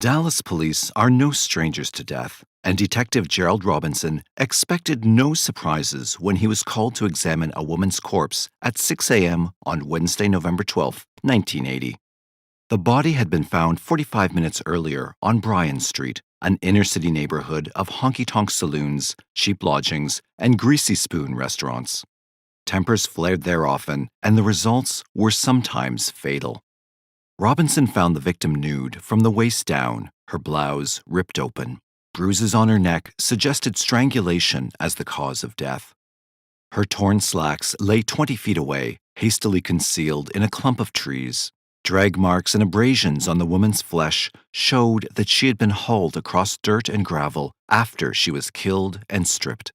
Dallas police are no strangers to death, and Detective Gerald Robinson expected no surprises when he was called to examine a woman's corpse at 6 a.m. on Wednesday, November 12, 1980. The body had been found 45 minutes earlier on Bryan Street, an inner-city neighborhood of honky-tonk saloons, cheap lodgings, and greasy spoon restaurants. Tempers flared there often, and the results were sometimes fatal. Robinson found the victim nude from the waist down, her blouse ripped open. Bruises on her neck suggested strangulation as the cause of death. Her torn slacks lay 20 feet away, hastily concealed in a clump of trees. Drag marks and abrasions on the woman's flesh showed that she had been hauled across dirt and gravel after she was killed and stripped.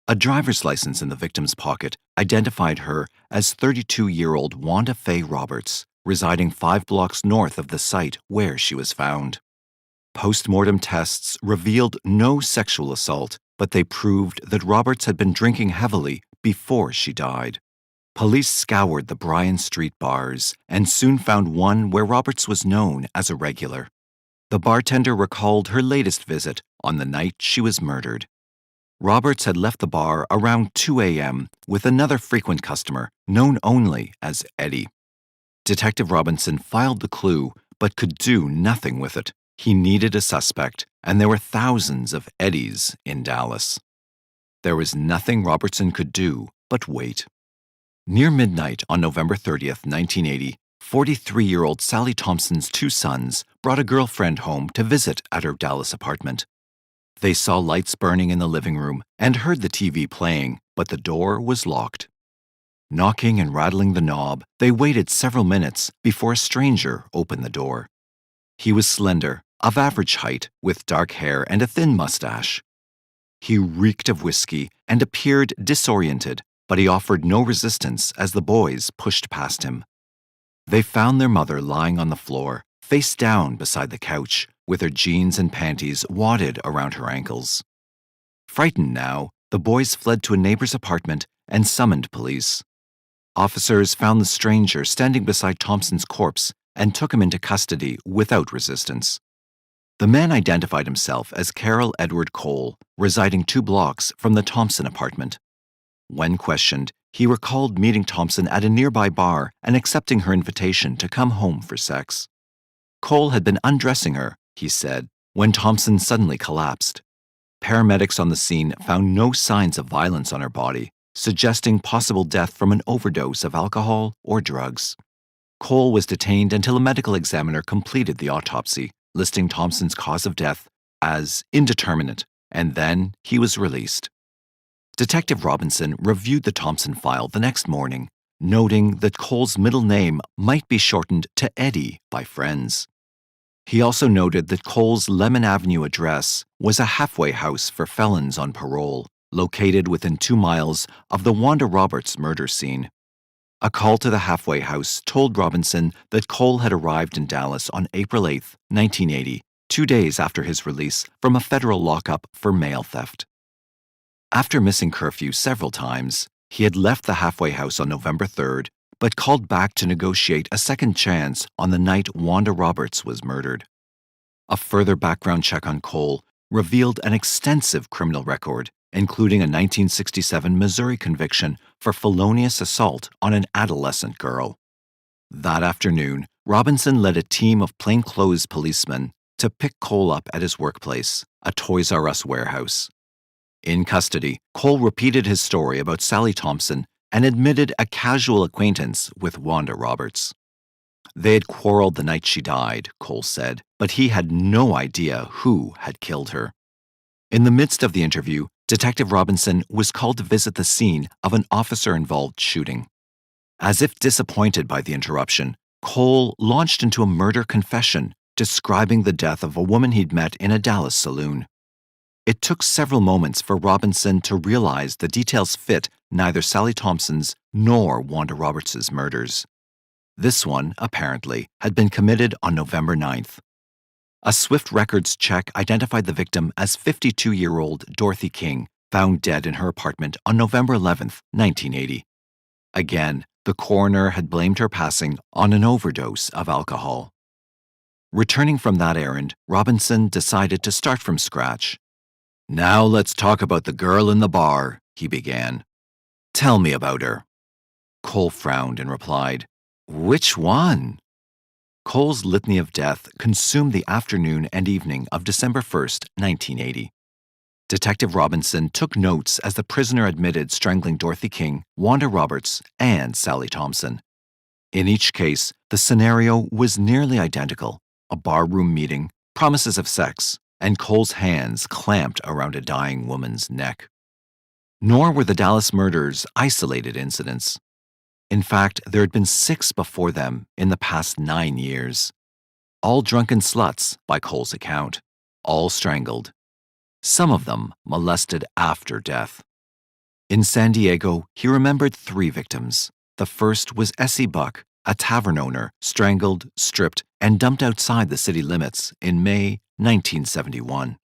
A driver's license in the victim's pocket identified her as 32-year-old Wanda Faye Roberts, residing 5 blocks north of the site where she was found. Post-mortem tests revealed no sexual assault, but they proved that Roberts had been drinking heavily before she died. Police scoured the Bryan Street bars and soon found one where Roberts was known as a regular. The bartender recalled her latest visit on the night she was murdered. Roberts had left the bar around 2 a.m. with another frequent customer, known only as Eddie. Detective Robinson filed the clue, but could do nothing with it. He needed a suspect, and there were thousands of Eddies in Dallas. There was nothing Robertson could do but wait. Near midnight on November 30th, 1980, 43-year-old Sally Thompson's 2 sons brought a girlfriend home to visit at her Dallas apartment. They saw lights burning in the living room and heard the TV playing, but the door was locked. Knocking and rattling the knob, they waited several minutes before a stranger opened the door. He was slender, of average height, with dark hair and a thin mustache. He reeked of whiskey and appeared disoriented, but he offered no resistance as the boys pushed past him. They found their mother lying on the floor, face down beside the couch, with her jeans and panties wadded around her ankles. Frightened now, the boys fled to a neighbor's apartment and summoned police. Officers found the stranger standing beside Thompson's corpse and took him into custody without resistance. The man identified himself as Carroll Edward Cole, residing 2 blocks from the Thompson apartment. When questioned, he recalled meeting Thompson at a nearby bar and accepting her invitation to come home for sex. Cole had been undressing her, he said, when Thompson suddenly collapsed. Paramedics on the scene found no signs of violence on her body, suggesting possible death from an overdose of alcohol or drugs. Cole was detained until a medical examiner completed the autopsy, listing Thompson's cause of death as indeterminate, and then he was released. Detective Robinson reviewed the Thompson file the next morning, noting that Cole's middle name might be shortened to Eddie by friends. He also noted that Cole's Lemon Avenue address was a halfway house for felons on parole, located within 2 miles of the Wanda Roberts murder scene. A call to the halfway house told Robinson that Cole had arrived in Dallas on April 8, 1980, 2 days after his release from a federal lockup for mail theft. After missing curfew several times, he had left the halfway house on November 3rd, but called back to negotiate a second chance on the night Wanda Roberts was murdered. A further background check on Cole revealed an extensive criminal record, including a 1967 Missouri conviction for felonious assault on an adolescent girl. That afternoon, Robinson led a team of plainclothes policemen to pick Cole up at his workplace, a Toys R Us warehouse. In custody, Cole repeated his story about Sally Thompson and admitted a casual acquaintance with Wanda Roberts. They had quarreled the night she died, Cole said, but he had no idea who had killed her. In the midst of the interview, Detective Robinson was called to visit the scene of an officer-involved shooting. As if disappointed by the interruption, Cole launched into a murder confession, describing the death of a woman he'd met in a Dallas saloon. It took several moments for Robinson to realize the details fit neither Sally Thompson's nor Wanda Roberts' murders. This one, apparently, had been committed on November 9th. A swift records check identified the victim as 52-year-old Dorothy King, found dead in her apartment on November 11, 1980. Again, the coroner had blamed her passing on an overdose of alcohol. Returning from that errand, Robinson decided to start from scratch. "Now let's talk about the girl in the bar," he began. "Tell me about her." Cole frowned and replied, "Which one?" Cole's litany of death consumed the afternoon and evening of December 1st, 1980. Detective Robinson took notes as the prisoner admitted strangling Dorothy King, Wanda Roberts, and Sally Thompson. In each case, the scenario was nearly identical: a barroom meeting, promises of sex, and Cole's hands clamped around a dying woman's neck. Nor were the Dallas murders isolated incidents. In fact, there had been 6 before them in the past 9 years. All drunken sluts, by Cole's account, all strangled. Some of them molested after death. In San Diego, he remembered 3 victims. The first was Essie Buck, a tavern owner, strangled, stripped, and dumped outside the city limits in May 1971.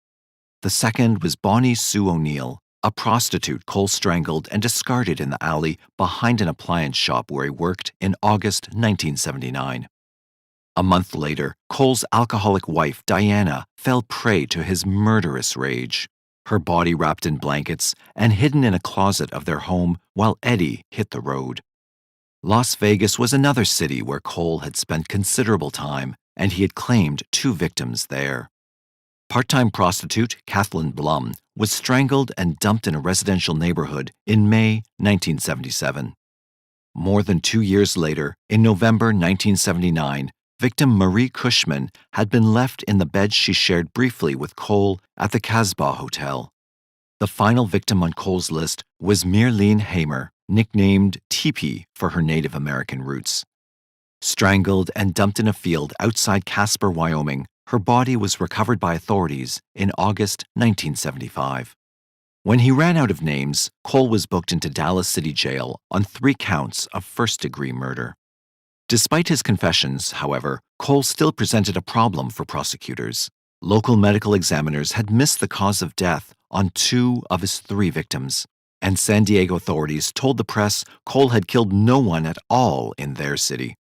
The second was Bonnie Sue O'Neill, a prostitute Cole strangled and discarded in the alley behind an appliance shop where he worked in August 1979. A month later, Cole's alcoholic wife, Diana, fell prey to his murderous rage, her body wrapped in blankets and hidden in a closet of their home while Eddie hit the road. Las Vegas was another city where Cole had spent considerable time, and he had claimed 2 victims there. Part-time prostitute Kathleen Blum was strangled and dumped in a residential neighborhood in May 1977. More than 2 years later, in November 1979, victim Marie Cushman had been left in the bed she shared briefly with Cole at the Casbah Hotel. The final victim on Cole's list was Myrlene Hamer, nicknamed Teepee for her Native American roots. Strangled and dumped in a field outside Casper, Wyoming, her body was recovered by authorities in August 1975. When he ran out of names, Cole was booked into Dallas City Jail on 3 counts of first-degree murder. Despite his confessions, however, Cole still presented a problem for prosecutors. Local medical examiners had missed the cause of death on 2 of his 3 victims, and San Diego authorities told the press Cole had killed no one at all in their city.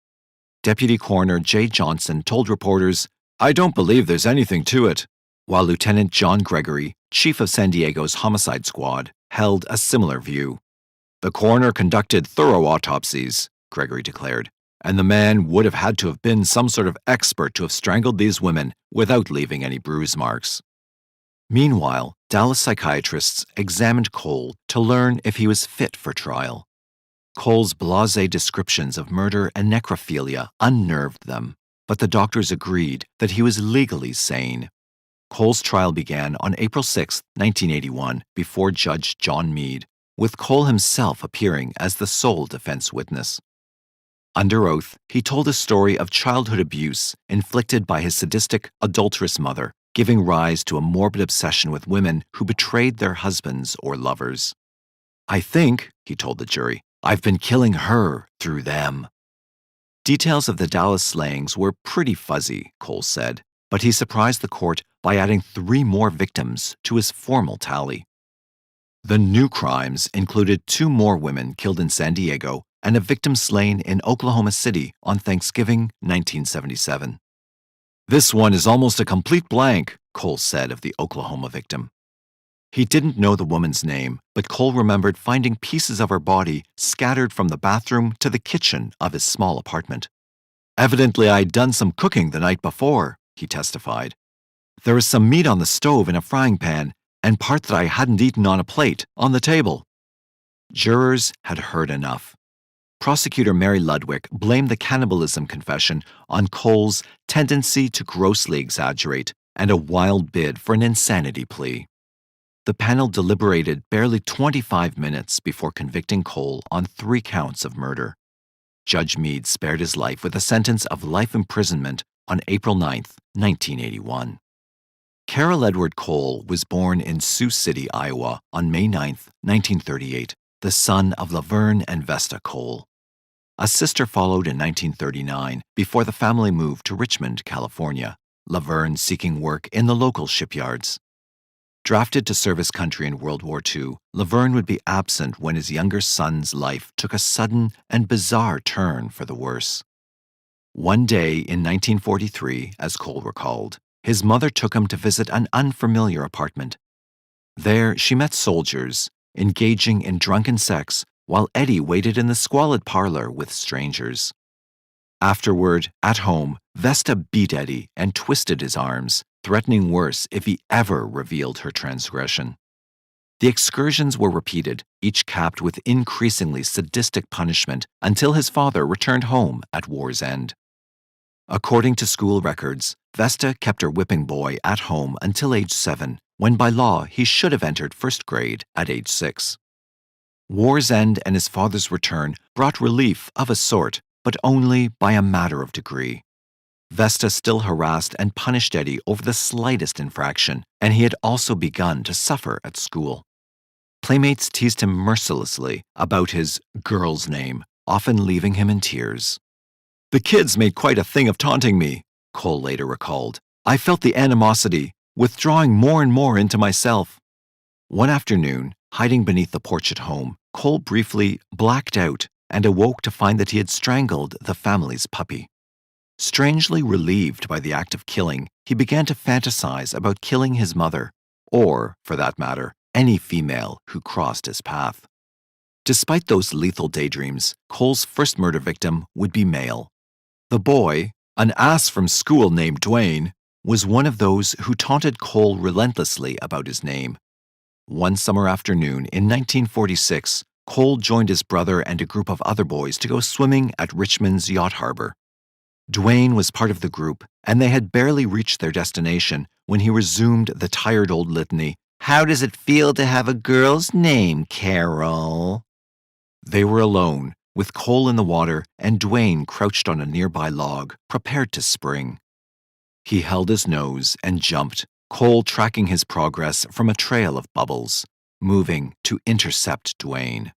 Deputy Coroner Jay Johnson told reporters, "I don't believe there's anything to it," while Lieutenant John Gregory, chief of San Diego's homicide squad, held a similar view. "The coroner conducted thorough autopsies," Gregory declared, "and the man would have had to have been some sort of expert to have strangled these women without leaving any bruise marks." Meanwhile, Dallas psychiatrists examined Cole to learn if he was fit for trial. Cole's blasé descriptions of murder and necrophilia unnerved them, but the doctors agreed that he was legally sane. Cole's trial began on April 6, 1981, before Judge John Meade, with Cole himself appearing as the sole defense witness. Under oath, he told a story of childhood abuse inflicted by his sadistic, adulterous mother, giving rise to a morbid obsession with women who betrayed their husbands or lovers. "I think," he told the jury, "I've been killing her through them." Details of the Dallas slayings were pretty fuzzy, Cole said, but he surprised the court by adding 3 more victims to his formal tally. The new crimes included 2 more women killed in San Diego and a victim slain in Oklahoma City on Thanksgiving 1977. "This one is almost a complete blank," Cole said of the Oklahoma victim. He didn't know the woman's name, but Cole remembered finding pieces of her body scattered from the bathroom to the kitchen of his small apartment. "Evidently, I'd done some cooking the night before," he testified. "There was some meat on the stove in a frying pan, and part that I hadn't eaten on a plate on the table." Jurors had heard enough. Prosecutor Mary Ludwig blamed the cannibalism confession on Cole's tendency to grossly exaggerate and a wild bid for an insanity plea. The panel deliberated barely 25 minutes before convicting Cole on 3 counts of murder. Judge Meade spared his life with a sentence of life imprisonment on April 9, 1981. Carroll Edward Cole was born in Sioux City, Iowa on May 9, 1938, the son of Laverne and Vesta Cole. A sister followed in 1939 before the family moved to Richmond, California, Laverne seeking work in the local shipyards. Drafted to serve his country in World War II, Laverne would be absent when his younger son's life took a sudden and bizarre turn for the worse. One day in 1943, as Cole recalled, his mother took him to visit an unfamiliar apartment. There, she met soldiers, engaging in drunken sex while Eddie waited in the squalid parlor with strangers. Afterward, at home, Vesta beat Eddie and twisted his arms, threatening worse if he ever revealed her transgression. The excursions were repeated, each capped with increasingly sadistic punishment until his father returned home at war's end. According to school records, Vesta kept her whipping boy at home until age 7, when by law he should have entered first grade at age 6. War's end and his father's return brought relief of a sort, but only by a matter of degree. Vesta still harassed and punished Eddie over the slightest infraction, and he had also begun to suffer at school. Playmates teased him mercilessly about his girl's name, often leaving him in tears. "The kids made quite a thing of taunting me," Cole later recalled. "I felt the animosity, withdrawing more and more into myself." One afternoon, hiding beneath the porch at home, Cole briefly blacked out and awoke to find that he had strangled the family's puppy. Strangely relieved by the act of killing, he began to fantasize about killing his mother, or, for that matter, any female who crossed his path. Despite those lethal daydreams, Cole's first murder victim would be male. The boy, an ass from school named Dwayne, was one of those who taunted Cole relentlessly about his name. One summer afternoon in 1946, Cole joined his brother and a group of other boys to go swimming at Richmond's yacht harbor. Dwayne was part of the group, and they had barely reached their destination when he resumed the tired old litany, "How does it feel to have a girl's name, Carroll?" They were alone, with Cole in the water and Dwayne crouched on a nearby log, prepared to spring. He held his nose and jumped, Cole tracking his progress from a trail of bubbles, moving to intercept Dwayne.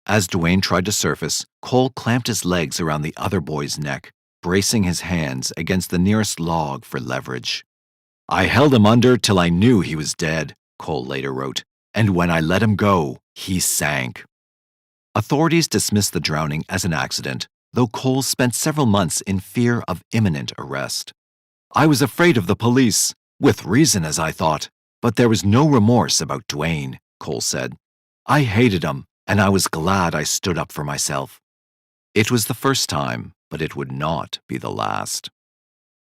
As Dwayne tried to surface, Cole clamped his legs around the other boy's neck, bracing his hands against the nearest log for leverage. "I held him under till I knew he was dead," Cole later wrote, "and when I let him go, he sank." Authorities dismissed the drowning as an accident, though Cole spent several months in fear of imminent arrest. "I was afraid of the police, with reason as I thought, but there was no remorse about Dwayne," Cole said. "I hated him, and I was glad I stood up for myself." It was the first time, but it would not be the last.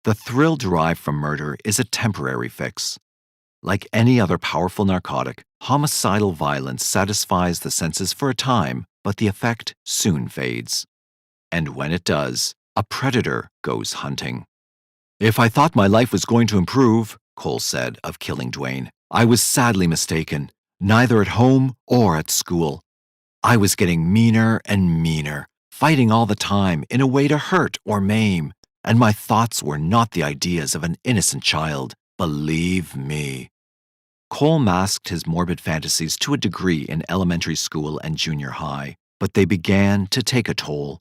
The thrill derived from murder is a temporary fix. Like any other powerful narcotic, homicidal violence satisfies the senses for a time, but the effect soon fades. And when it does, a predator goes hunting. "If I thought my life was going to improve," Cole said of killing Dwayne, "I was sadly mistaken, neither at home or at school. I was getting meaner and meaner, fighting all the time in a way to hurt or maim, and my thoughts were not the ideas of an innocent child, believe me." Cole masked his morbid fantasies to a degree in elementary school and junior high, but they began to take a toll.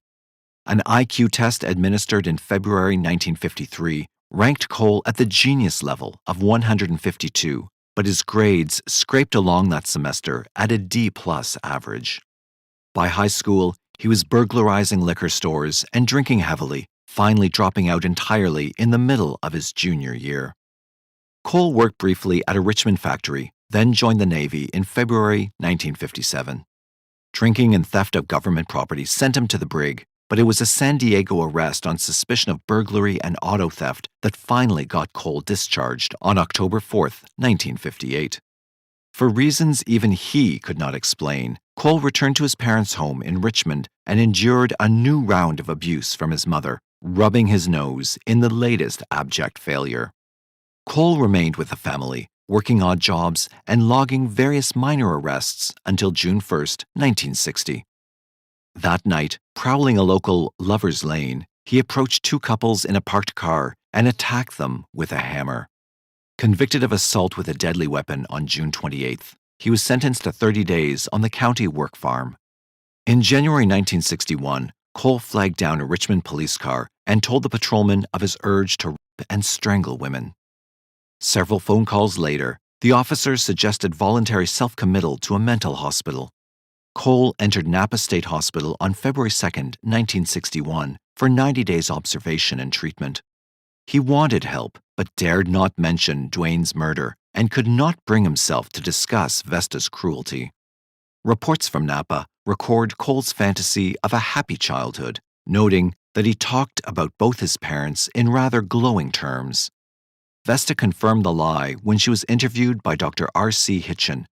An IQ test administered in February 1953 ranked Cole at the genius level of 152, but his grades scraped along that semester at a D+ average. By high school, he was burglarizing liquor stores and drinking heavily, finally dropping out entirely in the middle of his junior year. Cole worked briefly at a Richmond factory, then joined the Navy in February 1957. Drinking and theft of government property sent him to the brig, but it was a San Diego arrest on suspicion of burglary and auto theft that finally got Cole discharged on October 4, 1958. For reasons even he could not explain, Cole returned to his parents' home in Richmond and endured a new round of abuse from his mother, rubbing his nose in the latest abject failure. Cole remained with the family, working odd jobs and logging various minor arrests until June 1, 1960. That night, prowling a local lover's lane, he approached two couples in a parked car and attacked them with a hammer. Convicted of assault with a deadly weapon on June 28th, he was sentenced to 30 days on the county work farm. In January 1961, Cole flagged down a Richmond police car and told the patrolman of his urge to rape and strangle women. Several phone calls later, the officers suggested voluntary self-committal to a mental hospital. Cole entered Napa State Hospital on February 2, 1961, for 90 days observation and treatment. He wanted help, but dared not mention Duane's murder and could not bring himself to discuss Vesta's cruelty. Reports from Napa record Cole's fantasy of a happy childhood, noting that he talked about both his parents in rather glowing terms. Vesta confirmed the lie when she was interviewed by Dr. R.C. Hitchen.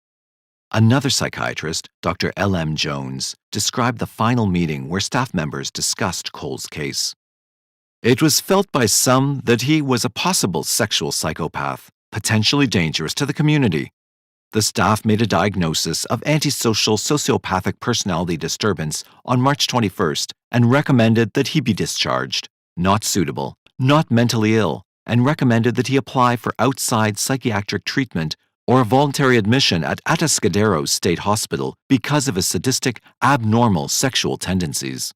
Another psychiatrist, Dr. L.M. Jones, described the final meeting where staff members discussed Cole's case. It was felt by some that he was a possible sexual psychopath, potentially dangerous to the community. The staff made a diagnosis of antisocial sociopathic personality disturbance on March 21st and recommended that he be discharged, not suitable, not mentally ill, and recommended that he apply for outside psychiatric treatment or a voluntary admission at Atascadero State Hospital because of his sadistic, abnormal sexual tendencies.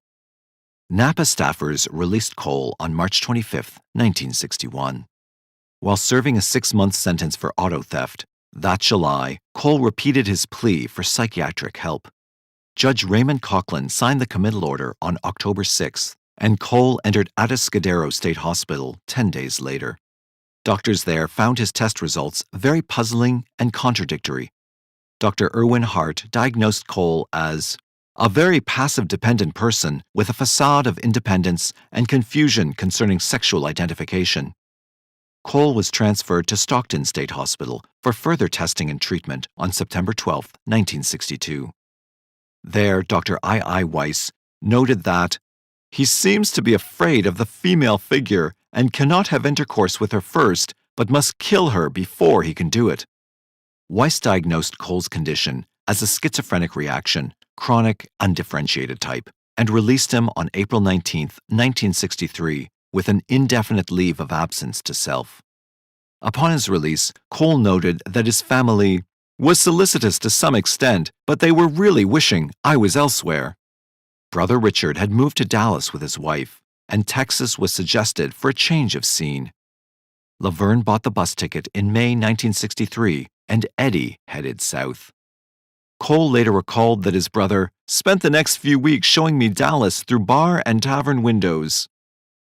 Napa staffers released Cole on March 25, 1961. While serving a 6-month sentence for auto theft, that July, Cole repeated his plea for psychiatric help. Judge Raymond Coughlin signed the committal order on October 6th, and Cole entered Atascadero State Hospital 10 days later. Doctors there found his test results very puzzling and contradictory. Dr. Irwin Hart diagnosed Cole as a very passive-dependent person with a facade of independence and confusion concerning sexual identification. Cole was transferred to Stockton State Hospital for further testing and treatment on September 12, 1962. There, Dr. I. Weiss noted that he seems to be afraid of the female figure and cannot have intercourse with her first, but must kill her before he can do it. Weiss diagnosed Cole's condition as a schizophrenic reaction, chronic, undifferentiated type, and released him on April 19, 1963, with an indefinite leave of absence to self. Upon his release, Cole noted that his family was solicitous to some extent, but they were really wishing I was elsewhere. Brother Richard had moved to Dallas with his wife, and Texas was suggested for a change of scene. Laverne bought the bus ticket in May 1963, and Eddie headed south. Cole later recalled that his brother spent the next few weeks showing me Dallas through bar and tavern windows.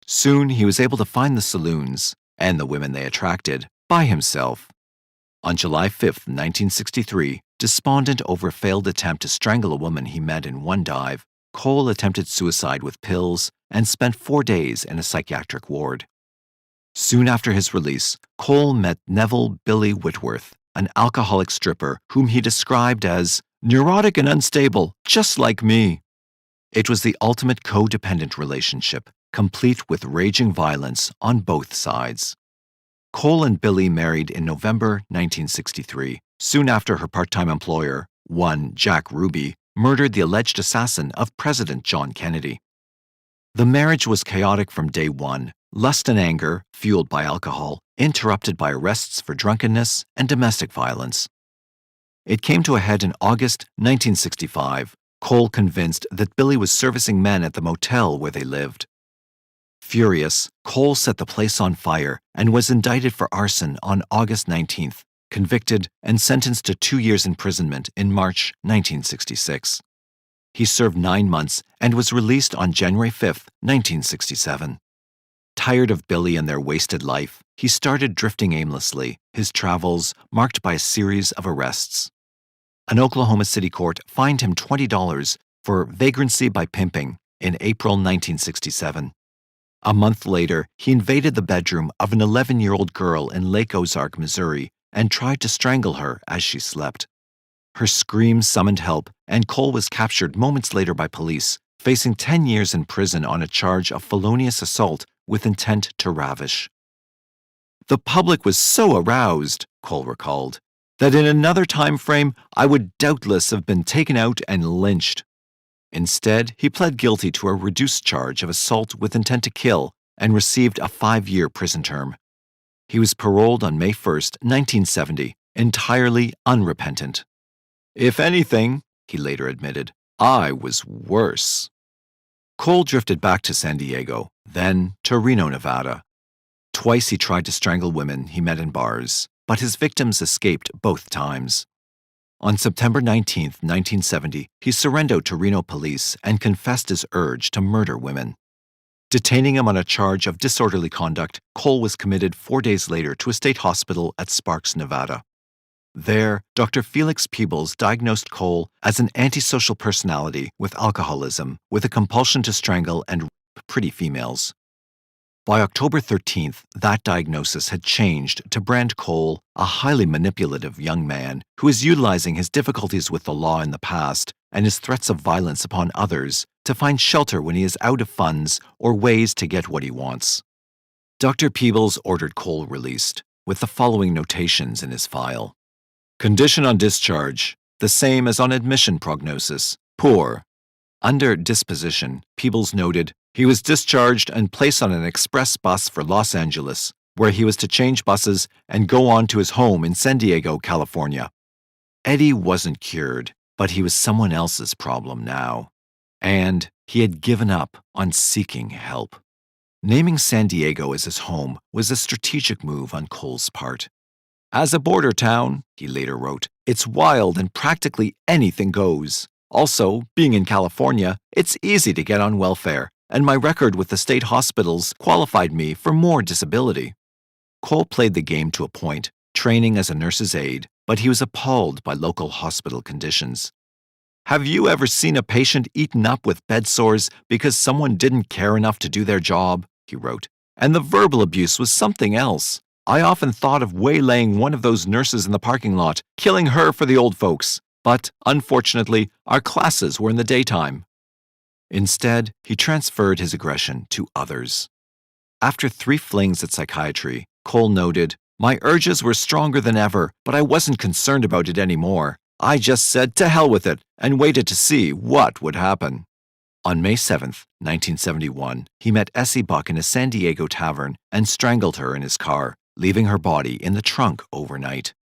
Soon he was able to find the saloons, and the women they attracted, by himself. On July 5, 1963, despondent over a failed attempt to strangle a woman he met in one dive, Cole attempted suicide with pills and spent 4 days in a psychiatric ward. Soon after his release, Cole met Neville Billy Whitworth, an alcoholic stripper whom he described as neurotic and unstable, just like me. It was the ultimate codependent relationship, complete with raging violence on both sides. Cole and Billy married in November 1963, soon after her part-time employer, one Jack Ruby, murdered the alleged assassin of President John Kennedy. The marriage was chaotic from day one, lust and anger, fueled by alcohol, interrupted by arrests for drunkenness and domestic violence. It came to a head in August 1965, Cole convinced that Billy was servicing men at the motel where they lived. Furious, Cole set the place on fire and was indicted for arson on August 19th, convicted and sentenced to 2 years imprisonment in March 1966. He served 9 months and was released on January 5, 1967. Tired of Billy and their wasted life, he started drifting aimlessly, his travels marked by a series of arrests. An Oklahoma City court fined him $20 for vagrancy by pimping in April 1967. A month later, he invaded the bedroom of an 11-year-old girl in Lake Ozark, Missouri, and tried to strangle her as she slept. Her screams summoned help, and Cole was captured moments later by police, facing 10 years in prison on a charge of felonious assault with intent to ravish. The public was so aroused, Cole recalled, that in another time frame I would doubtless have been taken out and lynched. Instead, he pled guilty to a reduced charge of assault with intent to kill and received a 5-year prison term. He was paroled on May 1, 1970, entirely unrepentant. If anything, he later admitted, I was worse. Cole drifted back to San Diego, then to Reno, Nevada. Twice he tried to strangle women he met in bars, but his victims escaped both times. On September 19, 1970, he surrendered to Reno police and confessed his urge to murder women. Detaining him on a charge of disorderly conduct, Cole was committed 4 days later to a state hospital at Sparks, Nevada. There, Dr. Felix Peebles diagnosed Cole as an antisocial personality with alcoholism, with a compulsion to strangle and rape pretty females. By October 13th, that diagnosis had changed to brand Cole a highly manipulative young man who is utilizing his difficulties with the law in the past and his threats of violence upon others to find shelter when he is out of funds or ways to get what he wants. Dr. Peebles ordered Cole released, with the following notations in his file. Condition on discharge, the same as on admission prognosis, poor. Under disposition, Peebles noted, he was discharged and placed on an express bus for Los Angeles, where he was to change buses and go on to his home in San Diego, California. Eddie wasn't cured, but he was someone else's problem now. And he had given up on seeking help. Naming San Diego as his home was a strategic move on Cole's part. As a border town, he later wrote, it's wild and practically anything goes. Also, being in California, it's easy to get on welfare, and my record with the state hospitals qualified me for more disability. Cole played the game to a point, training as a nurse's aide, but he was appalled by local hospital conditions. Have you ever seen a patient eaten up with bed sores because someone didn't care enough to do their job? He wrote. And the verbal abuse was something else. I often thought of waylaying one of those nurses in the parking lot, killing her for the old folks. But, unfortunately, our classes were in the daytime. Instead, he transferred his aggression to others. After 3 flings at psychiatry, Cole noted, my urges were stronger than ever, but I wasn't concerned about it anymore. I just said to hell with it and waited to see what would happen. On May 7, 1971, he met Essie Buck in a San Diego tavern and strangled her in his car, leaving her body in the trunk overnight.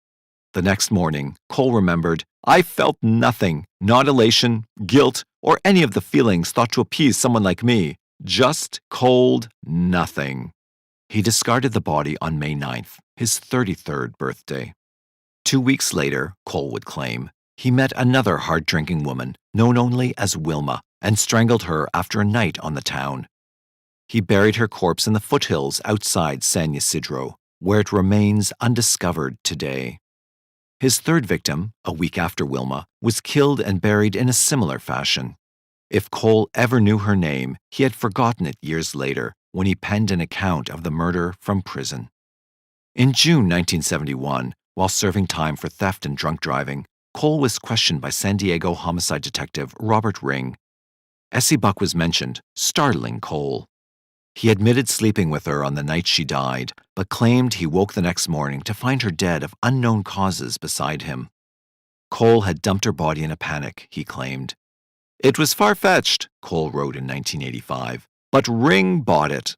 The next morning, Cole remembered, I felt nothing, not elation, guilt, or any of the feelings thought to appease someone like me. Just cold nothing. He discarded the body on May 9th, his 33rd birthday. 2 weeks later, Cole would claim, he met another hard-drinking woman, known only as Wilma, and strangled her after a night on the town. He buried her corpse in the foothills outside San Ysidro, where it remains undiscovered today. His third victim, a week after Wilma, was killed and buried in a similar fashion. If Cole ever knew her name, he had forgotten it years later when he penned an account of the murder from prison. In June 1971, while serving time for theft and drunk driving, Cole was questioned by San Diego homicide detective Robert Ring. Essie Buck was mentioned, startling Cole. He admitted sleeping with her on the night she died, but claimed he woke the next morning to find her dead of unknown causes beside him. Cole had dumped her body in a panic, he claimed. It was far-fetched, Cole wrote in 1985, but Ring bought it.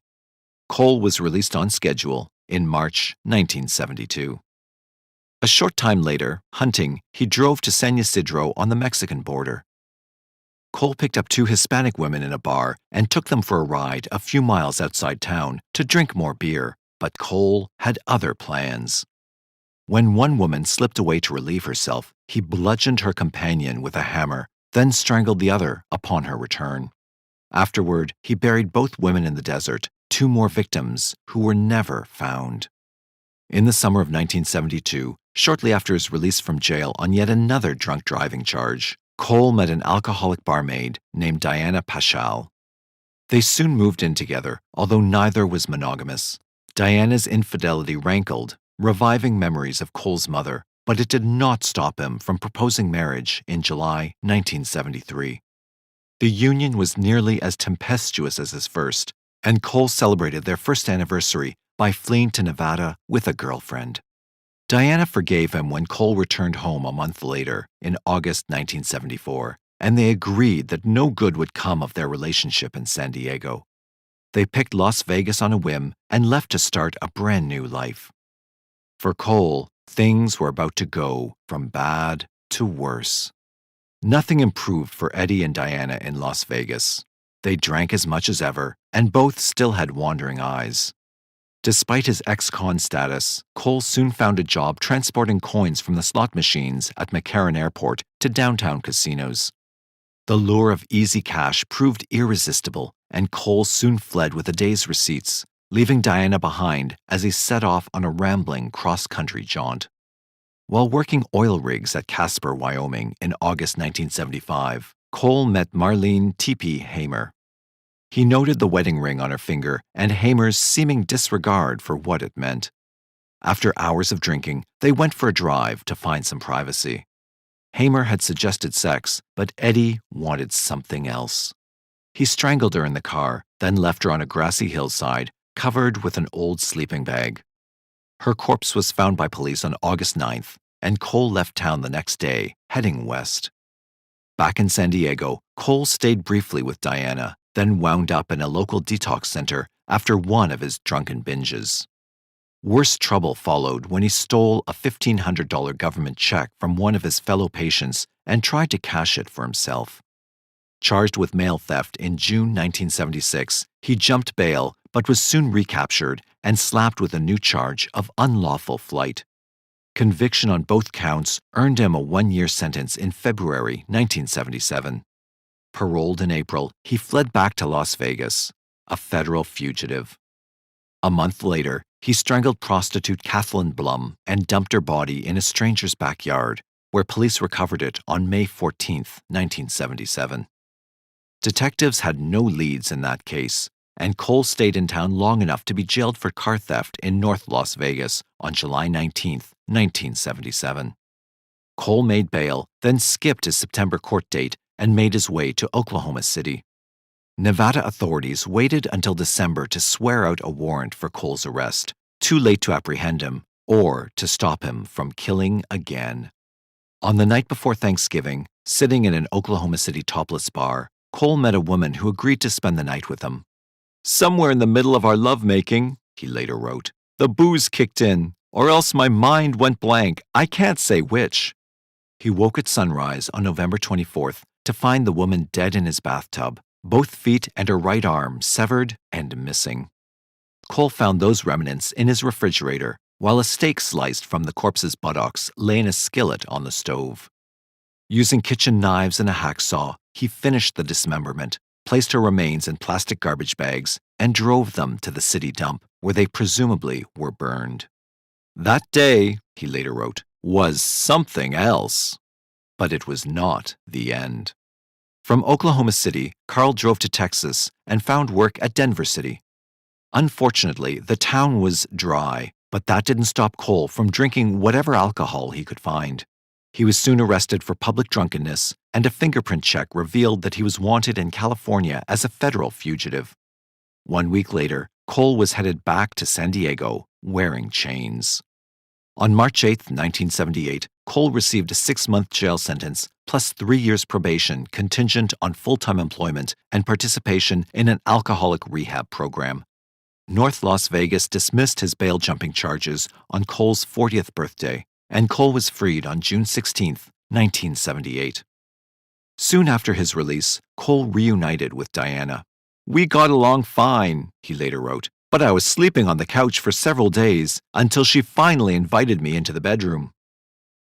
Cole was released on schedule in March 1972. A short time later, hunting, he drove to San Ysidro on the Mexican border. Cole picked up 2 Hispanic women in a bar and took them for a ride a few miles outside town to drink more beer, but Cole had other plans. When one woman slipped away to relieve herself, he bludgeoned her companion with a hammer, then strangled the other upon her return. Afterward, he buried both women in the desert, 2 more victims who were never found. In the summer of 1972, shortly after his release from jail on yet another drunk driving charge, Cole met an alcoholic barmaid named Diana Paschal. They soon moved in together, although neither was monogamous. Diana's infidelity rankled, reviving memories of Cole's mother, but it did not stop him from proposing marriage in July 1973. The union was nearly as tempestuous as his first, and Cole celebrated their first anniversary by fleeing to Nevada with a girlfriend. Diana forgave him when Cole returned home a month later, in August 1974, and they agreed that no good would come of their relationship in San Diego. They picked Las Vegas on a whim and left to start a brand new life. For Cole, things were about to go from bad to worse. Nothing improved for Eddie and Diana in Las Vegas. They drank as much as ever, and both still had wandering eyes. Despite his ex-con status, Cole soon found a job transporting coins from the slot machines at McCarran Airport to downtown casinos. The lure of easy cash proved irresistible, and Cole soon fled with a day's receipts, leaving Diana behind as he set off on a rambling cross-country jaunt. While working oil rigs at Casper, Wyoming in August 1975, Cole met Marlene "Teepee" Hamer. He noted the wedding ring on her finger and Hamer's seeming disregard for what it meant. After hours of drinking, they went for a drive to find some privacy. Hamer had suggested sex, but Eddie wanted something else. He strangled her in the car, then left her on a grassy hillside, covered with an old sleeping bag. Her corpse was found by police on August 9th, and Cole left town the next day, heading west. Back in San Diego, Cole stayed briefly with Diana, then wound up in a local detox center after one of his drunken binges. Worse trouble followed when he stole a $1,500 government check from one of his fellow patients and tried to cash it for himself. Charged with mail theft in June 1976, he jumped bail but was soon recaptured and slapped with a new charge of unlawful flight. Conviction on both counts earned him a 1-year sentence in February 1977. Paroled in April, he fled back to Las Vegas, a federal fugitive. A month later, he strangled prostitute Kathleen Blum and dumped her body in a stranger's backyard, where police recovered it on May 14, 1977. Detectives had no leads in that case, and Cole stayed in town long enough to be jailed for car theft in North Las Vegas on July 19, 1977. Cole made bail, then skipped his September court date and made his way to Oklahoma City. Nevada authorities waited until December to swear out a warrant for Cole's arrest, too late to apprehend him or to stop him from killing again. On the night before Thanksgiving, sitting in an Oklahoma City topless bar, Cole met a woman who agreed to spend the night with him. "Somewhere in the middle of our lovemaking," he later wrote, "the booze kicked in, or else my mind went blank. I can't say which." He woke at sunrise on November 24th to find the woman dead in his bathtub, both feet and her right arm severed and missing. Cole found those remnants in his refrigerator, while a steak sliced from the corpse's buttocks lay in a skillet on the stove. Using kitchen knives and a hacksaw, he finished the dismemberment, placed her remains in plastic garbage bags, and drove them to the city dump, where they presumably were burned. That day, he later wrote, was something else. But it was not the end. From Oklahoma City, Carl drove to Texas and found work at Denver City. Unfortunately, the town was dry, but that didn't stop Cole from drinking whatever alcohol he could find. He was soon arrested for public drunkenness, and a fingerprint check revealed that he was wanted in California as a federal fugitive. 1 week later, Cole was headed back to San Diego, wearing chains. On March 8, 1978, Cole received a 6-month jail sentence plus 3 years probation contingent on full-time employment and participation in an alcoholic rehab program. North Las Vegas dismissed his bail-jumping charges on Cole's 40th birthday, and Cole was freed on June 16, 1978. Soon after his release, Cole reunited with Diana. "We got along fine," he later wrote, "but I was sleeping on the couch for several days until she finally invited me into the bedroom."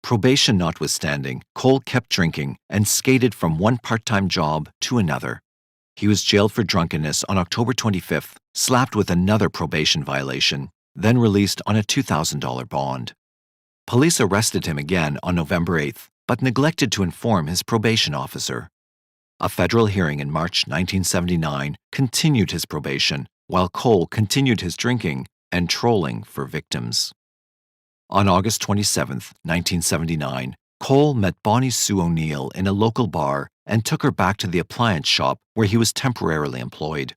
Probation notwithstanding, Cole kept drinking and skated from one part-time job to another. He was jailed for drunkenness on October 25th, slapped with another probation violation, then released on a $2,000 bond. Police arrested him again on November 8th, but neglected to inform his probation officer. A federal hearing in March 1979 continued his probation, while Cole continued his drinking and trolling for victims. On August 27, 1979, Cole met Bonnie Sue O'Neill in a local bar and took her back to the appliance shop where he was temporarily employed.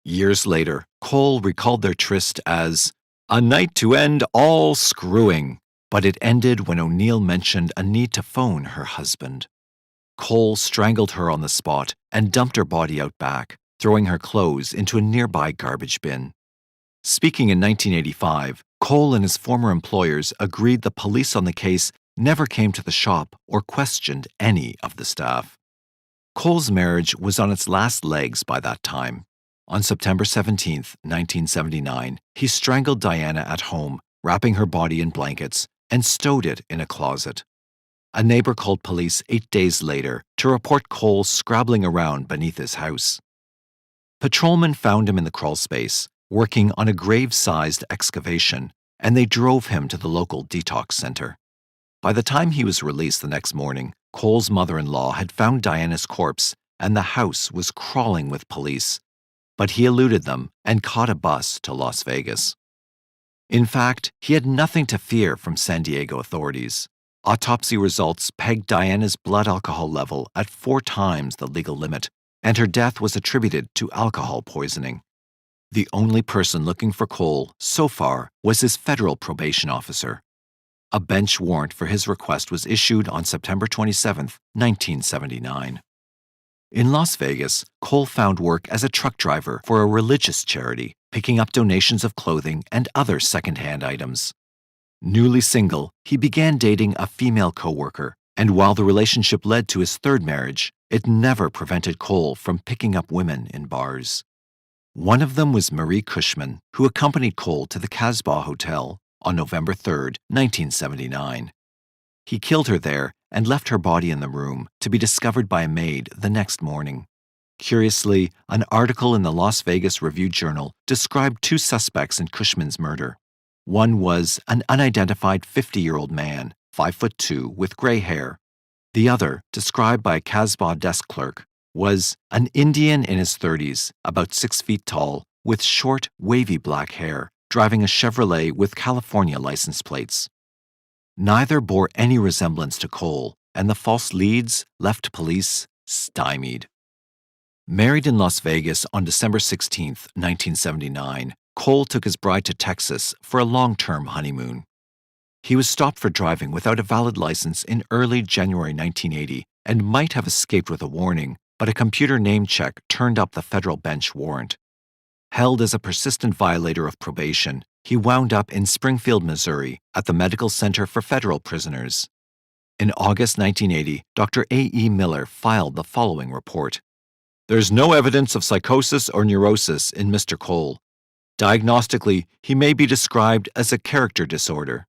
Years later, Cole recalled their tryst as a night to end all screwing, but it ended when O'Neill mentioned a need to phone her husband. Cole strangled her on the spot and dumped her body out back, throwing her clothes into a nearby garbage bin. Speaking in 1985, Cole and his former employers agreed the police on the case never came to the shop or questioned any of the staff. Cole's marriage was on its last legs by that time. On September 17, 1979, he strangled Diana at home, wrapping her body in blankets, and stowed it in a closet. A neighbor called police 8 days later to report Cole scrabbling around beneath his house. Patrolmen found him in the crawlspace, working on a grave-sized excavation, and they drove him to the local detox center. By the time he was released the next morning, Cole's mother-in-law had found Diana's corpse, and the house was crawling with police. But he eluded them and caught a bus to Las Vegas. In fact, he had nothing to fear from San Diego authorities. Autopsy results pegged Diana's blood alcohol level at 4 times the legal limit, and her death was attributed to alcohol poisoning. The only person looking for Cole so far was his federal probation officer. A bench warrant for his request was issued on September 27, 1979. In Las Vegas, Cole found work as a truck driver for a religious charity, picking up donations of clothing and other second-hand items. Newly single, he began dating a female co-worker, and while the relationship led to his 3rd marriage, it never prevented Cole from picking up women in bars. One of them was Marie Cushman, who accompanied Cole to the Casbah Hotel on November 3, 1979. He killed her there and left her body in the room to be discovered by a maid the next morning. Curiously, an article in the Las Vegas Review-Journal described 2 suspects in Cushman's murder. One was an unidentified 50-year-old man, 5'2", with gray hair. The other, described by a Casbah desk clerk, was an Indian in his 30s, about 6 feet tall, with short, wavy black hair, driving a Chevrolet with California license plates. Neither bore any resemblance to Cole, and the false leads left police stymied. Married in Las Vegas on December 16, 1979, Cole took his bride to Texas for a long-term honeymoon. He was stopped for driving without a valid license in early January 1980 and might have escaped with a warning, but a computer name check turned up the federal bench warrant. Held as a persistent violator of probation, he wound up in Springfield, Missouri, at the Medical Center for Federal Prisoners. In August 1980, Dr. A.E. Miller filed the following report. There's no evidence of psychosis or neurosis in Mr. Cole. Diagnostically, he may be described as a character disorder.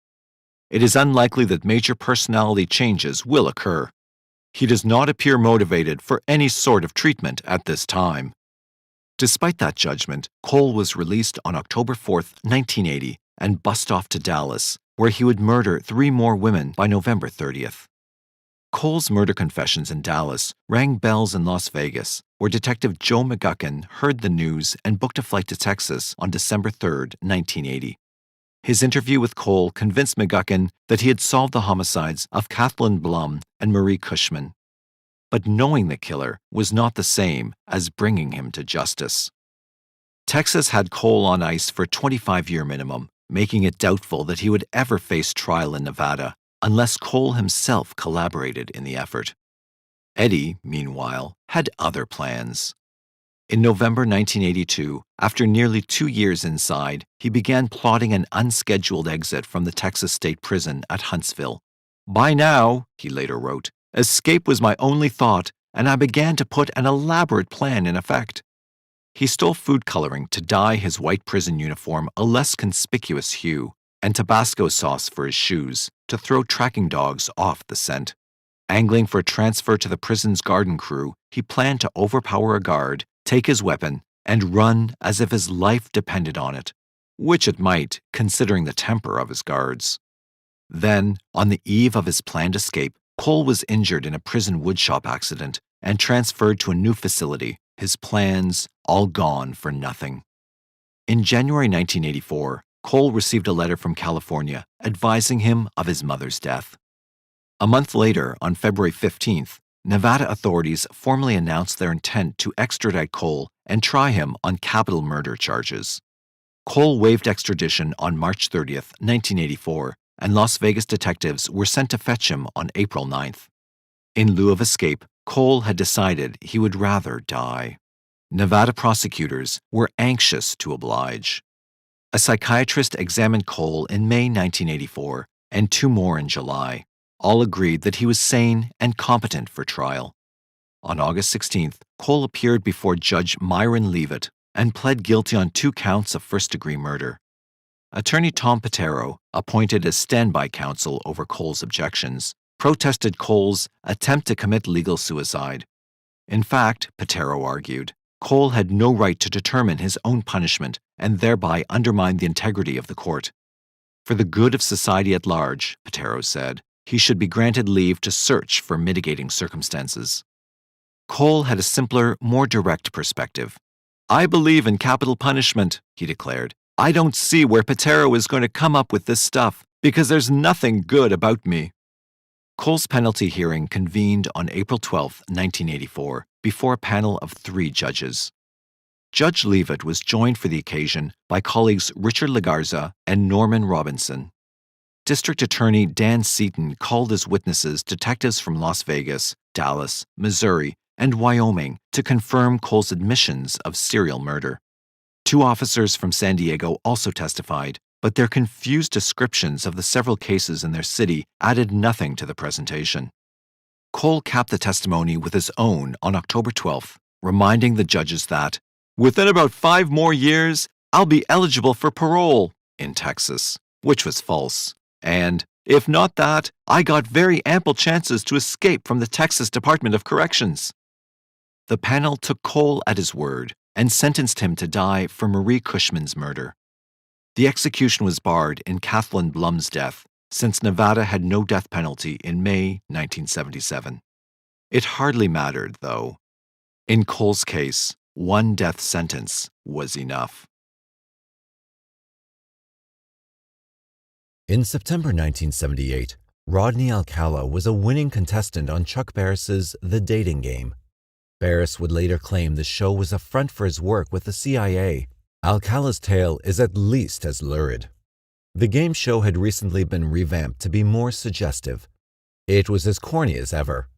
It is unlikely that major personality changes will occur. He does not appear motivated for any sort of treatment at this time. Despite that judgment, Cole was released on October 4, 1980, and bussed off to Dallas, where he would murder 3 more women by November 30th. Cole's murder confessions in Dallas rang bells in Las Vegas, where Detective Joe McGuckin heard the news and booked a flight to Texas on December 3, 1980. His interview with Cole convinced McGuckin that he had solved the homicides of Kathleen Blum and Marie Cushman. But knowing the killer was not the same as bringing him to justice. Texas had Cole on ice for a 25-year minimum, making it doubtful that he would ever face trial in Nevada, unless Cole himself collaborated in the effort. Eddie, meanwhile, had other plans. In November 1982, after nearly 2 years inside, he began plotting an unscheduled exit from the Texas State Prison at Huntsville. By now, he later wrote, escape was my only thought, and I began to put an elaborate plan in effect. He stole food coloring to dye his white prison uniform a less conspicuous hue, and Tabasco sauce for his shoes to throw tracking dogs off the scent. Angling for a transfer to the prison's garden crew, he planned to overpower a guard, take his weapon, and run as if his life depended on it, which it might, considering the temper of his guards. Then, on the eve of his planned escape, Cole was injured in a prison woodshop accident and transferred to a new facility, his plans all gone for nothing. In January 1984, Cole received a letter from California advising him of his mother's death. A month later, on February 15th, Nevada authorities formally announced their intent to extradite Cole and try him on capital murder charges. Cole waived extradition on March 30th, 1984, and Las Vegas detectives were sent to fetch him on April 9th. In lieu of escape, Cole had decided he would rather die. Nevada prosecutors were anxious to oblige. A psychiatrist examined Cole in May 1984 and 2 more in July. All agreed that he was sane and competent for trial. On August 16th, Cole appeared before Judge Myron Leavitt, and pled guilty on 2 counts of first-degree murder. Attorney Tom Bittaker, appointed as standby counsel over Cole's objections, protested Cole's attempt to commit legal suicide. In fact, Bittaker argued, Cole had no right to determine his own punishment and thereby undermine the integrity of the court. For the good of society at large, Bittaker said, he should be granted leave to search for mitigating circumstances. Cole had a simpler, more direct perspective. I believe in capital punishment, he declared. I don't see where Bittaker is going to come up with this stuff, because there's nothing good about me. Cole's penalty hearing convened on April 12, 1984, before a panel of 3 judges. Judge Leavitt was joined for the occasion by colleagues Richard Legarza and Norman Robinson. District Attorney Dan Seaton called as witnesses detectives from Las Vegas, Dallas, Missouri, and Wyoming to confirm Cole's admissions of serial murder. 2 officers from San Diego also testified, but their confused descriptions of the several cases in their city added nothing to the presentation. Cole capped the testimony with his own on October 12th, reminding the judges that, within about 5 more years, I'll be eligible for parole in Texas, which was false. And, if not that, I got very ample chances to escape from the Texas Department of Corrections. The panel took Cole at his word and sentenced him to die for Marie Cushman's murder. The execution was barred in Kathleen Blum's death, since Nevada had no death penalty in May 1977. It hardly mattered, though. In Cole's case, 1 death sentence was enough. In September 1978, Rodney Alcala was a winning contestant on Chuck Barris's The Dating Game. Barris would later claim the show was a front for his work with the CIA. Alcala's tale is at least as lurid. The game show had recently been revamped to be more suggestive. It was as corny as ever.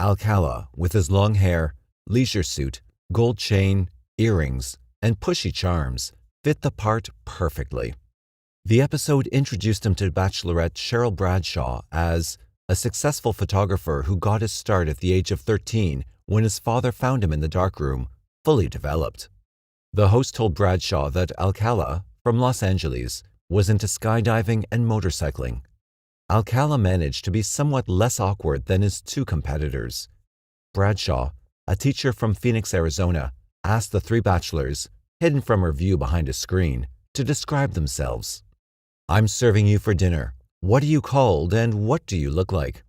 Alcala, with his long hair, leisure suit, gold chain, earrings, and pushy charms, fit the part perfectly. The episode introduced him to Bachelorette Cheryl Bradshaw as a successful photographer who got his start at the age of 13 when his father found him in the darkroom, fully developed. The host told Bradshaw that Alcala, from Los Angeles, was into skydiving and motorcycling. Alcala managed to be somewhat less awkward than his 2 competitors. Bradshaw, a teacher from Phoenix, Arizona, asked the 3 bachelors, hidden from her view behind a screen, to describe themselves. I'm serving you for dinner. What are you called and what do you look like?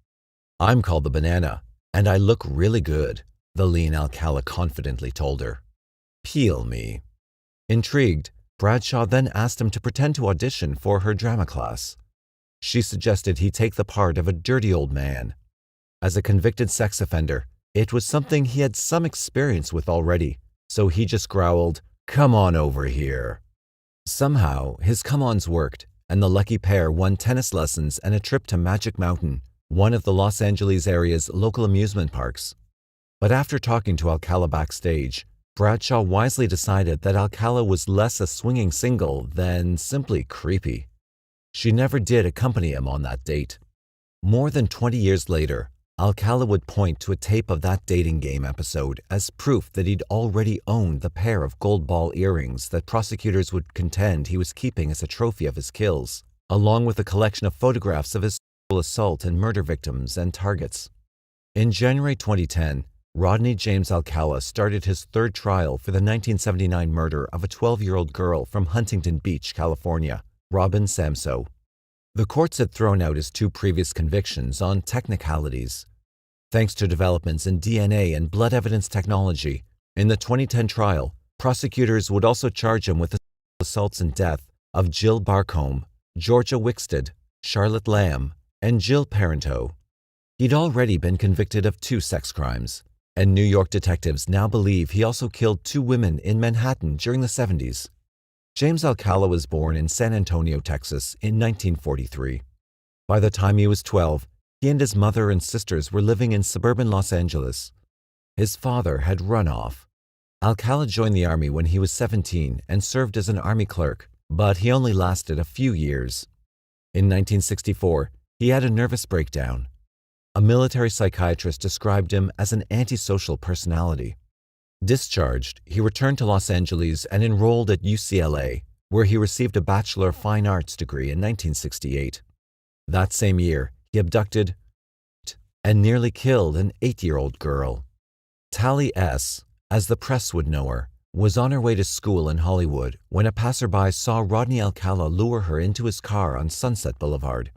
I'm called the Banana, and I look really good, the lean Alcala confidently told her. Peel me. Intrigued, Bradshaw then asked him to pretend to audition for her drama class. She suggested he take the part of a dirty old man. As a convicted sex offender, it was something he had some experience with already, so he just growled, "Come on over here." Somehow, his come-ons worked, and the lucky pair won tennis lessons and a trip to Magic Mountain, one of the Los Angeles area's local amusement parks. But after talking to Alcala backstage, Bradshaw wisely decided that Alcala was less a swinging single than simply creepy. She never did accompany him on that date. More than 20 years later, Alcala would point to a tape of that dating game episode as proof that he'd already owned the pair of gold ball earrings that prosecutors would contend he was keeping as a trophy of his kills, along with a collection of photographs of his sexual assault and murder victims and targets. In January 2010, Rodney James Alcala started his 3rd trial for the 1979 murder of a 12-year-old girl from Huntington Beach, California, Robin Samso. The courts had thrown out his 2 previous convictions on technicalities. Thanks to developments in DNA and blood evidence technology, in the 2010 trial, prosecutors would also charge him with the assaults and death of Jill Barcombe, Georgia Wickstead, Charlotte Lamb, and Jill Parenteau. He'd already been convicted of 2 sex crimes, and New York detectives now believe he also killed 2 women in Manhattan during the 70s. James Alcala was born in San Antonio, Texas in 1943. By the time he was 12, he and his mother and sisters were living in suburban Los Angeles. His father had run off. Alcala joined the Army when he was 17 and served as an Army clerk, but he only lasted a few years. In 1964, he had a nervous breakdown. A military psychiatrist described him as an antisocial personality. Discharged, he returned to Los Angeles and enrolled at UCLA, where he received a Bachelor of Fine Arts degree in 1968. That same year, he abducted and nearly killed an 8-year-old girl. Tally S., as the press would know her, was on her way to school in Hollywood when a passerby saw Rodney Alcala lure her into his car on Sunset Boulevard.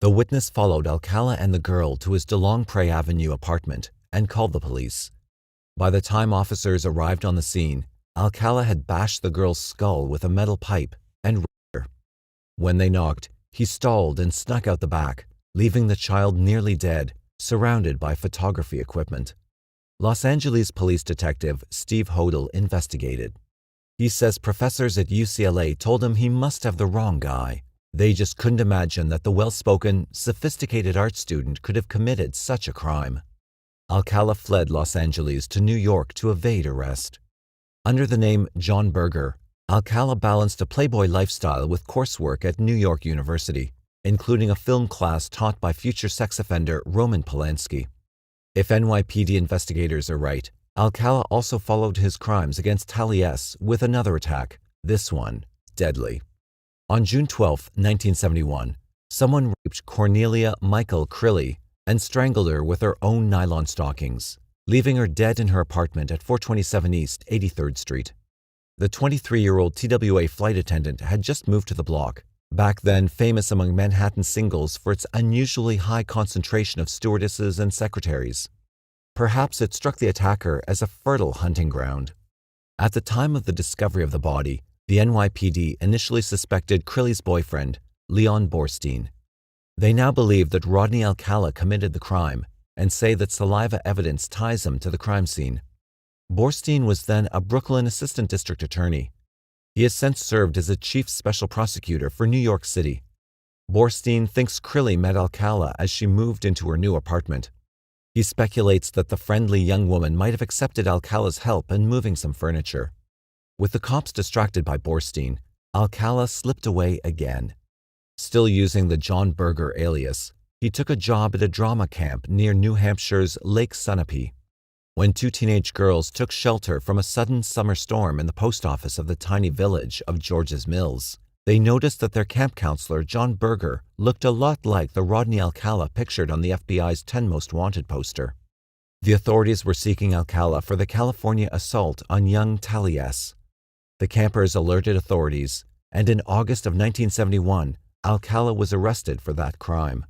The witness followed Alcala and the girl to his DeLong Prairie Avenue apartment and called the police. By the time officers arrived on the scene, Alcala had bashed the girl's skull with a metal pipe and raped her. When they knocked, he stalled and snuck out the back, leaving the child nearly dead, surrounded by photography equipment. Los Angeles police detective Steve Hodel investigated. He says professors at UCLA told him he must have the wrong guy. They just couldn't imagine that the well-spoken, sophisticated art student could have committed such a crime. Alcala fled Los Angeles to New York to evade arrest. Under the name John Berger, Alcala balanced a playboy lifestyle with coursework at New York University, including a film class taught by future sex offender Roman Polanski. If NYPD investigators are right, Alcala also followed his crimes against Tally S. with another attack, this one deadly. On June 12, 1971, someone raped Cornelia Michael Crilly and strangled her with her own nylon stockings, leaving her dead in her apartment at 427 East 83rd Street. The 23-year-old TWA flight attendant had just moved to the block, back then famous among Manhattan singles for its unusually high concentration of stewardesses and secretaries. Perhaps it struck the attacker as a fertile hunting ground. At the time of the discovery of the body, the NYPD initially suspected Crilly's boyfriend, Leon Borstein. They now believe that Rodney Alcala committed the crime and say that saliva evidence ties him to the crime scene. Borstein was then a Brooklyn assistant district attorney. He has since served as a chief special prosecutor for New York City. Borstein thinks Crilly met Alcala as she moved into her new apartment. He speculates that the friendly young woman might have accepted Alcala's help in moving some furniture. With the cops distracted by Borstein, Alcala slipped away again. Still using the John Berger alias, he took a job at a drama camp near New Hampshire's Lake Sunapee. When two teenage girls took shelter from a sudden summer storm in the post office of the tiny village of George's Mills, they noticed that their camp counselor, John Berger, looked a lot like the Rodney Alcala pictured on the FBI's 10 Most Wanted poster. The authorities were seeking Alcala for the California assault on young Tally S. The campers alerted authorities, and in August of 1971, Alcala was arrested for that crime.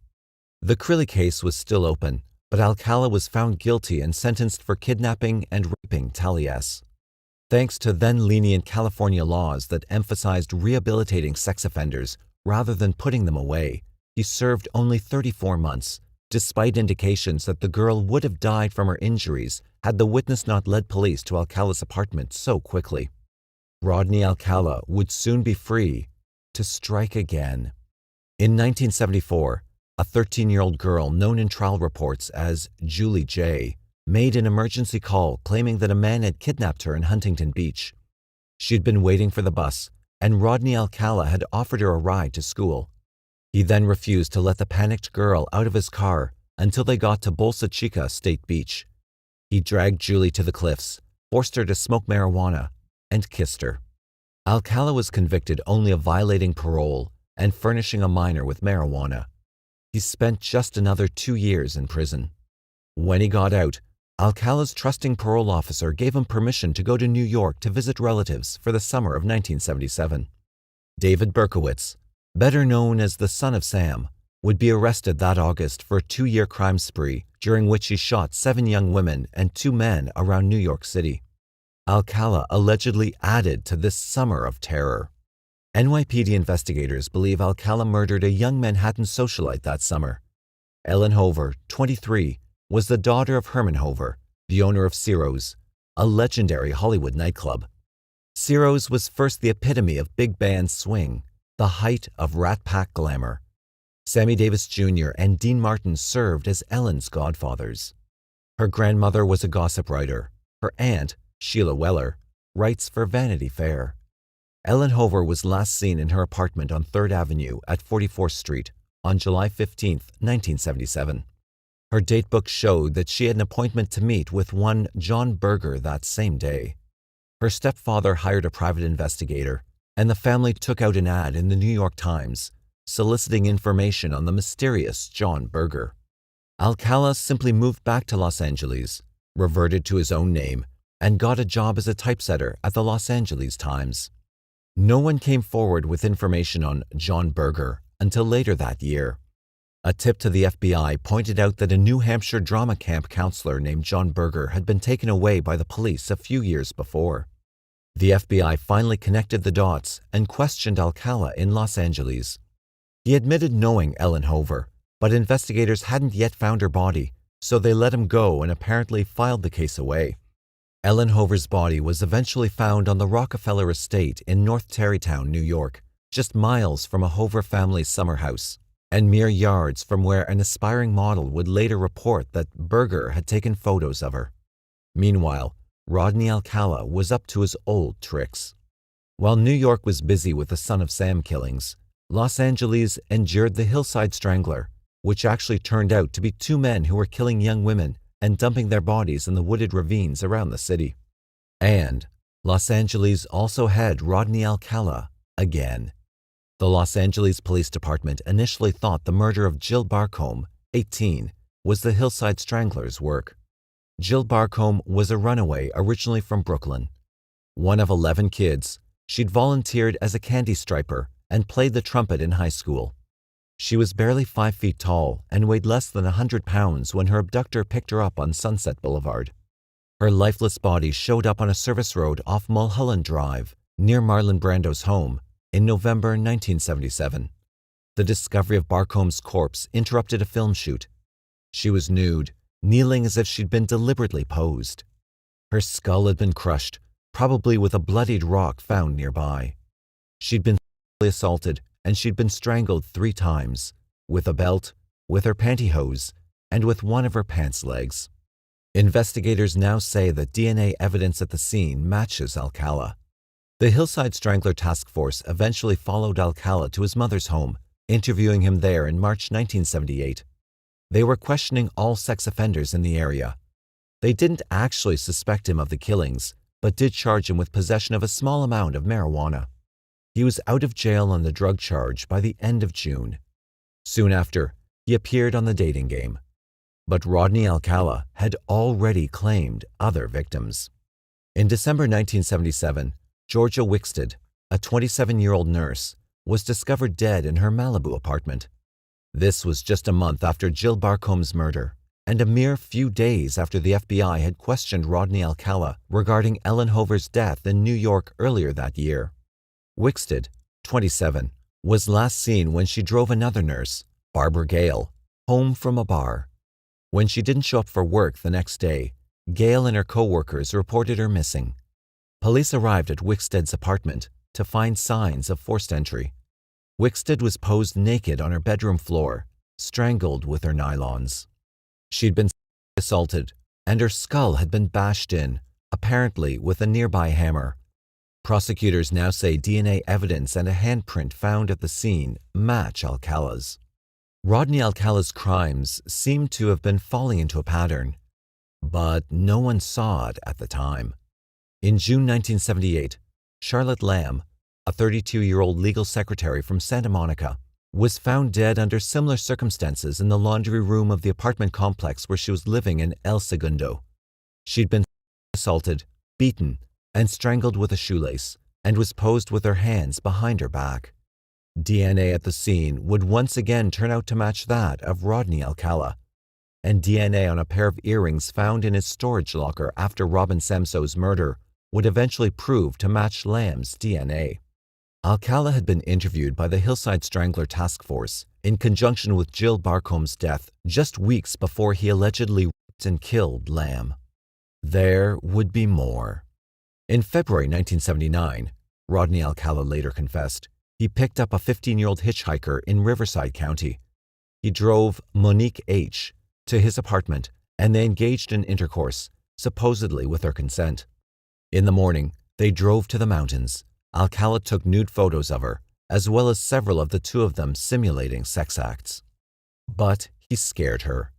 The Crilly case was still open, but Alcala was found guilty and sentenced for kidnapping and raping Tally S. Thanks to then-lenient California laws that emphasized rehabilitating sex offenders rather than putting them away, he served only 34 months, despite indications that the girl would have died from her injuries had the witness not led police to Alcala's apartment so quickly. Rodney Alcala would soon be free to strike again. In 1974, a 13-year-old girl known in trial reports as Julie J. made an emergency call claiming that a man had kidnapped her in Huntington Beach. She'd been waiting for the bus, and Rodney Alcala had offered her a ride to school. He then refused to let the panicked girl out of his car until they got to Bolsa Chica State Beach. He dragged Julie to the cliffs, forced her to smoke marijuana, and kissed her. Alcala was convicted only of violating parole and furnishing a minor with marijuana. He spent just another 2 years in prison. When he got out, Alcala's trusting parole officer gave him permission to go to New York to visit relatives for the summer of 1977. David Berkowitz, better known as the Son of Sam, would be arrested that August for a 2-year crime spree during which he shot 7 young women and 2 men around New York City. Alcala allegedly added to this summer of terror. NYPD investigators believe Alcala murdered a young Manhattan socialite that summer. Ellen Hover, 23, was the daughter of Herman Hover, the owner of Ciro's, a legendary Hollywood nightclub. Ciro's was first the epitome of big band swing, the height of Rat Pack glamour. Sammy Davis Jr. and Dean Martin served as Ellen's godfathers. Her grandmother was a gossip writer. Her aunt, Sheila Weller, writes for Vanity Fair. Ellen Hover was last seen in her apartment on 3rd Avenue at 44th Street on July 15, 1977. Her datebook showed that she had an appointment to meet with one John Berger that same day. Her stepfather hired a private investigator, and the family took out an ad in the New York Times, soliciting information on the mysterious John Berger. Alcala simply moved back to Los Angeles, reverted to his own name, and got a job as a typesetter at the Los Angeles Times. No one came forward with information on John Berger until later that year. A tip to the FBI pointed out that a New Hampshire drama camp counselor named John Berger had been taken away by the police a few years before. The FBI finally connected the dots and questioned Alcala in Los Angeles. He admitted knowing Ellen Hover, but investigators hadn't yet found her body, so they let him go and apparently filed the case away. Ellen Hover's body was eventually found on the Rockefeller estate in North Tarrytown, New York, just miles from a Hover family summer house, and mere yards from where an aspiring model would later report that Berger had taken photos of her. Meanwhile, Rodney Alcala was up to his old tricks. While New York was busy with the Son of Sam killings, Los Angeles endured the Hillside Strangler, which actually turned out to be two men who were killing young women and dumping their bodies in the wooded ravines around the city. And Los Angeles also had Rodney Alcala again. The Los Angeles Police Department initially thought the murder of Jill Barcombe, 18, was the Hillside Strangler's work. Jill Barcombe was a runaway originally from Brooklyn. One of 11 kids, she'd volunteered as a candy striper and played the trumpet in high school. She was barely 5 feet tall and weighed less than 100 pounds when her abductor picked her up on Sunset Boulevard. Her lifeless body showed up on a service road off Mulholland Drive, near Marlon Brando's home, in November 1977. The discovery of Barcombe's corpse interrupted a film shoot. She was nude, kneeling as if she'd been deliberately posed. Her skull had been crushed, probably with a bloodied rock found nearby. She'd been sexually assaulted, and she'd been strangled 3 times, with a belt, with her pantyhose, and with one of her pants legs. Investigators now say that DNA evidence at the scene matches Alcala. The Hillside Strangler Task Force eventually followed Alcala to his mother's home, interviewing him there in March 1978. They were questioning all sex offenders in the area. They didn't actually suspect him of the killings, but did charge him with possession of a small amount of marijuana. He was out of jail on the drug charge by the end of June. Soon after, he appeared on the dating game. But Rodney Alcala had already claimed other victims. In December 1977, Georgia Wickstead, a 27-year-old nurse, was discovered dead in her Malibu apartment. This was just a month after Jill Barcombe's murder, and a mere few days after the FBI had questioned Rodney Alcala regarding Ellen Hover's death in New York earlier that year. Wickstead, 27, was last seen when she drove another nurse, Barbara Gale, home from a bar. When she didn't show up for work the next day, Gale and her co-workers reported her missing. Police arrived at Wickstead's apartment to find signs of forced entry. Wickstead was posed naked on her bedroom floor, strangled with her nylons. She'd been assaulted, and her skull had been bashed in, apparently with a nearby hammer. Prosecutors now say DNA evidence and a handprint found at the scene match Alcala's. Rodney Alcala's crimes seemed to have been falling into a pattern, but no one saw it at the time. In June 1978, Charlotte Lamb, a 32-year-old legal secretary from Santa Monica, was found dead under similar circumstances in the laundry room of the apartment complex where she was living in El Segundo. She'd been assaulted, beaten, and strangled with a shoelace, and was posed with her hands behind her back. DNA at the scene would once again turn out to match that of Rodney Alcala, and DNA on a pair of earrings found in his storage locker after Robin Samso's murder would eventually prove to match Lamb's DNA. Alcala had been interviewed by the Hillside Strangler Task Force in conjunction with Jill Barcombe's death just weeks before he allegedly raped and killed Lamb. There would be more. In February 1979, Rodney Alcala later confessed, he picked up a 15-year-old hitchhiker in Riverside County. He drove Monique H. to his apartment, and they engaged in intercourse, supposedly with her consent. In the morning, they drove to the mountains. Alcala took nude photos of her, as well as several of the two of them simulating sex acts. But he scared her.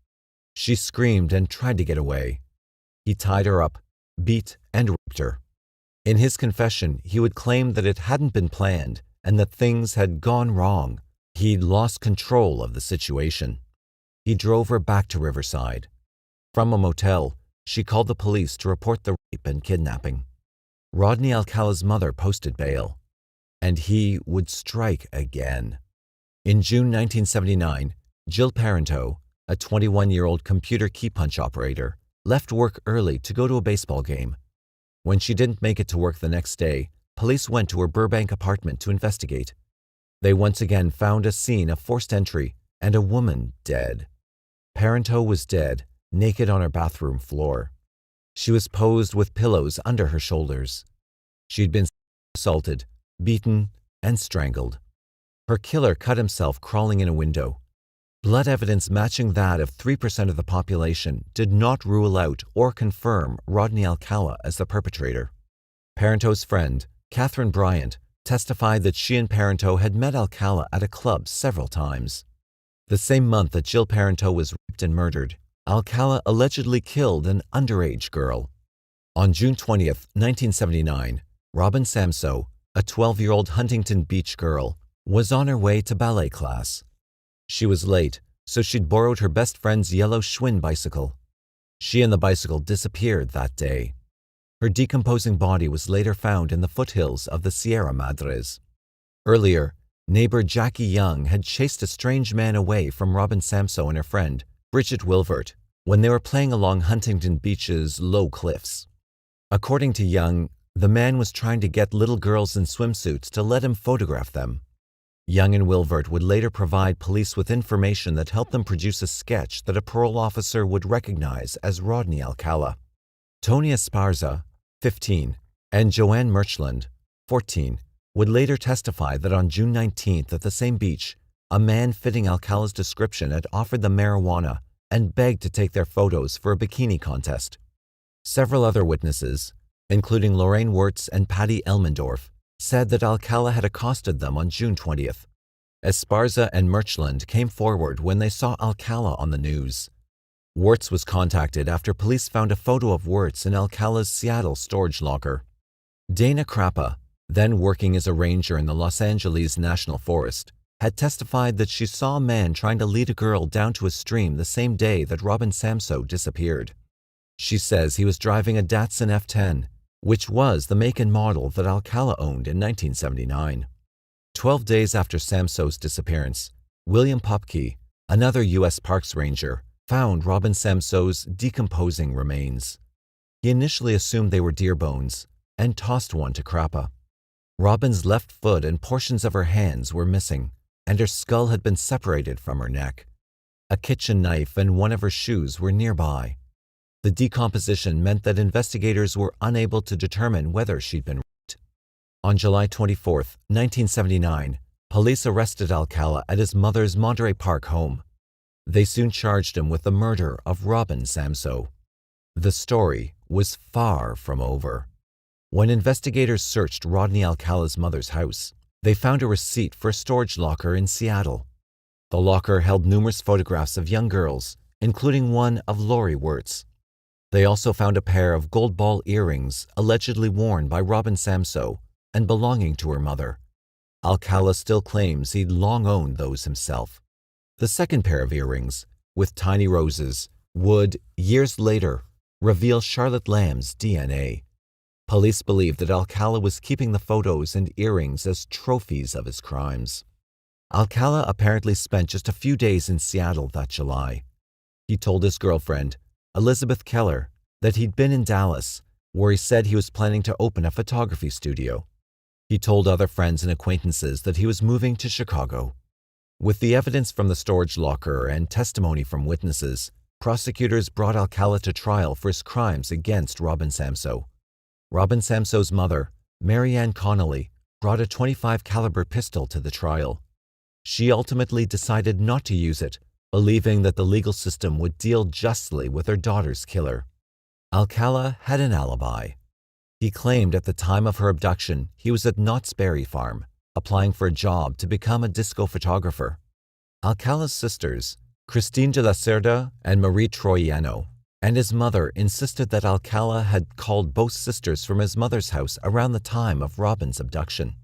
She screamed and tried to get away. He tied her up, beat, and raped her. In his confession, he would claim that it hadn't been planned and that things had gone wrong. He'd lost control of the situation. He drove her back to Riverside. From a motel, she called the police to report the rape and kidnapping. Rodney Alcala's mother posted bail, and he would strike again. In June 1979, Jill Parenteau, a 21-year-old computer key punch operator, left work early to go to a baseball game. When she didn't make it to work the next day, police went to her Burbank apartment to investigate. They once again found a scene of forced entry and a woman dead. Parenteau was dead, naked on her bathroom floor. She was posed with pillows under her shoulders. She'd been assaulted, beaten, and strangled. Her killer cut himself crawling in a window. Blood evidence matching that of 3% of the population did not rule out or confirm Rodney Alcala as the perpetrator. Parenteau's friend, Catherine Bryant, testified that she and Parenteau had met Alcala at a club several times. The same month that Jill Parenteau was raped and murdered, Alcala allegedly killed an underage girl. On June 20, 1979, Robin Samsoe, a 12-year-old Huntington Beach girl, was on her way to ballet class. She was late, so she'd borrowed her best friend's yellow Schwinn bicycle. She and the bicycle disappeared that day. Her decomposing body was later found in the foothills of the Sierra Madres. Earlier, neighbor Jackie Young had chased a strange man away from Robin Samsoe and her friend, Bridget Wilvert, when they were playing along Huntington Beach's low cliffs. According to Young, the man was trying to get little girls in swimsuits to let him photograph them. Young and Wilvert would later provide police with information that helped them produce a sketch that a parole officer would recognize as Rodney Alcala. Tony Esparza, 15, and Joanne Murchland, 14, would later testify that on June 19th at the same beach, a man fitting Alcala's description had offered them marijuana and begged to take their photos for a bikini contest. Several other witnesses, including Lorraine Wirtz and Patty Elmendorf, said that Alcala had accosted them on June 20th. Esparza and Murchland came forward when they saw Alcala on the news. Wirtz was contacted after police found a photo of Wirtz in Alcala's Seattle storage locker. Dana Crappa, then working as a ranger in the Los Angeles National Forest, had testified that she saw a man trying to lead a girl down to a stream the same day that Robin Samsoe disappeared. She says he was driving a Datsun F10, which was the make and model that Alcala owned in 1979. 12 days after Samsoe's disappearance, William Popke, another U.S. Parks Ranger, found Robin Samsoe's decomposing remains. He initially assumed they were deer bones and tossed one to Crappa. Robin's left foot and portions of her hands were missing, and her skull had been separated from her neck. A kitchen knife and one of her shoes were nearby. The decomposition meant that investigators were unable to determine whether she'd been raped. On July 24, 1979, police arrested Alcala at his mother's Monterey Park home. They soon charged him with the murder of Robin Samsoe. The story was far from over. When investigators searched Rodney Alcala's mother's house, they found a receipt for a storage locker in Seattle. The locker held numerous photographs of young girls, including one of Lori Wirtz. They also found a pair of gold ball earrings allegedly worn by Robin Samsoe and belonging to her mother. Alcala still claims he'd long owned those himself. The second pair of earrings, with tiny roses, would, years later, reveal Charlotte Lamb's DNA. Police believe that Alcala was keeping the photos and earrings as trophies of his crimes. Alcala apparently spent just a few days in Seattle that July. He told his girlfriend, Elizabeth Keller, that he'd been in Dallas, where he said he was planning to open a photography studio. He told other friends and acquaintances that he was moving to Chicago. With the evidence from the storage locker and testimony from witnesses, prosecutors brought Alcala to trial for his crimes against Robin Samsoe. Robin Samsoe's mother, Mary Ann Connolly, brought a .25 caliber pistol to the trial. She ultimately decided not to use it, believing that the legal system would deal justly with her daughter's killer. Alcala had an alibi. He claimed at the time of her abduction he was at Knott's Berry Farm, applying for a job to become a disco photographer. Alcala's sisters, Christine de la Cerda and Marie Troiano, and his mother insisted that Alcala had called both sisters from his mother's house around the time of Robin's abduction.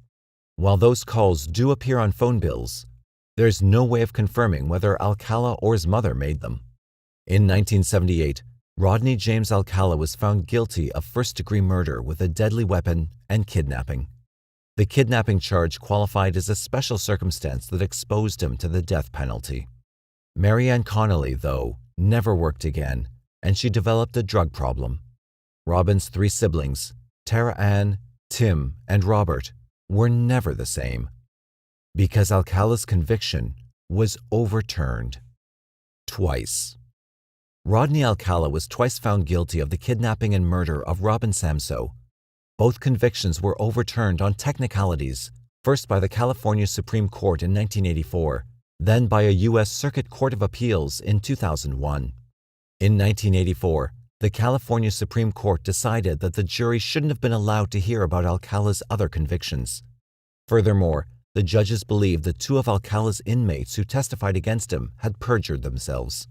While those calls do appear on phone bills, there's no way of confirming whether Alcala or his mother made them. In 1978, Rodney James Alcala was found guilty of first-degree murder with a deadly weapon and kidnapping. The kidnapping charge qualified as a special circumstance that exposed him to the death penalty. Marianne Connolly, though, never worked again, and she developed a drug problem. Robin's three siblings, Tara Ann, Tim, and Robert, were never the same, because Alcala's conviction was overturned twice. Rodney Alcala was twice found guilty of the kidnapping and murder of Robin Samsoe. Both convictions were overturned on technicalities, first by the California Supreme Court in 1984, then by a U.S. Circuit Court of Appeals in 2001. In 1984, the California Supreme Court decided that the jury shouldn't have been allowed to hear about Alcala's other convictions. Furthermore, the judges believed that two of Alcala's inmates who testified against him had perjured themselves.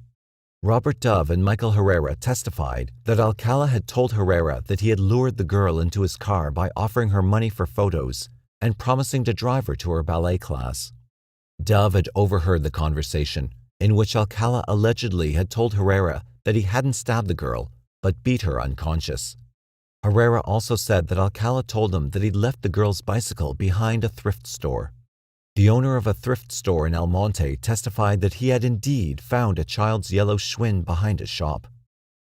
Robert Dove and Michael Herrera testified that Alcala had told Herrera that he had lured the girl into his car by offering her money for photos and promising to drive her to her ballet class. Dove had overheard the conversation, in which Alcala allegedly had told Herrera that he hadn't stabbed the girl, but beat her unconscious. Herrera also said that Alcala told him that he'd left the girl's bicycle behind a thrift store. The owner of a thrift store in El Monte testified that he had indeed found a child's yellow Schwinn behind his shop.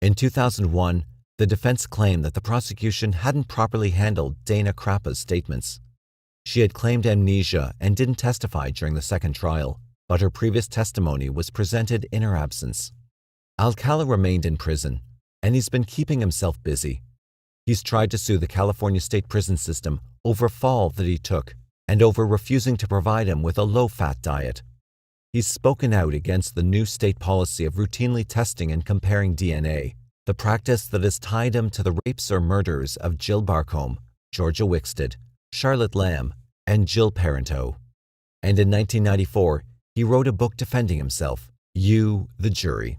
In 2001, the defense claimed that the prosecution hadn't properly handled Dana Crappa's statements. She had claimed amnesia and didn't testify during the second trial, but her previous testimony was presented in her absence. Alcala remained in prison, and he's been keeping himself busy. He's tried to sue the California state prison system over fall that he took and over refusing to provide him with a low-fat diet. He's spoken out against the new state policy of routinely testing and comparing DNA, the practice that has tied him to the rapes or murders of Jill Barcombe, Georgia Wixted, Charlotte Lamb, and Jill Parenteau. And in 1994, he wrote a book defending himself, You, the Jury.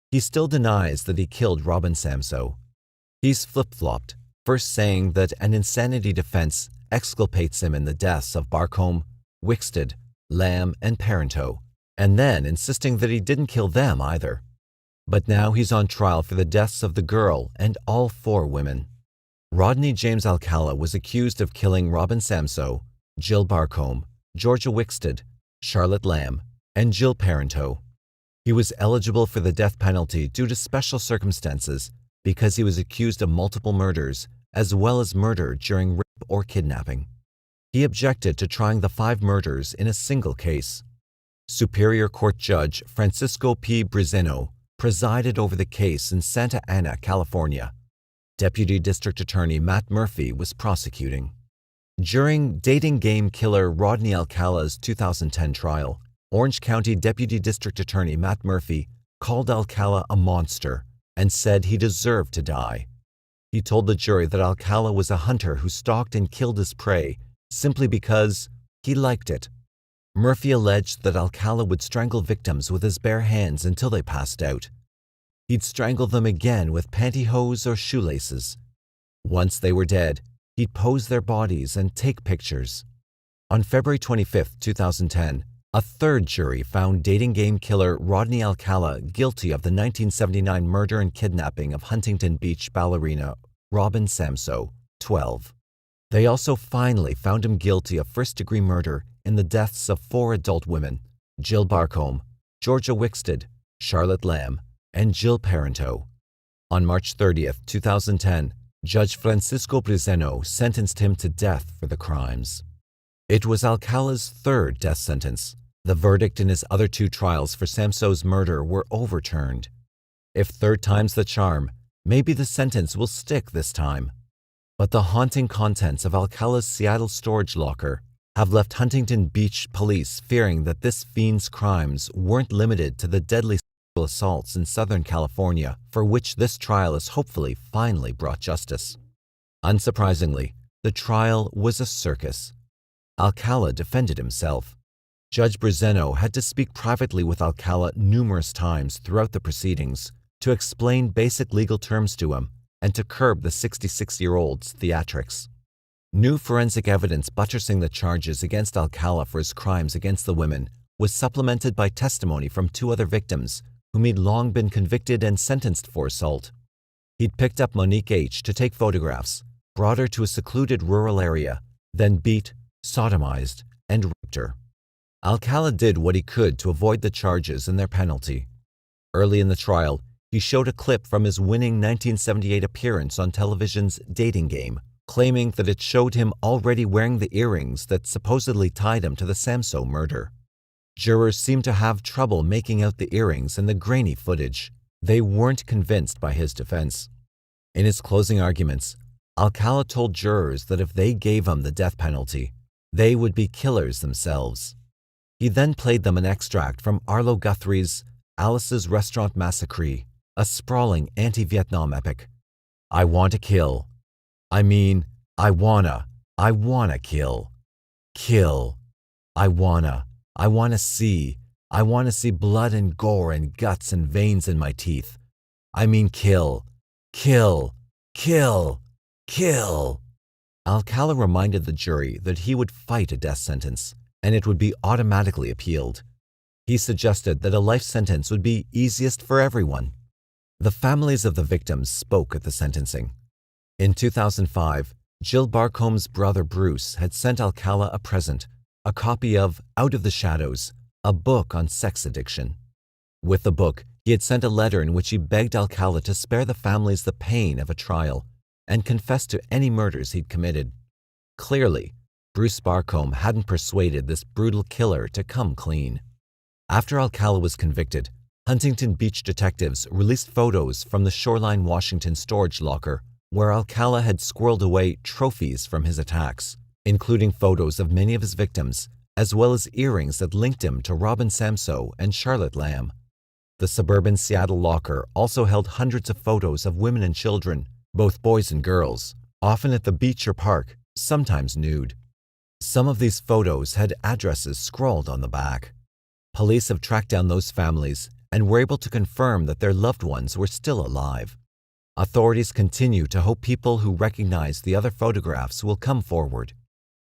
He still denies that he killed Robin Samsoe. He's flip-flopped, first saying that an insanity defense exculpates him in the deaths of Barcombe, Wixted, Lamb, and Parenteau, and then insisting that he didn't kill them either. But now he's on trial for the deaths of the girl and all four women. Rodney James Alcala was accused of killing Robin Samsoe, Jill Barcombe, Georgia Wixted, Charlotte Lamb, and Jill Parenteau. He was eligible for the death penalty due to special circumstances because he was accused of multiple murders as well as murder during rape or kidnapping. He objected to trying the 5 murders in a single case. Superior Court Judge Francisco P. Briceño presided over the case in Santa Ana, California. Deputy District Attorney Matt Murphy was prosecuting. During dating game killer Rodney Alcala's 2010 trial, Orange County Deputy District Attorney Matt Murphy called Alcala a monster and said he deserved to die. He told the jury that Alcala was a hunter who stalked and killed his prey simply because he liked it. Murphy alleged that Alcala would strangle victims with his bare hands until they passed out. He'd strangle them again with pantyhose or shoelaces. Once they were dead, he'd pose their bodies and take pictures. On February 25, 2010, a third jury found dating game killer Rodney Alcala guilty of the 1979 murder and kidnapping of Huntington Beach ballerina Robin Samsoe, 12. They also finally found him guilty of first-degree murder in the deaths of 4 adult women, Jill Barcombe, Georgia Wixted, Charlotte Lamb, and Jill Parenteau. On March 30, 2010, Judge Francisco Briceño sentenced him to death for the crimes. It was Alcala's third death sentence. The verdict in his other 2 trials for Samsoe's murder were overturned. If third time's the charm, maybe the sentence will stick this time. But the haunting contents of Alcala's Seattle storage locker have left Huntington Beach police fearing that this fiend's crimes weren't limited to the deadly sexual assaults in Southern California for which this trial has hopefully finally brought justice. Unsurprisingly, the trial was a circus. Alcala defended himself. Judge Brizeno had to speak privately with Alcala numerous times throughout the proceedings to explain basic legal terms to him and to curb the 66-year-old's theatrics. New forensic evidence buttressing the charges against Alcala for his crimes against the women was supplemented by testimony from 2 other victims whom he'd long been convicted and sentenced for assault. He'd picked up Monique H. to take photographs, brought her to a secluded rural area, then beat, sodomized, and raped her. Alcala did what he could to avoid the charges and their penalty. Early in the trial, he showed a clip from his winning 1978 appearance on television's Dating Game, claiming that it showed him already wearing the earrings that supposedly tied him to the Samso murder. Jurors seemed to have trouble making out the earrings in the grainy footage. They weren't convinced by his defense. In his closing arguments, Alcala told jurors that if they gave him the death penalty, they would be killers themselves. He then played them an extract from Arlo Guthrie's Alice's Restaurant Massacre, a sprawling anti-Vietnam epic. I want to kill. I wanna kill. Kill. I wanna see blood and gore and guts and veins in my teeth. Kill. Kill. Kill. Kill. Alcala reminded the jury that he would fight a death sentence, and it would be automatically appealed. He suggested that a life sentence would be easiest for everyone. The families of the victims spoke at the sentencing. In 2005, Jill Barcomb's brother Bruce had sent Alcala a present, a copy of Out of the Shadows, a book on sex addiction. With the book, he had sent a letter in which he begged Alcala to spare the families the pain of a trial and confess to any murders he'd committed. Clearly, Bruce Barcombe hadn't persuaded this brutal killer to come clean. After Alcala was convicted, Huntington Beach detectives released photos from the Shoreline, Washington storage locker where Alcala had squirreled away trophies from his attacks, including photos of many of his victims, as well as earrings that linked him to Robin Samso and Charlotte Lamb. The suburban Seattle locker also held hundreds of photos of women and children, both boys and girls, often at the beach or park, sometimes nude. Some of these photos had addresses scrawled on the back. Police have tracked down those families and were able to confirm that their loved ones were still alive. Authorities continue to hope people who recognize the other photographs will come forward.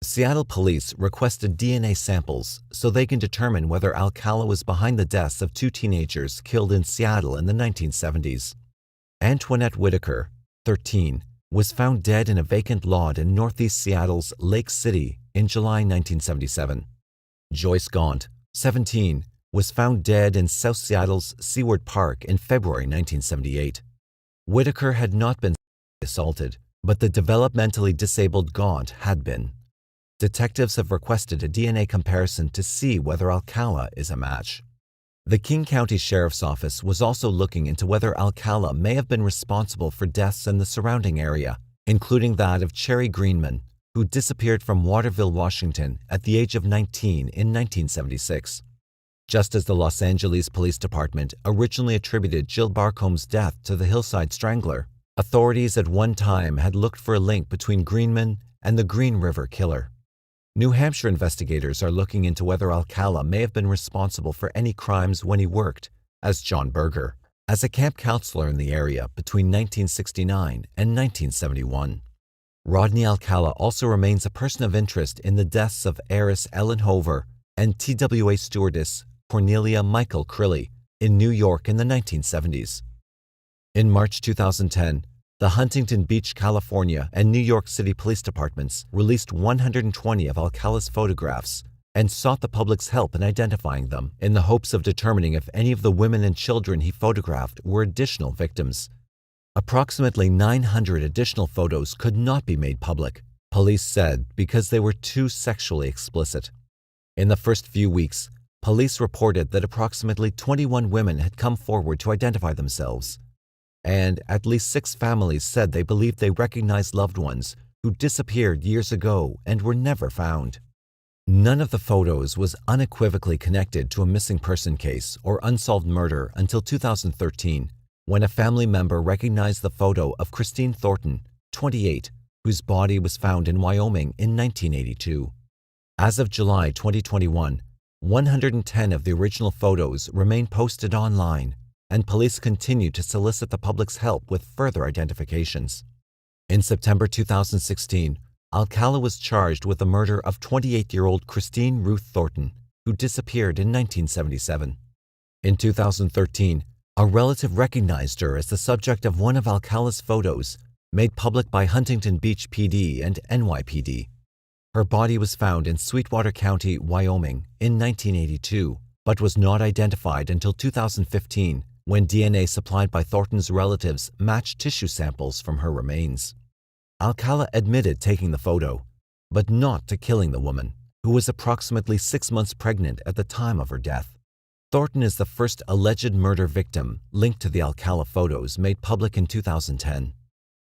Seattle police requested DNA samples so they can determine whether Alcala was behind the deaths of 2 teenagers killed in Seattle in the 1970s. Antoinette Whitaker, 13, was found dead in a vacant lot in northeast Seattle's Lake City in July 1977. Joyce Gaunt, 17, was found dead in South Seattle's Seward Park in February 1978. Whitaker had not been assaulted, but the developmentally disabled Gaunt had been. Detectives have requested a DNA comparison to see whether Alcala is a match. The King County Sheriff's Office was also looking into whether Alcala may have been responsible for deaths in the surrounding area, including that of Cherry Greenman, who disappeared from Waterville, Washington at the age of 19 in 1976. Just as the Los Angeles Police Department originally attributed Jill Barcomb's death to the Hillside Strangler, authorities at one time had looked for a link between Greenman and the Green River Killer. New Hampshire investigators are looking into whether Alcala may have been responsible for any crimes when he worked, as John Berger, as a camp counselor in the area between 1969 and 1971. Rodney Alcala also remains a person of interest in the deaths of heiress Ellen Hover and TWA stewardess Cornelia Michael Crilly in New York in the 1970s. In March 2010, the Huntington Beach, California and New York City police departments released 120 of Alcala's photographs and sought the public's help in identifying them in the hopes of determining if any of the women and children he photographed were additional victims. Approximately 900 additional photos could not be made public, police said, because they were too sexually explicit. In the first few weeks, police reported that approximately 21 women had come forward to identify themselves, and at least 6 families said they believed they recognized loved ones who disappeared years ago and were never found. None of the photos was unequivocally connected to a missing person case or unsolved murder until 2013, when a family member recognized the photo of Christine Thornton, 28, whose body was found in Wyoming in 1982. As of July 2021, 110 of the original photos remain posted online, and police continue to solicit the public's help with further identifications. In September 2016, Alcala was charged with the murder of 28-year-old Christine Ruth Thornton, who disappeared in 1977. In 2013, a relative recognized her as the subject of one of Alcala's photos, made public by Huntington Beach PD and NYPD. Her body was found in Sweetwater County, Wyoming, in 1982, but was not identified until 2015, when DNA supplied by Thornton's relatives matched tissue samples from her remains. Alcala admitted taking the photo, but not to killing the woman, who was approximately 6 months pregnant at the time of her death. Thornton is the first alleged murder victim linked to the Alcala photos made public in 2010.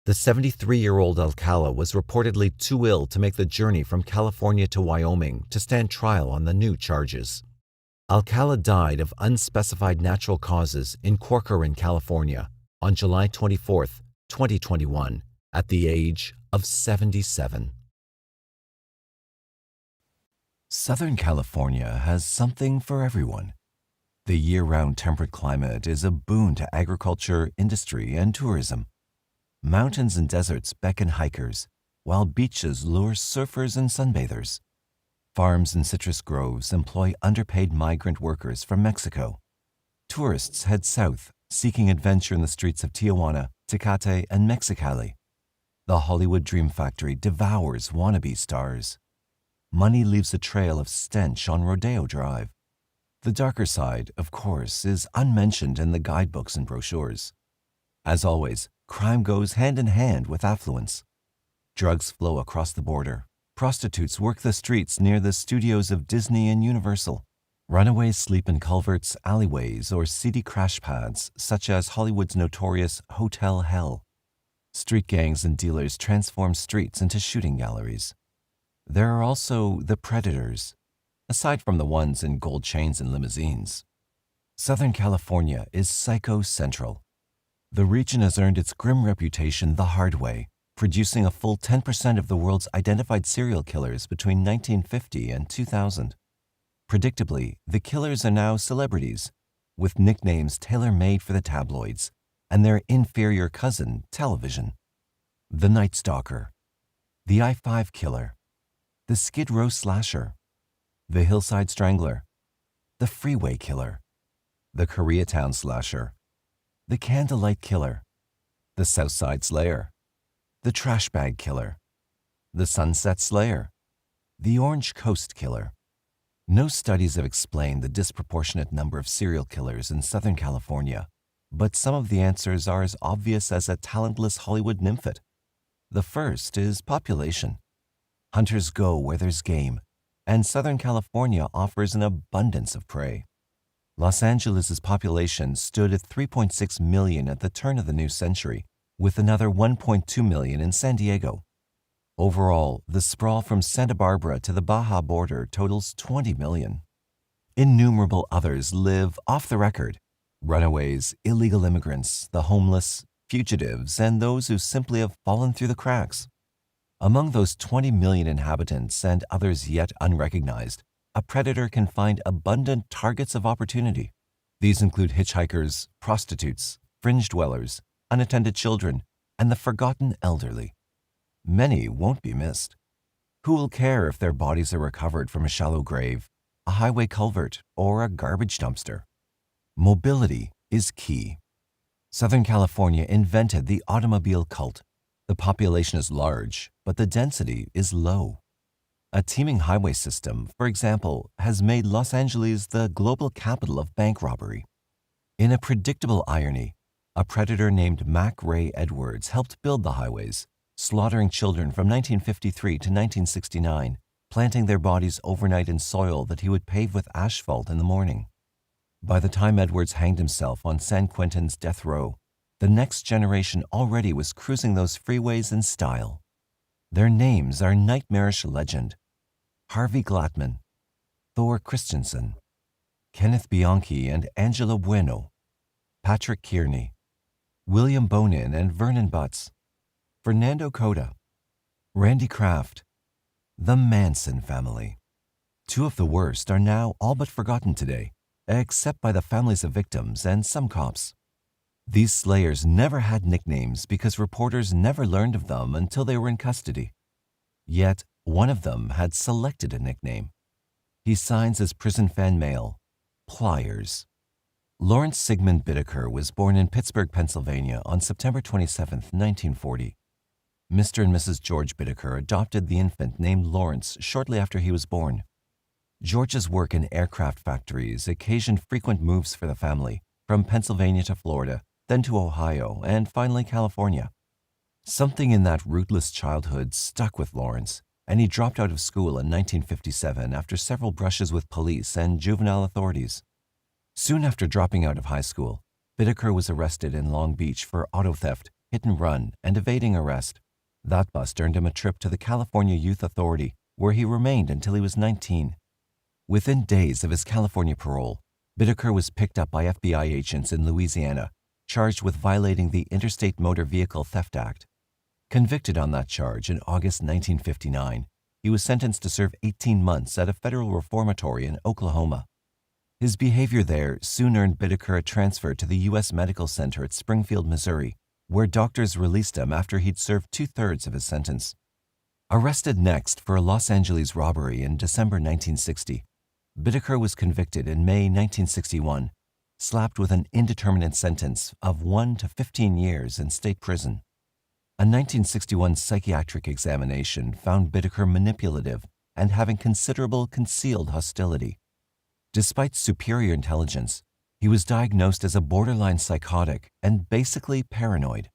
The 73-year-old Alcala was reportedly too ill to make the journey from California to Wyoming to stand trial on the new charges. Alcala died of unspecified natural causes in Corcoran, California, on July 24, 2021, at the age of 77. Southern California has something for everyone. The year-round temperate climate is a boon to agriculture, industry, and tourism. Mountains and deserts beckon hikers, while beaches lure surfers and sunbathers. Farms and citrus groves employ underpaid migrant workers from Mexico. Tourists head south, seeking adventure in the streets of Tijuana, Tecate, and Mexicali. The Hollywood Dream Factory devours wannabe stars. Money leaves a trail of stench on Rodeo Drive. The darker side, of course, is unmentioned in the guidebooks and brochures. As always, crime goes hand in hand with affluence. Drugs flow across the border. Prostitutes work the streets near the studios of Disney and Universal. Runaways sleep in culverts, alleyways, or seedy crash pads, such as Hollywood's notorious Hotel Hell. Street gangs and dealers transform streets into shooting galleries. There are also the predators, aside from the ones in gold chains and limousines. Southern California is psycho-central. The region has earned its grim reputation the hard way, producing a full 10% of the world's identified serial killers between 1950 and 2000. Predictably, the killers are now celebrities, with nicknames tailor-made for the tabloids and their inferior cousin, television. The Night Stalker, the I-5 Killer, the Skid Row Slasher, the Hillside Strangler, the Freeway Killer, the Koreatown Slasher, the Candlelight Killer, the Southside Slayer, the Trash Bag Killer, the Sunset Slayer, the Orange Coast Killer. No studies have explained the disproportionate number of serial killers in Southern California, but some of the answers are as obvious as a talentless Hollywood nymphet. The first is population. Hunters go where there's game, and Southern California offers an abundance of prey. Los Angeles' population stood at 3.6 million at the turn of the new century, with another 1.2 million in San Diego. Overall, the sprawl from Santa Barbara to the Baja border totals 20 million. Innumerable others live off the record: runaways, illegal immigrants, the homeless, fugitives, and those who simply have fallen through the cracks. Among those 20 million inhabitants and others yet unrecognized, a predator can find abundant targets of opportunity. These include hitchhikers, prostitutes, fringe dwellers, unattended children, and the forgotten elderly. Many won't be missed. Who will care if their bodies are recovered from a shallow grave, a highway culvert, or a garbage dumpster? Mobility is key. Southern California invented the automobile cult. The population is large, but the density is low. A teeming highway system, for example, has made Los Angeles the global capital of bank robbery. In a predictable irony, a predator named Mac Ray Edwards helped build the highways, slaughtering children from 1953 to 1969, planting their bodies overnight in soil that he would pave with asphalt in the morning. By the time Edwards hanged himself on San Quentin's death row, the next generation already was cruising those freeways in style. Their names are nightmarish legend: Harvey Glattman, Thor Christensen, Kenneth Bianchi and Angela Bueno, Patrick Kearney, William Bonin and Vernon Butts, Fernando Cota, Randy Kraft, the Manson family. Two of the worst are now all but forgotten today, except by the families of victims and some cops. These slayers never had nicknames because reporters never learned of them until they were in custody. Yet, one of them had selected a nickname. He signs his prison fan mail, Pliers. Lawrence Sigmund Bittaker was born in Pittsburgh, Pennsylvania on September 27, 1940. Mr. and Mrs. George Bittaker adopted the infant named Lawrence shortly after he was born. George's work in aircraft factories occasioned frequent moves for the family, from Pennsylvania to Florida, then to Ohio, and finally California. Something in that rootless childhood stuck with Lawrence, and he dropped out of school in 1957 after several brushes with police and juvenile authorities. Soon after dropping out of high school, Bittaker was arrested in Long Beach for auto theft, hit and run, and evading arrest. That bust earned him a trip to the California Youth Authority, where he remained until he was 19. Within days of his California parole, Bittaker was picked up by FBI agents in Louisiana, charged with violating the Interstate Motor Vehicle Theft Act. Convicted on that charge in August 1959, he was sentenced to serve 18 months at a federal reformatory in Oklahoma. His behavior there soon earned Bittaker a transfer to the U.S. Medical Center at Springfield, Missouri, where doctors released him after he'd served 2/3 of his sentence. Arrested next for a Los Angeles robbery in December 1960, Bittaker was convicted in May 1961, slapped with an indeterminate sentence of 1 to 15 years in state prison. A 1961 psychiatric examination found Bittaker manipulative and having considerable concealed hostility. Despite superior intelligence, he was diagnosed as a borderline psychotic and basically paranoid.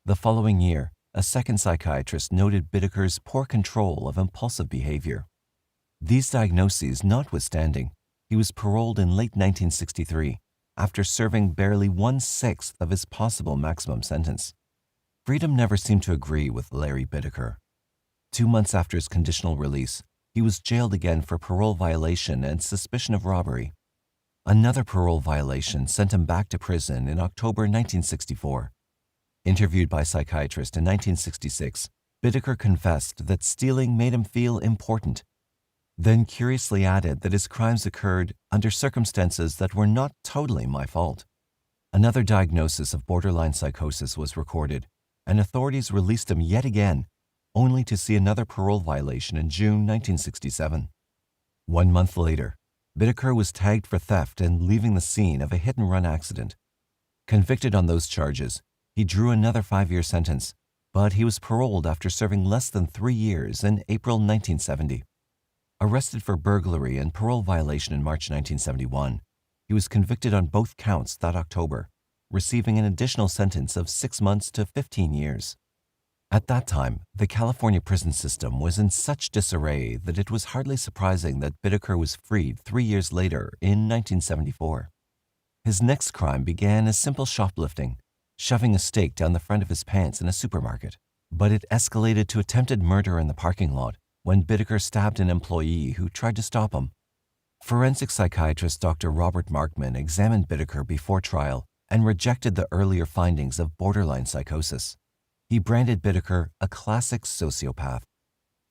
The following year, a second psychiatrist noted Bittaker's poor control of impulsive behavior. These diagnoses notwithstanding, he was paroled in late 1963 after serving barely 1/6 of his possible maximum sentence. Freedom never seemed to agree with Larry Bittaker. 2 months after his conditional release, he was jailed again for parole violation and suspicion of robbery. Another parole violation sent him back to prison in October 1964. Interviewed by a psychiatrist in 1966, Bittaker confessed that stealing made him feel important, then curiously added that his crimes occurred under circumstances that were not totally my fault. Another diagnosis of borderline psychosis was recorded, and authorities released him yet again, only to see another parole violation in June 1967. 1 month later, Bittaker was tagged for theft and leaving the scene of a hit-and-run accident. Convicted on those charges, he drew another 5-year sentence, but he was paroled after serving less than 3 years in April 1970. Arrested for burglary and parole violation in March 1971, he was convicted on both counts that October, receiving an additional sentence of 6 months to 15 years. At that time, the California prison system was in such disarray that it was hardly surprising that Bittaker was freed 3 years later in 1974. His next crime began as simple shoplifting, shoving a steak down the front of his pants in a supermarket, but it escalated to attempted murder in the parking lot when Bittaker stabbed an employee who tried to stop him. Forensic psychiatrist Dr. Robert Markman examined Bittaker before trial and rejected the earlier findings of borderline psychosis. He branded Bittaker a classic sociopath.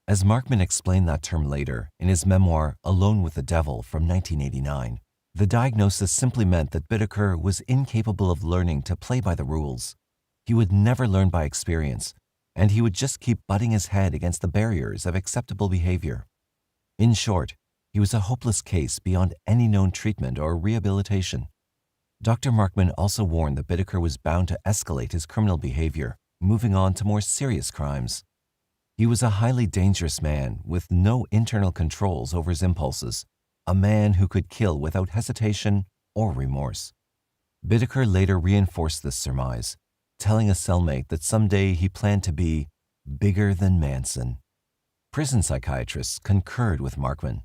As Markman explained that term later in his memoir Alone with the Devil from 1989, the diagnosis simply meant that Bittaker was incapable of learning to play by the rules. He would never learn by experience, and he would just keep butting his head against the barriers of acceptable behavior. In short, he was a hopeless case beyond any known treatment or rehabilitation. Dr. Markman also warned that Bittaker was bound to escalate his criminal behavior, moving on to more serious crimes. He was a highly dangerous man with no internal controls over his impulses, a man who could kill without hesitation or remorse. Bittaker later reinforced this surmise, telling a cellmate that someday he planned to be bigger than Manson. Prison psychiatrists concurred with Markman.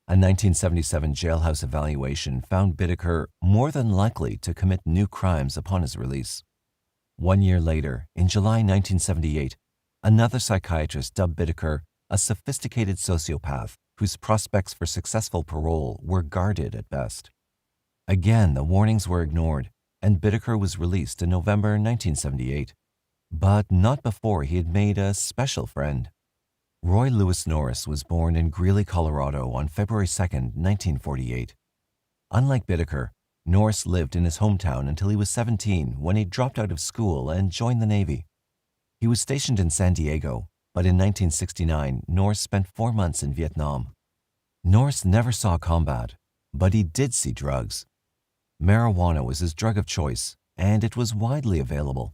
A 1977 jailhouse evaluation found Bittaker more than likely to commit new crimes upon his release. 1 year later, in July 1978, another psychiatrist dubbed Bittaker a sophisticated sociopath whose prospects for successful parole were guarded at best. Again, the warnings were ignored, and Bittaker was released in November 1978, but not before he had made a special friend. Roy Lewis Norris was born in Greeley, Colorado on February 2, 1948. Unlike Bittaker, Norris lived in his hometown until he was 17 when he dropped out of school and joined the Navy. He was stationed in San Diego, but in 1969, Norris spent 4 months in Vietnam. Norris never saw combat, but he did see drugs. Marijuana was his drug of choice, and it was widely available.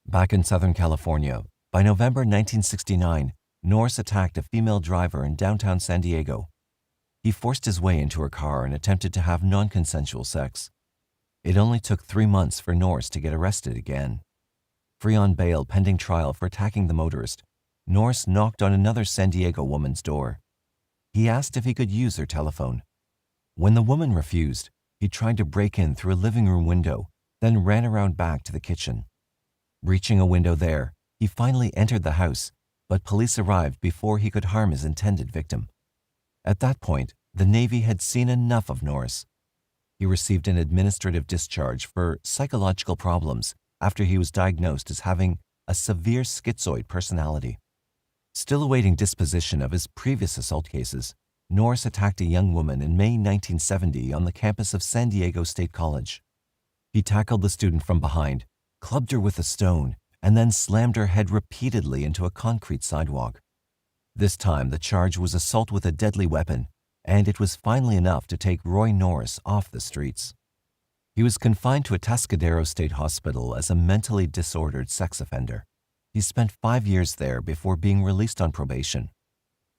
Back in Southern California, by November 1969, Norris attacked a female driver in downtown San Diego. He forced his way into her car and attempted to have non-consensual sex. It only took 3 months for Norris to get arrested again. Free on bail pending trial for attacking the motorist, Norris knocked on another San Diego woman's door. He asked if he could use her telephone. When the woman refused, he tried to break in through a living room window, then ran around back to the kitchen. Reaching a window there, he finally entered the house, but police arrived before he could harm his intended victim. At that point, the Navy had seen enough of Norris. He received an administrative discharge for psychological problems after he was diagnosed as having a severe schizoid personality. Still awaiting disposition of his previous assault cases, Norris attacked a young woman in May 1970 on the campus of San Diego State College. He tackled the student from behind, clubbed her with a stone, and then slammed her head repeatedly into a concrete sidewalk. This time, the charge was assault with a deadly weapon, and it was finally enough to take Roy Norris off the streets. He was confined to a Atascadero State Hospital as a mentally disordered sex offender. He spent 5 years there before being released on probation.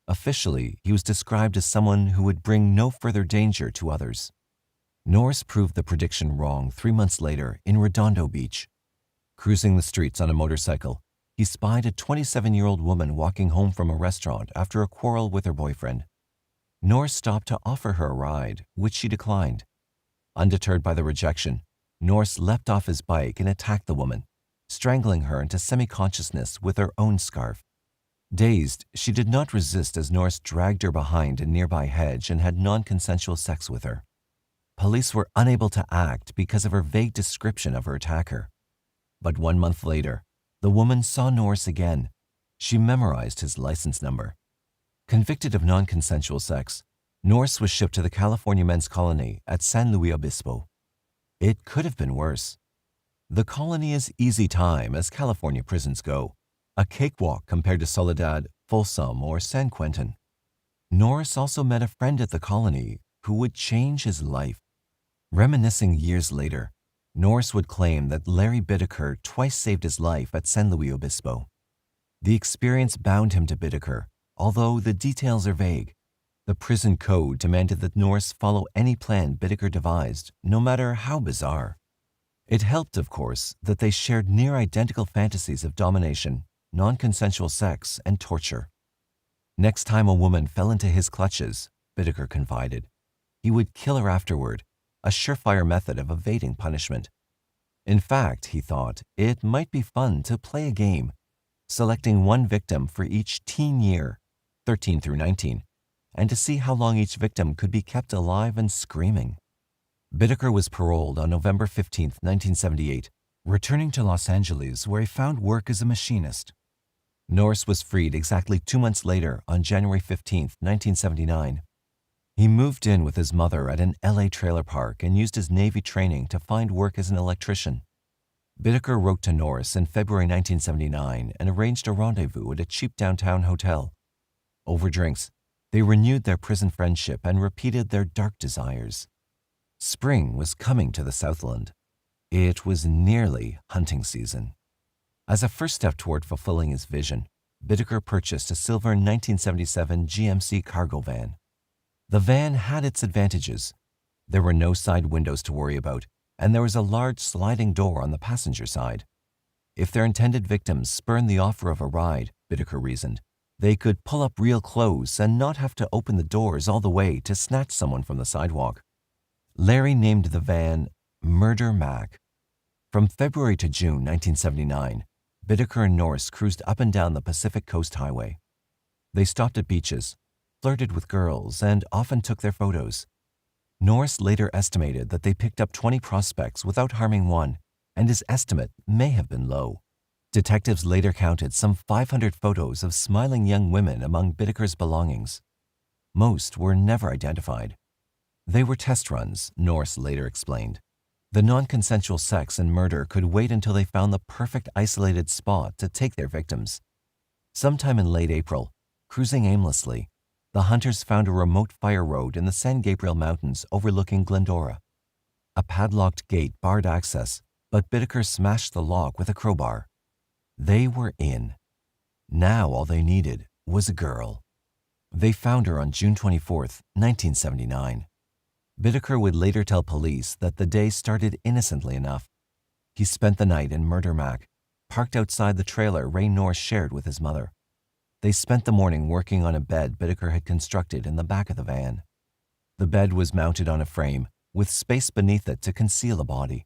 Officially, he was described as someone who would bring no further danger to others. Norris proved the prediction wrong 3 months later in Redondo Beach. Cruising the streets on a motorcycle, he spied a 27-year-old woman walking home from a restaurant after a quarrel with her boyfriend. Norris stopped to offer her a ride, which she declined. Undeterred by the rejection, Norris leapt off his bike and attacked the woman, strangling her into semi-consciousness with her own scarf. Dazed, she did not resist as Norris dragged her behind a nearby hedge and had non-consensual sex with her. Police were unable to act because of her vague description of her attacker. But 1 month later, the woman saw Norris again. She memorized his license number. Convicted of non-consensual sex, Norris was shipped to the California Men's Colony at San Luis Obispo. It could have been worse. The colony is easy time as California prisons go, a cakewalk compared to Soledad, Folsom, or San Quentin. Norris also met a friend at the colony who would change his life. Reminiscing years later, Norris would claim that Larry Bittaker twice saved his life at San Luis Obispo. The experience bound him to Bittaker, although the details are vague. The prison code demanded that Norris follow any plan Bittaker devised, no matter how bizarre. It helped, of course, that they shared near-identical fantasies of domination, non-consensual sex, and torture. Next time a woman fell into his clutches, Bittaker confided, he would kill her afterward, a surefire method of evading punishment. In fact, he thought, it might be fun to play a game, selecting one victim for each teen year, 13 through 19, and to see how long each victim could be kept alive and screaming. Bittaker was paroled on November 15, 1978, returning to Los Angeles where he found work as a machinist. Norris was freed exactly 2 months later on January 15, 1979. He moved in with his mother at an LA trailer park and used his Navy training to find work as an electrician. Bittaker wrote to Norris in February 1979 and arranged a rendezvous at a cheap downtown hotel. Over drinks, they renewed their prison friendship and repeated their dark desires. Spring was coming to the Southland. It was nearly hunting season. As a first step toward fulfilling his vision, Bittaker purchased a silver 1977 GMC cargo van. The van had its advantages. There were no side windows to worry about, and there was a large sliding door on the passenger side. If their intended victims spurned the offer of a ride, Bittaker reasoned, they could pull up real close and not have to open the doors all the way to snatch someone from the sidewalk. Larry named the van Murder Mac. From February to June 1979, Bittaker and Norris cruised up and down the Pacific Coast Highway. They stopped at beaches, flirted with girls, and often took their photos. Norris later estimated that they picked up 20 prospects without harming one, and his estimate may have been low. Detectives later counted some 500 photos of smiling young women among Bittaker's belongings. Most were never identified. They were test runs, Norris later explained. The non-consensual sex and murder could wait until they found the perfect isolated spot to take their victims. Sometime in late April, cruising aimlessly, the hunters found a remote fire road in the San Gabriel Mountains overlooking Glendora. A padlocked gate barred access, but Bittaker smashed the lock with a crowbar. They were in. Now all they needed was a girl. They found her on June 24, 1979. Bittaker would later tell police that the day started innocently enough. He spent the night in Murder Mac, parked outside the trailer Ray Norris shared with his mother. They spent the morning working on a bed Bittaker had constructed in the back of the van. The bed was mounted on a frame, with space beneath it to conceal the body.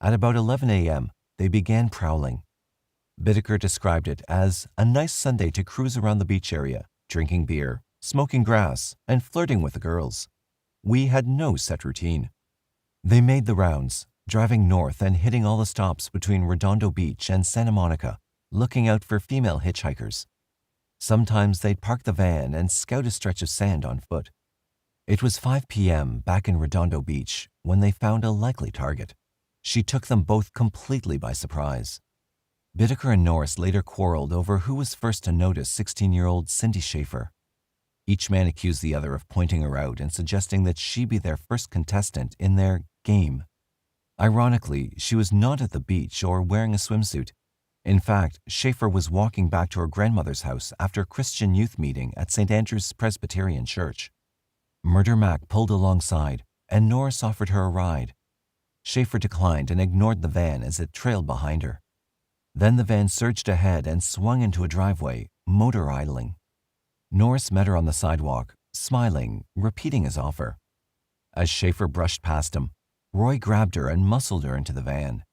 At about 11 a.m., they began prowling. Bittaker described it as a nice Sunday to cruise around the beach area, drinking beer, smoking grass, and flirting with the girls. We had no set routine. They made the rounds, driving north and hitting all the stops between Redondo Beach and Santa Monica, looking out for female hitchhikers. Sometimes they'd park the van and scout a stretch of sand on foot. It was 5 p.m. back in Redondo Beach when they found a likely target. She took them both completely by surprise. Bittaker and Norris later quarreled over who was first to notice 16-year-old Cindy Schaefer. Each man accused the other of pointing her out and suggesting that she be their first contestant in their game. Ironically, she was not at the beach or wearing a swimsuit. In fact, Schaefer was walking back to her grandmother's house after a Christian youth meeting at St. Andrew's Presbyterian Church. Murder Mac pulled alongside, and Norris offered her a ride. Schaefer declined and ignored the van as it trailed behind her. Then the van surged ahead and swung into a driveway, motor idling. Norris met her on the sidewalk, smiling, repeating his offer. As Schaefer brushed past him, Roy grabbed her and muscled her into the van.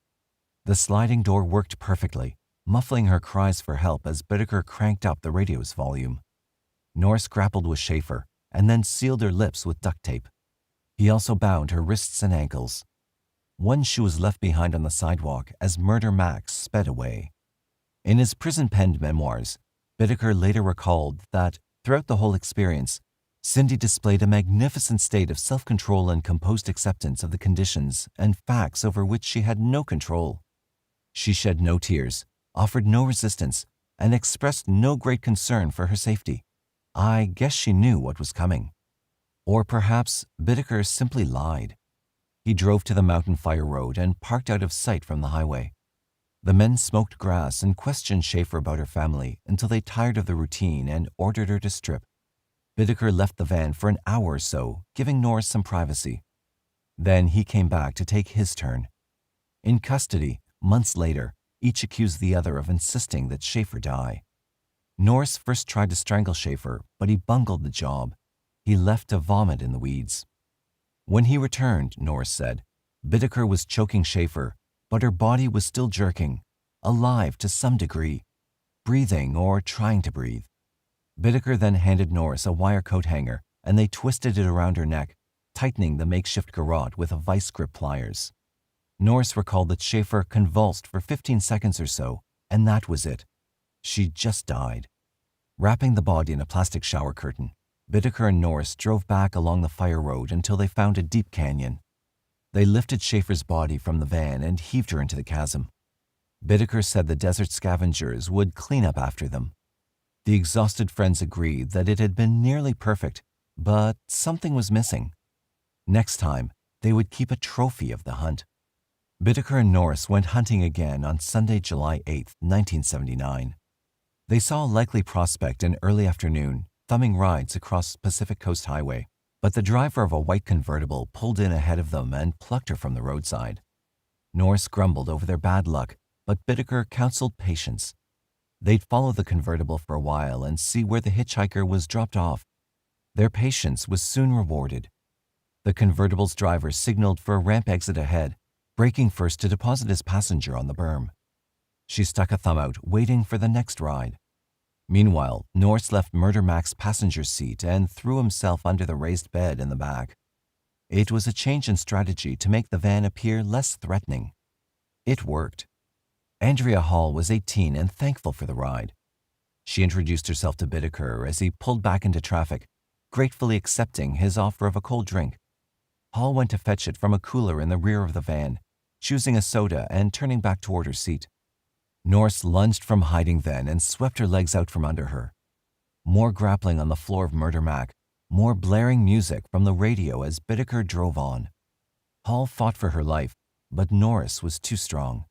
The sliding door worked perfectly, muffling her cries for help as Bittaker cranked up the radio's volume. Norris grappled with Schaefer and then sealed her lips with duct tape. He also bound her wrists and ankles. One shoe was left behind on the sidewalk as Murder Max sped away. In his prison-penned memoirs, Bittaker later recalled that, throughout the whole experience, Cindy displayed a magnificent state of self-control and composed acceptance of the conditions and facts over which she had no control. She shed no tears, offered no resistance, and expressed no great concern for her safety. I guess she knew what was coming. Or perhaps Bittaker simply lied. He drove to the mountain fire road and parked out of sight from the highway. The men smoked grass and questioned Schaefer about her family until they tired of the routine and ordered her to strip. Bittaker left the van for an hour or so, giving Norris some privacy. Then he came back to take his turn. In custody, months later, each accused the other of insisting that Schaefer die. Norris first tried to strangle Schaefer, but he bungled the job. He left to vomit in the weeds. When he returned, Norris said, Bittaker was choking Schaefer, but her body was still jerking, alive to some degree, breathing or trying to breathe. Bittaker then handed Norris a wire coat hanger, and they twisted it around her neck, tightening the makeshift garrote with a vice grip pliers. Norris recalled that Schaefer convulsed for 15 seconds or so, and that was it. She just died. Wrapping the body in a plastic shower curtain, Bittaker and Norris drove back along the fire road until they found a deep canyon. They lifted Schaefer's body from the van and heaved her into the chasm. Bittaker said the desert scavengers would clean up after them. The exhausted friends agreed that it had been nearly perfect, but something was missing. Next time, they would keep a trophy of the hunt. Bittaker and Norris went hunting again on Sunday, July 8, 1979. They saw a likely prospect in early afternoon, thumbing rides across Pacific Coast Highway, but the driver of a white convertible pulled in ahead of them and plucked her from the roadside. Norris grumbled over their bad luck, but Bittaker counseled patience. They'd follow the convertible for a while and see where the hitchhiker was dropped off. Their patience was soon rewarded. The convertible's driver signaled for a ramp exit ahead, braking first to deposit his passenger on the berm. She stuck a thumb out, waiting for the next ride. Meanwhile, Norris left Murder Mac's passenger seat and threw himself under the raised bed in the back. It was a change in strategy to make the van appear less threatening. It worked. Andrea Hall was 18 and thankful for the ride. She introduced herself to Bittaker as he pulled back into traffic, gratefully accepting his offer of a cold drink. Hall went to fetch it from a cooler in the rear of the van, choosing a soda and turning back toward her seat. Norris lunged from hiding then and swept her legs out from under her. More grappling on the floor of Murder Mac, more blaring music from the radio as Bittaker drove on. Hall fought for her life, but Norris was too strong.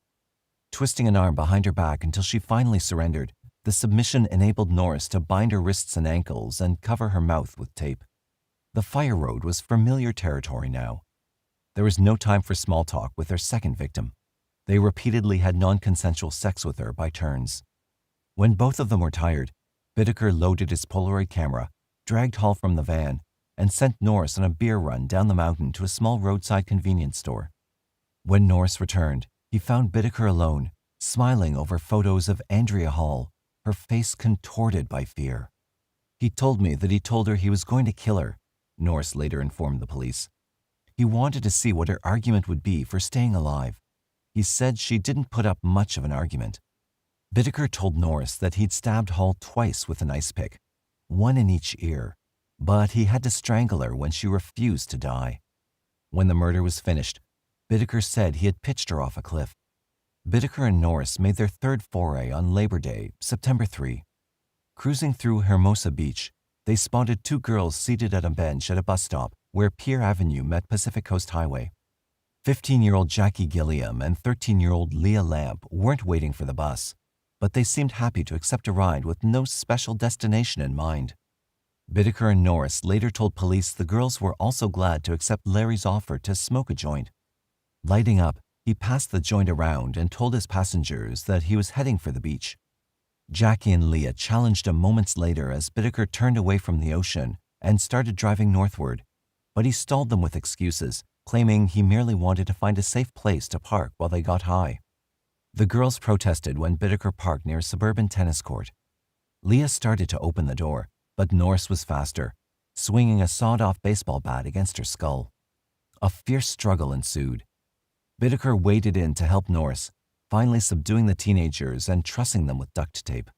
Twisting an arm behind her back until she finally surrendered, the submission enabled Norris to bind her wrists and ankles and cover her mouth with tape. The fire road was familiar territory now. There was no time for small talk with their second victim. They repeatedly had non-consensual sex with her by turns. When both of them were tired, Bittaker loaded his Polaroid camera, dragged Hall from the van, and sent Norris on a beer run down the mountain to a small roadside convenience store. When Norris returned, he found Bittaker alone, smiling over photos of Andrea Hall, her face contorted by fear. "He told me that he told her he was going to kill her," Norris later informed the police. "He wanted to see what her argument would be for staying alive. He said she didn't put up much of an argument." Bittaker told Norris that he'd stabbed Hall twice with an ice pick, one in each ear, but he had to strangle her when she refused to die. When the murder was finished, Bittaker said he had pitched her off a cliff. Bittaker and Norris made their third foray on Labor Day, September 3. Cruising through Hermosa Beach, they spotted two girls seated at a bench at a bus stop where Pier Avenue met Pacific Coast Highway. 15-year-old Jackie Gilliam and 13-year-old Leah Lamp weren't waiting for the bus, but they seemed happy to accept a ride with no special destination in mind. Bittaker and Norris later told police the girls were also glad to accept Larry's offer to smoke a joint. Lighting up, he passed the joint around and told his passengers that he was heading for the beach. Jackie and Leah challenged him moments later as Bittaker turned away from the ocean and started driving northward, but he stalled them with excuses, claiming he merely wanted to find a safe place to park while they got high. The girls protested when Bittaker parked near a suburban tennis court. Leah started to open the door, but Norris was faster, swinging a sawed-off baseball bat against her skull. A fierce struggle ensued. Bittaker waded in to help Norris, finally subduing the teenagers and trussing them with duct tape.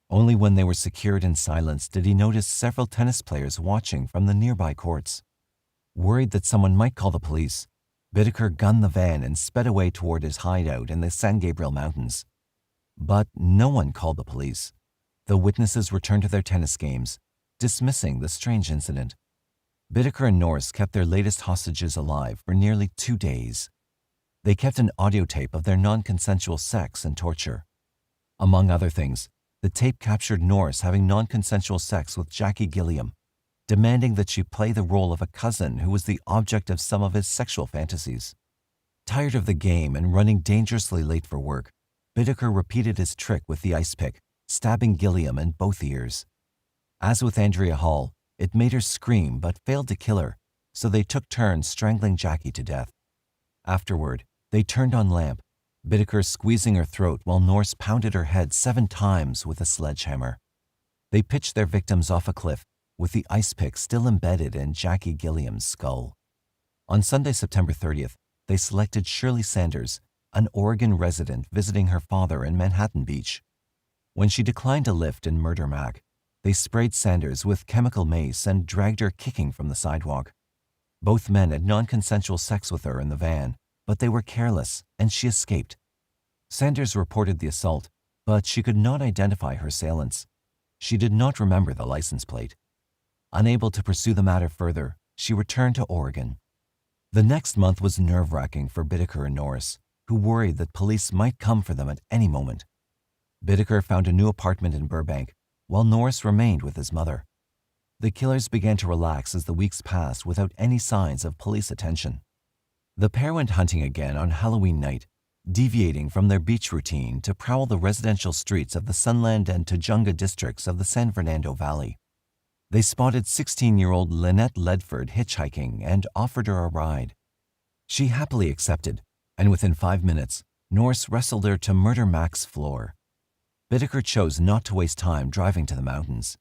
Only when they were secured and silenced did he notice several tennis players watching from the nearby courts. Worried that someone might call the police, Bittaker gunned the van and sped away toward his hideout in the San Gabriel Mountains. But no one called the police. The witnesses returned to their tennis games, dismissing the strange incident. Bittaker and Norris kept their latest hostages alive for nearly 2 days. They kept an audio tape of their non-consensual sex and torture. Among other things, the tape captured Norris having non-consensual sex with Jackie Gilliam, demanding that she play the role of a cousin who was the object of some of his sexual fantasies. Tired of the game and running dangerously late for work, Bittaker repeated his trick with the ice pick, stabbing Gilliam in both ears. As with Andrea Hall, it made her scream but failed to kill her, so they took turns strangling Jackie to death. Afterward, they turned on Lamp, Bittaker squeezing her throat while Norris pounded her head 7 times with a sledgehammer. They pitched their victims off a cliff, with the ice pick still embedded in Jackie Gilliam's skull. On Sunday, September 30th, they selected Shirley Sanders, an Oregon resident visiting her father in Manhattan Beach. When she declined a lift in Murder Mac, they sprayed Sanders with chemical mace and dragged her kicking from the sidewalk. Both men had non-consensual sex with her in the van, but they were careless, and she escaped. Sanders reported the assault, but she could not identify her assailants. She did not remember the license plate. Unable to pursue the matter further, she returned to Oregon. The next month was nerve-wracking for Bittaker and Norris, who worried that police might come for them at any moment. Bittaker found a new apartment in Burbank, while Norris remained with his mother. The killers began to relax as the weeks passed without any signs of police attention. The pair went hunting again on Halloween night, deviating from their beach routine to prowl the residential streets of the Sunland and Tujunga districts of the San Fernando Valley. They spotted 16-year-old Lynette Ledford hitchhiking and offered her a ride. She happily accepted, and within 5 minutes, Norris wrestled her to Murder Mac's floor. Bittaker chose not to waste time driving to the mountains.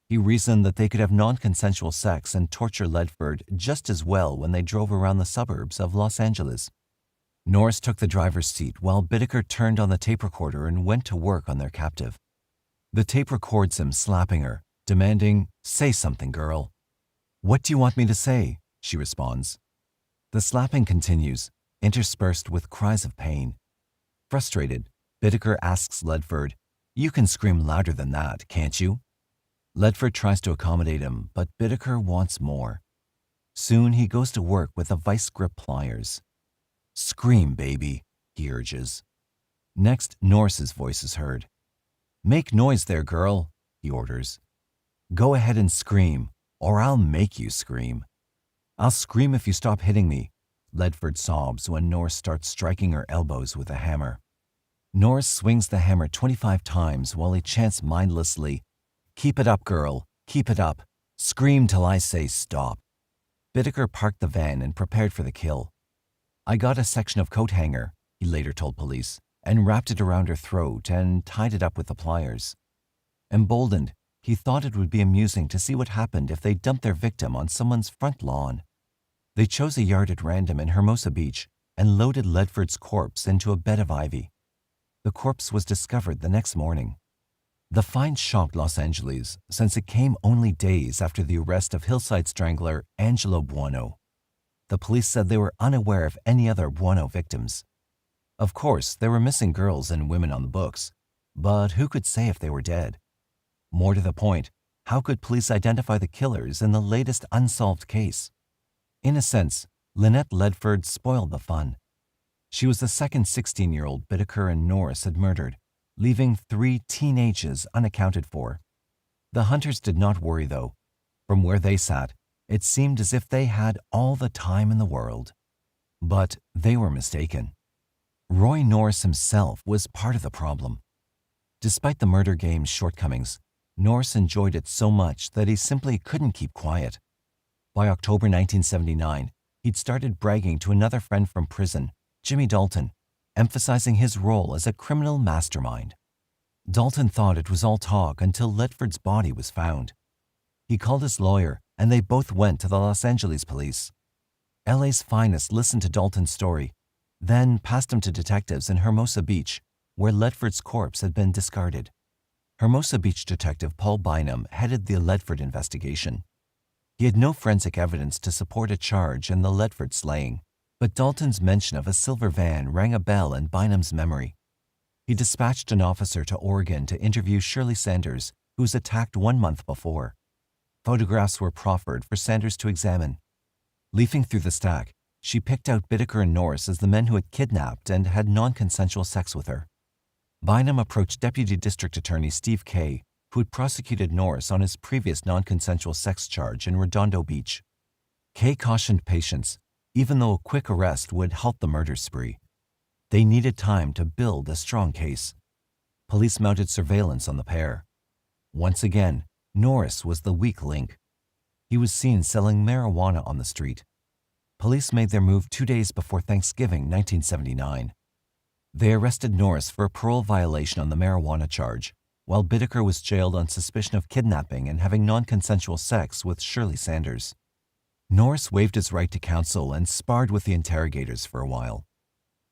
He reasoned that they could have non-consensual sex and torture Ledford just as well when they drove around the suburbs of Los Angeles. Norris took the driver's seat while Bittaker turned on the tape recorder and went to work on their captive. The tape records him slapping her, demanding, "Say something, girl." "What do you want me to say?" she responds. The slapping continues, interspersed with cries of pain. Frustrated, Bittaker asks Ledford, "You can scream louder than that, can't you?" Ledford tries to accommodate him, but Bittaker wants more. Soon he goes to work with a vice grip pliers. "Scream, baby," he urges. Next, Norris's voice is heard. "Make noise there, girl," he orders. "Go ahead and scream, or I'll make you scream." "I'll scream if you stop hitting me," Ledford sobs when Norris starts striking her elbows with a hammer. Norris swings the hammer 25 times while he chants mindlessly, "Keep it up, girl, keep it up. Scream till I say stop." Bittaker parked the van and prepared for the kill. "I got a section of coat hanger," he later told police, and wrapped it around her throat and tied it up with the pliers. Emboldened, he thought it would be amusing to see what happened if they dumped their victim on someone's front lawn. They chose a yard at random in Hermosa Beach and loaded Ledford's corpse into a bed of ivy. The corpse was discovered the next morning. The find shocked Los Angeles since it came only days after the arrest of hillside strangler Angelo Buono. The police said they were unaware of any other Buono victims. Of course, there were missing girls and women on the books, but who could say if they were dead? More to the point, how could police identify the killers in the latest unsolved case? In a sense, Lynette Ledford spoiled the fun. She was the second 16-year-old Bittaker and Norris had murdered, leaving 3 teenagers unaccounted for. The hunters did not worry, though. From where they sat, it seemed as if they had all the time in the world. But they were mistaken. Roy Norris himself was part of the problem. Despite the murder game's shortcomings, Norris enjoyed it so much that he simply couldn't keep quiet. By October 1979, he'd started bragging to another friend from prison, Jimmy Dalton, emphasizing his role as a criminal mastermind. Dalton thought it was all talk until Ledford's body was found. He called his lawyer, and they both went to the Los Angeles police. LA's finest listened to Dalton's story, then passed him to detectives in Hermosa Beach, where Ledford's corpse had been discarded. Hermosa Beach detective Paul Bynum headed the Ledford investigation. He had no forensic evidence to support a charge in the Ledford slaying, but Dalton's mention of a silver van rang a bell in Bynum's memory. He dispatched an officer to Oregon to interview Shirley Sanders, who was attacked 1 month before. Photographs were proffered for Sanders to examine. Leafing through the stack, she picked out Bittaker and Norris as the men who had kidnapped and had non-consensual sex with her. Bynum approached Deputy District Attorney Steve Kay, who had prosecuted Norris on his previous non-consensual sex charge in Redondo Beach. Kay cautioned patience, even though a quick arrest would halt the murder spree. They needed time to build a strong case. Police mounted surveillance on the pair. Once again, Norris was the weak link. He was seen selling marijuana on the street. Police made their move 2 days before Thanksgiving 1979. They arrested Norris for a parole violation on the marijuana charge, while Bittaker was jailed on suspicion of kidnapping and having non-consensual sex with Shirley Sanders. Norris waived his right to counsel and sparred with the interrogators for a while.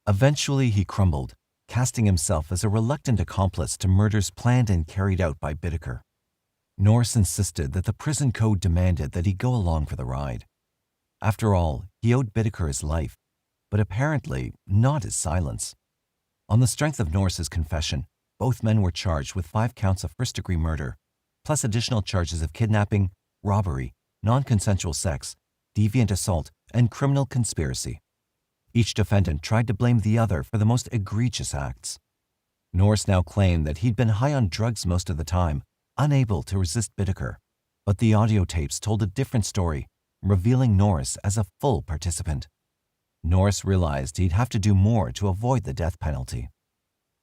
Eventually, he crumbled, casting himself as a reluctant accomplice to murders planned and carried out by Bittaker. Norris insisted that the prison code demanded that he go along for the ride. After all, he owed Bittaker his life, but apparently not his silence. On the strength of Norris's confession, both men were charged with 5 counts of first-degree murder, plus additional charges of kidnapping, robbery, non-consensual sex, deviant assault, and criminal conspiracy. Each defendant tried to blame the other for the most egregious acts. Norris now claimed that he'd been high on drugs most of the time, unable to resist Bittaker, but the audio tapes told a different story, revealing Norris as a full participant. Norris realized he'd have to do more to avoid the death penalty.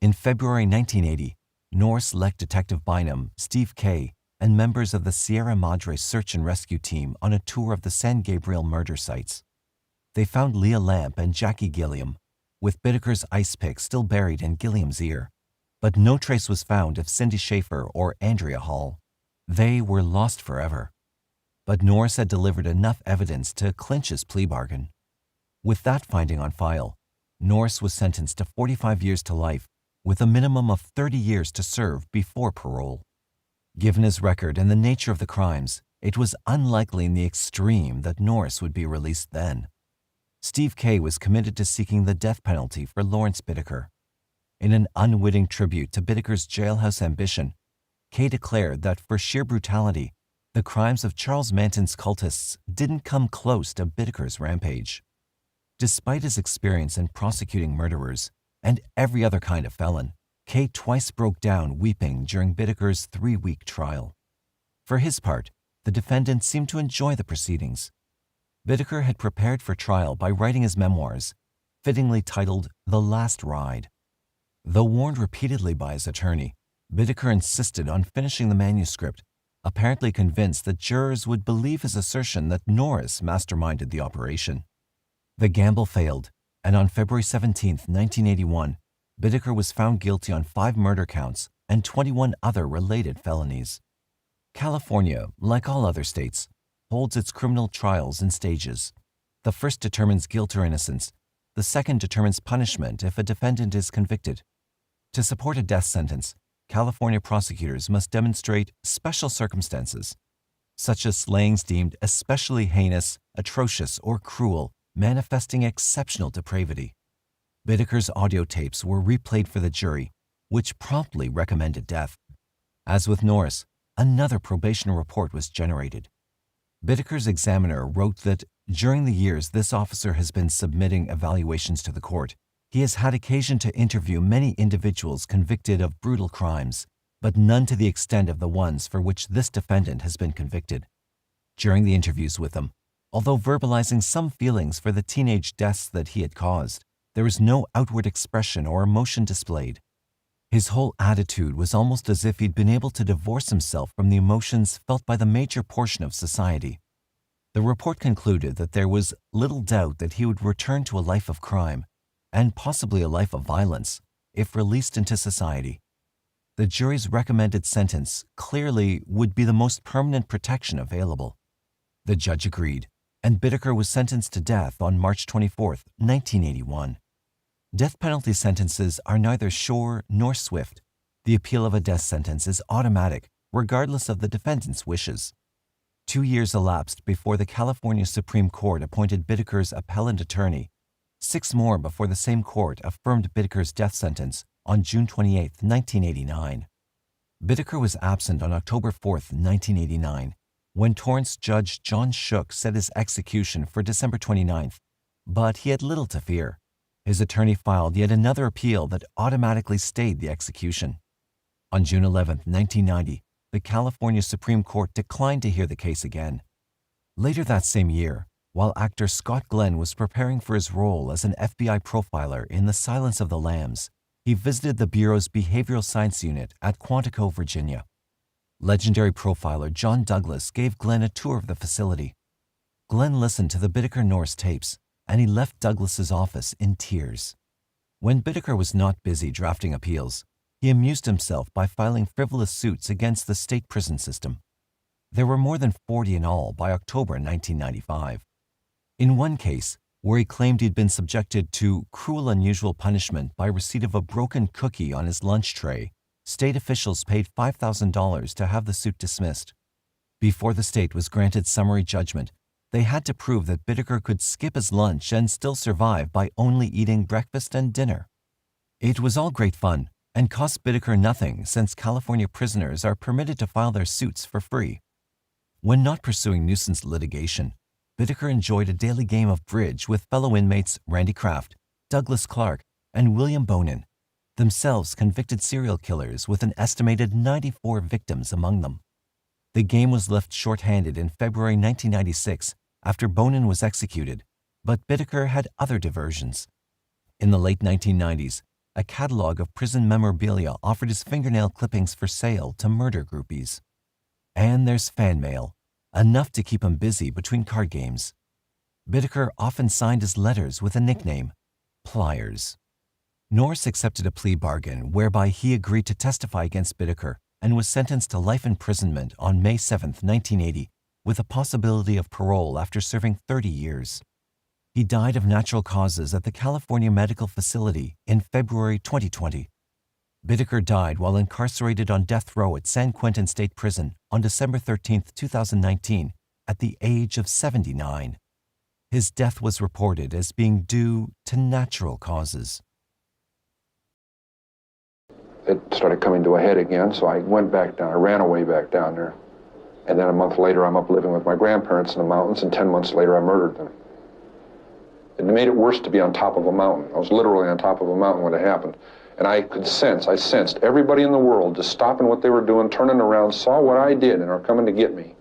In February 1980, Norris led Detective Bynum, Steve Kay, and members of the Sierra Madre search and rescue team on a tour of the San Gabriel murder sites. They found Leah Lamp and Jackie Gilliam, with Bittaker's ice pick still buried in Gilliam's ear, but no trace was found of Cindy Schaefer or Andrea Hall. They were lost forever. But Norris had delivered enough evidence to clinch his plea bargain. With that finding on file, Norris was sentenced to 45 years to life, with a minimum of 30 years to serve before parole. Given his record and the nature of the crimes, it was unlikely in the extreme that Norris would be released then. Steve Kay was committed to seeking the death penalty for Lawrence Bittaker. In an unwitting tribute to Bittaker's jailhouse ambition, Kay declared that for sheer brutality, the crimes of Charles Manton's cultists didn't come close to Bittaker's rampage. Despite his experience in prosecuting murderers and every other kind of felon, Kay twice broke down weeping during Bittaker's 3-week trial. For his part, the defendant seemed to enjoy the proceedings. Bittaker had prepared for trial by writing his memoirs, fittingly titled The Last Ride. Though warned repeatedly by his attorney, Bittaker insisted on finishing the manuscript, apparently convinced that jurors would believe his assertion that Norris masterminded the operation. The gamble failed, and on February 17, 1981, Bittaker was found guilty on 5 murder counts and 21 other related felonies. California, like all other states, holds its criminal trials in stages. The first determines guilt or innocence. The second determines punishment if a defendant is convicted. To support a death sentence, California prosecutors must demonstrate special circumstances, such as slayings deemed especially heinous, atrocious, or cruel, manifesting exceptional depravity. Bittaker's audio tapes were replayed for the jury, which promptly recommended death. As with Norris, another probation report was generated. Bittaker's examiner wrote that during the years this officer has been submitting evaluations to the court, he has had occasion to interview many individuals convicted of brutal crimes, but none to the extent of the ones for which this defendant has been convicted. During the interviews with them, although verbalizing some feelings for the teenage deaths that he had caused, there was no outward expression or emotion displayed. His whole attitude was almost as if he'd been able to divorce himself from the emotions felt by the major portion of society. The report concluded that there was little doubt that he would return to a life of crime, and possibly a life of violence, if released into society. The jury's recommended sentence clearly would be the most permanent protection available. The judge agreed, and Bittaker was sentenced to death on March 24, 1981. Death penalty sentences are neither sure nor swift. The appeal of a death sentence is automatic, regardless of the defendant's wishes. 2 years elapsed before the California Supreme Court appointed Bittaker's appellant attorney. 6 more before the same court affirmed Bittaker's death sentence on June 28, 1989. Bittaker was absent on October 4, 1989, when Torrance Judge John Shook set his execution for December 29th, but he had little to fear. His attorney filed yet another appeal that automatically stayed the execution. On June 11, 1990, the California Supreme Court declined to hear the case again. Later that same year, while actor Scott Glenn was preparing for his role as an FBI profiler in The Silence of the Lambs, he visited the Bureau's Behavioral Science Unit at Quantico, Virginia. Legendary profiler John Douglas gave Glenn a tour of the facility. Glenn listened to the Bittaker-Norris tapes, and he left Douglas's office in tears. When Bittaker was not busy drafting appeals, he amused himself by filing frivolous suits against the state prison system. There were more than 40 in all by October 1995. In one case, where he claimed he'd been subjected to cruel unusual punishment by receipt of a broken cookie on his lunch tray, state officials paid $5,000 to have the suit dismissed. Before the state was granted summary judgment, they had to prove that Bittaker could skip his lunch and still survive by only eating breakfast and dinner. It was all great fun and cost Bittaker nothing, since California prisoners are permitted to file their suits for free. When not pursuing nuisance litigation, Bittaker enjoyed a daily game of bridge with fellow inmates Randy Kraft, Douglas Clark, and William Bonin, themselves convicted serial killers with an estimated 94 victims among them. The game was left short-handed in February 1996 after Bonin was executed, but Bittaker had other diversions. In the late 1990s, a catalog of prison memorabilia offered his fingernail clippings for sale to murder groupies. And there's fan mail, enough to keep him busy between card games. Bittaker often signed his letters with a nickname, Pliers. Norris accepted a plea bargain whereby he agreed to testify against Bittaker and was sentenced to life imprisonment on May 7, 1980, with a possibility of parole after serving 30 years. He died of natural causes at the California Medical Facility in February 2020. Bittaker died while incarcerated on death row at San Quentin State Prison on December 13, 2019, at the age of 79. His death was reported as being due to natural causes. It started coming to a head again, so I went back down. I ran away back down there. And then a month later, I'm up living with my grandparents in the mountains, and 10 months later, I murdered them. It made it worse to be on top of a mountain. I was literally on top of a mountain when it happened. And I sensed everybody in the world just stopping what they were doing, turning around, saw what I did, and are coming to get me.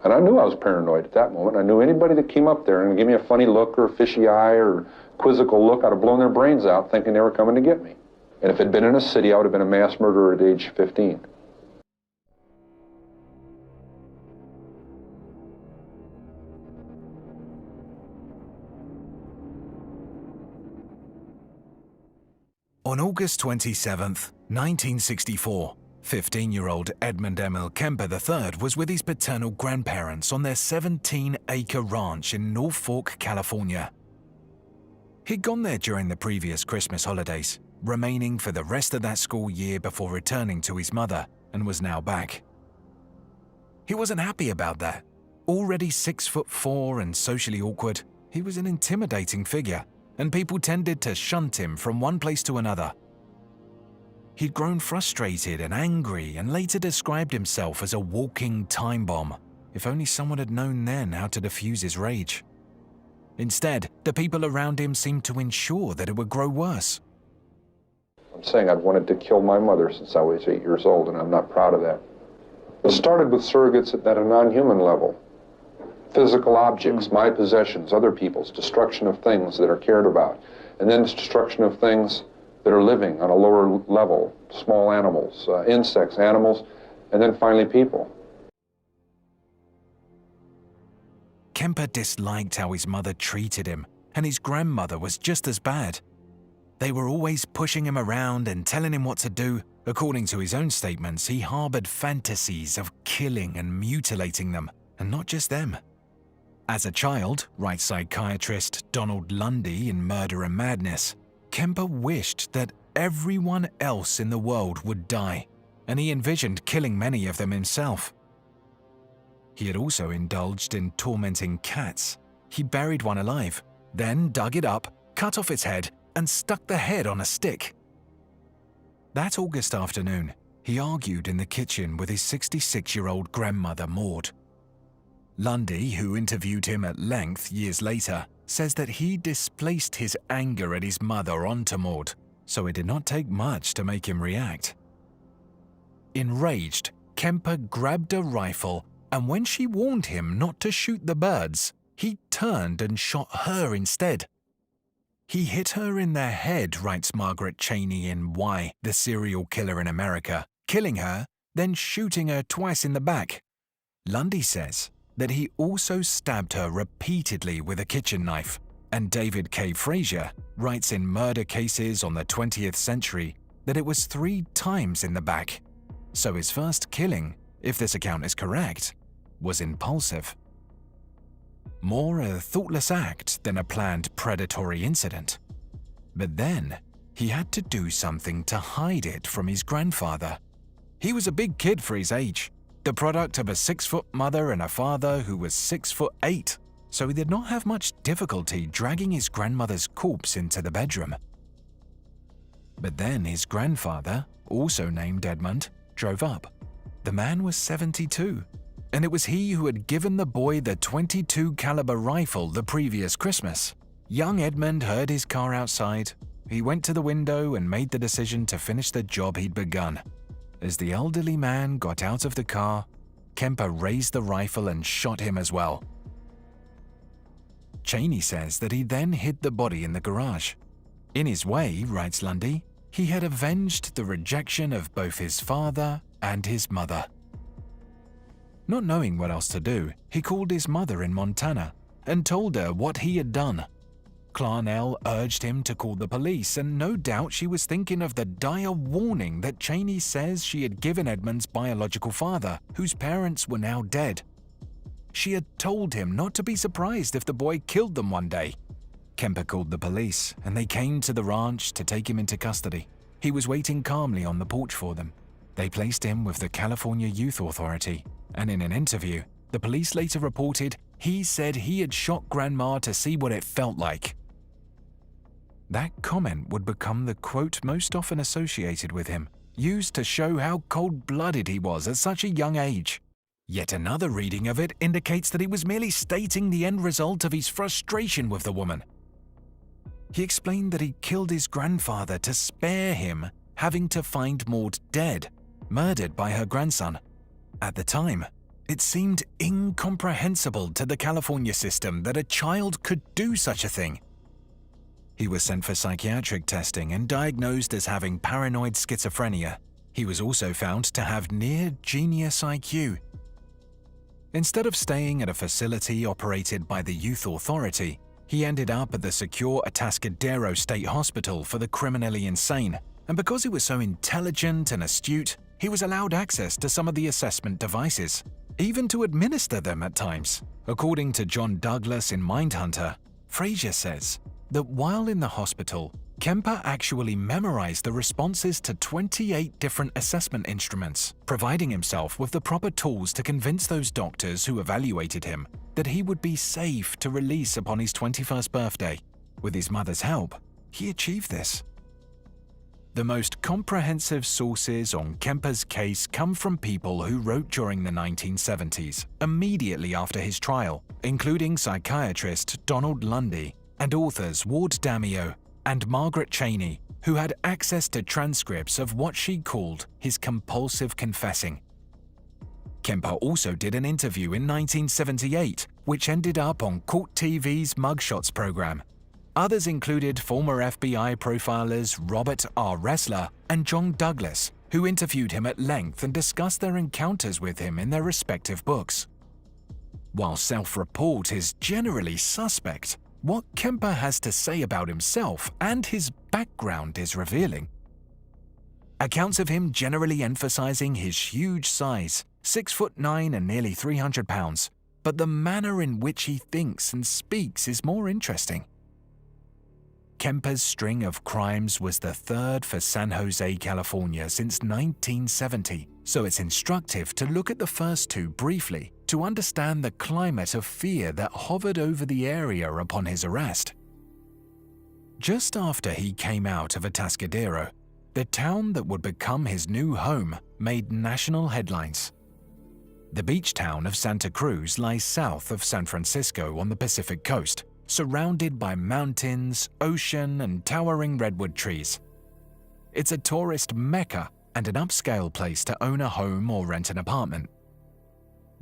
And I knew I was paranoid at that moment. I knew anybody that came up there and gave me a funny look or a fishy eye or quizzical look, I'd have blown their brains out thinking they were coming to get me. And if it had been in a city, I would have been a mass murderer at age 15. On August 27, 1964, 15-year-old Edmund Kemper III was with his paternal grandparents on their 17-acre ranch in North Fork, California. He'd gone there during the previous Christmas holidays, remaining for the rest of that school year before returning to his mother, and was now back. He wasn't happy about that. Already 6'4" and socially awkward, he was an intimidating figure, and people tended to shunt him from one place to another. He'd grown frustrated and angry and later described himself as a walking time bomb. If only someone had known then how to diffuse his rage. Instead, the people around him seemed to ensure that it would grow worse. I'm saying I've wanted to kill my mother since I was 8 years old, and I'm not proud of that. It started with surrogates at a non-human level. Physical objects, my possessions, other people's, destruction of things that are cared about, and then destruction of things that are living on a lower level, small animals, insects, animals, and then finally people. Kemper disliked how his mother treated him, and his grandmother was just as bad. They were always pushing him around and telling him what to do. According to his own statements, he harbored fantasies of killing and mutilating them, and not just them. As a child, writes psychiatrist Donald Lundy in Murder and Madness, Kemper wished that everyone else in the world would die, and he envisioned killing many of them himself. He had also indulged in tormenting cats. He buried one alive, then dug it up, cut off its head, and stuck the head on a stick. That August afternoon, he argued in the kitchen with his 66-year-old grandmother, Maud. Lundy, who interviewed him at length years later, says that he displaced his anger at his mother onto Maud, so it did not take much to make him react. Enraged, Kemper grabbed a rifle, and when she warned him not to shoot the birds, he turned and shot her instead. He hit her in the head, writes Margaret Cheney in Why, the Serial Killer in America, killing her, then shooting her twice in the back. Lundy says that he also stabbed her repeatedly with a kitchen knife, and David K. Frazier writes in Murder Cases on the 20th Century that it was 3 times in the back. So his first killing, if this account is correct, was impulsive. More a thoughtless act than a planned predatory incident. But then, he had to do something to hide it from his grandfather. He was a big kid for his age, the product of a 6-foot mother and a father who was 6'8", so he did not have much difficulty dragging his grandmother's corpse into the bedroom. But then his grandfather, also named Edmund, drove up. The man was 72, and it was he who had given the boy the .22 caliber rifle the previous Christmas. Young Edmund heard his car outside. He went to the window and made the decision to finish the job he'd begun. As the elderly man got out of the car, Kemper raised the rifle and shot him as well. Cheney says that he then hid the body in the garage. In his way, writes Lundy, he had avenged the rejection of both his father and his mother. Not knowing what else to do, he called his mother in Montana and told her what he had done. Clarnell urged him to call the police, and no doubt she was thinking of the dire warning that Cheney says she had given Edmund's biological father, whose parents were now dead. she had told him not to be surprised if the boy killed them one day. Kemper called the police, and they came to the ranch to take him into custody. He was waiting calmly on the porch for them. They placed him with the California Youth Authority, and in an interview, the police later reported he said he had shot Grandma to see what it felt like. That comment would become the quote most often associated with him, used to show how cold-blooded he was at such a young age. Yet another reading of it indicates that he was merely stating the end result of his frustration with the woman. He explained that he killed his grandfather to spare him having to find Maud dead, murdered by her grandson. At the time, it seemed incomprehensible to the California system that a child could do such a thing. He was sent for psychiatric testing and diagnosed as having paranoid schizophrenia. He was also found to have near-genius IQ. Instead of staying at a facility operated by the Youth Authority, he ended up at the secure Atascadero State Hospital for the criminally insane, and because he was so intelligent and astute, he was allowed access to some of the assessment devices, even to administer them at times. According to John Douglas in Mindhunter, Frazier says that while in the hospital, Kemper actually memorized the responses to 28 different assessment instruments, providing himself with the proper tools to convince those doctors who evaluated him that he would be safe to release upon his 21st birthday. With his mother's help, he achieved this. The most comprehensive sources on Kemper's case come from people who wrote during the 1970s, immediately after his trial, including psychiatrist Donald Lundy and authors Ward Damio and Margaret Cheney, who had access to transcripts of what she called his compulsive confessing. Kemper also did an interview in 1978, which ended up on Court TV's Mugshots program. Others included former FBI profilers Robert R. Ressler and John Douglas, who interviewed him at length and discussed their encounters with him in their respective books. While self-report is generally suspect, what Kemper has to say about himself and his background is revealing. Accounts of him generally emphasizing his huge size, 6'9" and nearly 300 pounds, but the manner in which he thinks and speaks is more interesting. Kemper's string of crimes was the third for San Jose, California since 1970, so it's instructive to look at the first two briefly to understand the climate of fear that hovered over the area upon his arrest. Just after he came out of Atascadero, the town that would become his new home made national headlines. The beach town of Santa Cruz lies south of San Francisco on the Pacific coast, surrounded by mountains, ocean, and towering redwood trees. It's a tourist mecca and an upscale place to own a home or rent an apartment.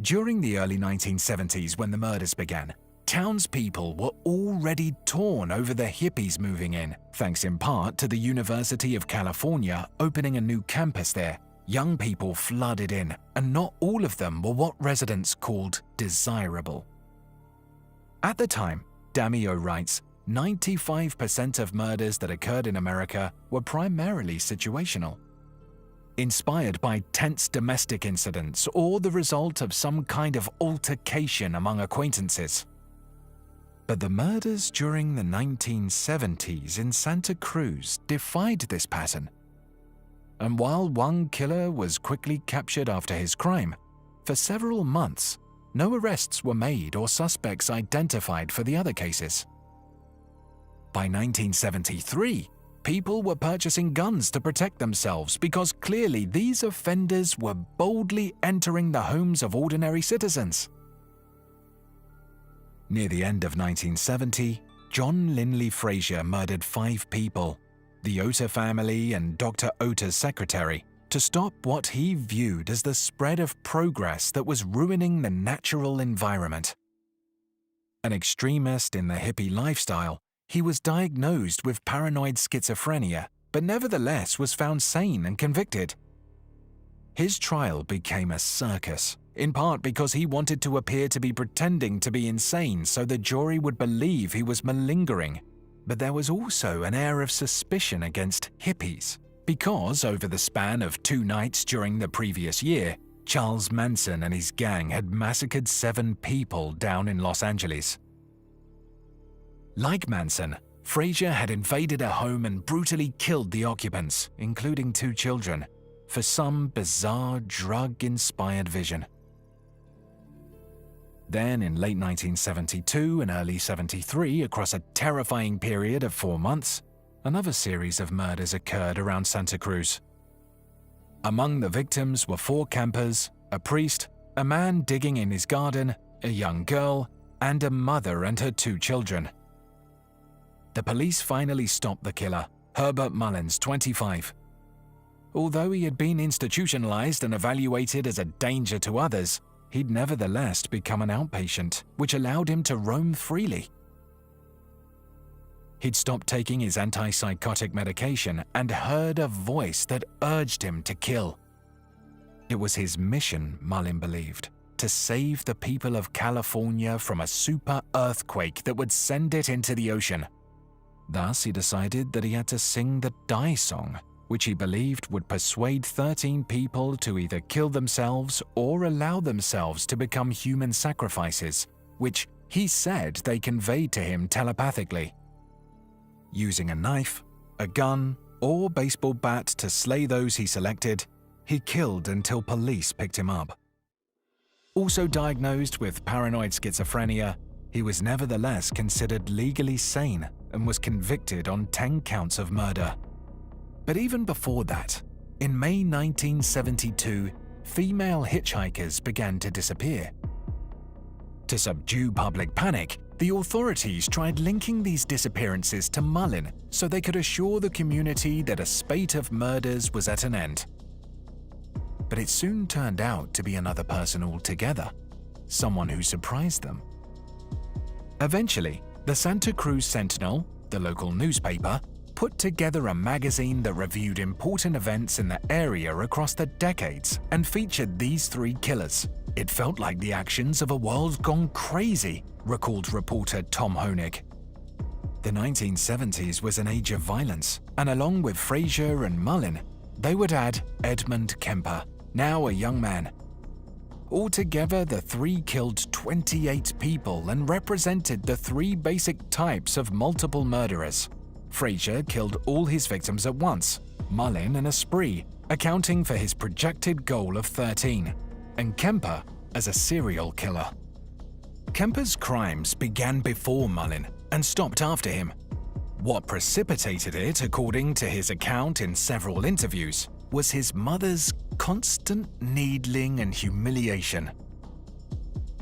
During the early 1970s, when the murders began, townspeople were already torn over the hippies moving in, thanks in part to the University of California opening a new campus there. Young people flooded in, and not all of them were what residents called desirable. At the time, Damio writes, 95% of murders that occurred in America were primarily situational, inspired by tense domestic incidents or the result of some kind of altercation among acquaintances. But the murders during the 1970s in Santa Cruz defied this pattern. And while one killer was quickly captured after his crime, for several months, no arrests were made or suspects identified for the other cases. By 1973, people were purchasing guns to protect themselves because clearly these offenders were boldly entering the homes of ordinary citizens. Near the end of 1970, John Linley Frazier murdered 5 people, the Ota family and Dr. Ota's secretary, to stop what he viewed as the spread of progress that was ruining the natural environment. An extremist in the hippie lifestyle, he was diagnosed with paranoid schizophrenia, but nevertheless was found sane and convicted. His trial became a circus, in part because he wanted to appear to be pretending to be insane so the jury would believe he was malingering. But there was also an air of suspicion against hippies, because over the span of 2 nights during the previous year, Charles Manson and his gang had massacred 7 people down in Los Angeles. Like Manson, Frazier had invaded a home and brutally killed the occupants, including 2 children, for some bizarre drug-inspired vision. Then, in late 1972 and early 73, across a terrifying period of 4 months, another series of murders occurred around Santa Cruz. Among the victims were 4 campers, a priest, a man digging in his garden, a young girl, and a mother and her 2 children. The police finally stopped the killer, Herbert Mullins, 25. Although he had been institutionalized and evaluated as a danger to others, he'd nevertheless become an outpatient, which allowed him to roam freely. He'd stopped taking his antipsychotic medication and heard a voice that urged him to kill. It was his mission, Mullin believed, to save the people of California from a super earthquake that would send it into the ocean. Thus, he decided that he had to sing the Die song, which he believed would persuade 13 people to either kill themselves or allow themselves to become human sacrifices, which he said they conveyed to him telepathically. Using a knife, a gun, or baseball bat to slay those he selected, he killed until police picked him up. Also diagnosed with paranoid schizophrenia, he was nevertheless considered legally sane and was convicted on 10 counts of murder. But even before that, in May 1972, female hitchhikers began to disappear. To subdue public panic, the authorities tried linking these disappearances to Mullin so they could assure the community that a spate of murders was at an end. But it soon turned out to be another person altogether, someone who surprised them. Eventually, the Santa Cruz Sentinel, the local newspaper, put together a magazine that reviewed important events in the area across the decades and featured these 3 killers. It felt like the actions of a world gone crazy, recalled reporter Tom Honig. The 1970s was an age of violence, and along with Frazier and Mullin, they would add Edmund Kemper, now a young man. Altogether, the 3 killed 28 people and represented the 3 basic types of multiple murderers. Frazier killed all his victims at once, Mullin in a spree, accounting for his projected goal of 13, and Kemper as a serial killer. Kemper's crimes began before Mullin and stopped after him. What precipitated it, according to his account in several interviews, was his mother's constant needling and humiliation.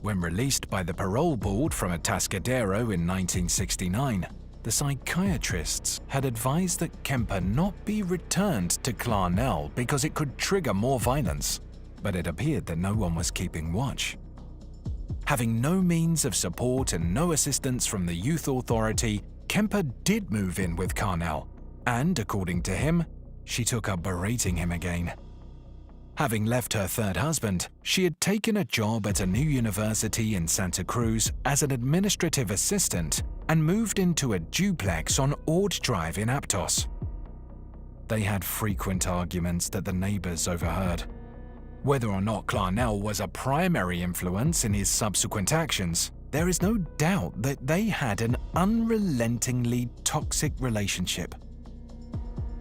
When released by the parole board from Atascadero in 1969, the psychiatrists had advised that Kemper not be returned to Clarnell because it could trigger more violence, but it appeared that no one was keeping watch. Having no means of support and no assistance from the youth authority, Kemper did move in with Clarnell, and according to him, she took up berating him again. Having left her 3rd husband, she had taken a job at a new university in Santa Cruz as an administrative assistant and moved into a duplex on Ord Drive in Aptos. They had frequent arguments that the neighbors overheard. Whether or not Clarnell was a primary influence in his subsequent actions, there is no doubt that they had an unrelentingly toxic relationship.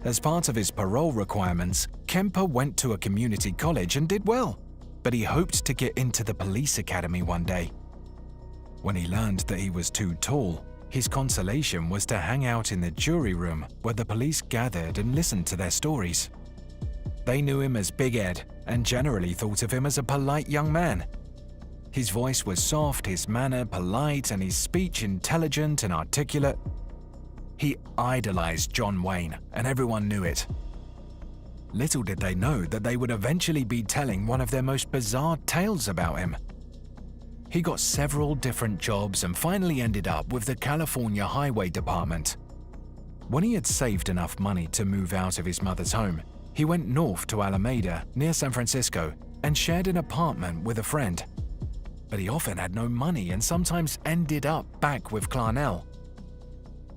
As part of his parole requirements, Kemper went to a community college and did well, but he hoped to get into the police academy one day. When he learned that he was too tall, his consolation was to hang out in the jury room where the police gathered and listened to their stories. They knew him as Big Ed and generally thought of him as a polite young man. His voice was soft, his manner polite, and his speech intelligent and articulate. He idolized John Wayne, and everyone knew it. Little did they know that they would eventually be telling one of their most bizarre tales about him. He got several different jobs and finally ended up with the California Highway Department. When he had saved enough money to move out of his mother's home, he went north to Alameda, near San Francisco, and shared an apartment with a friend. But he often had no money and sometimes ended up back with Clarnell.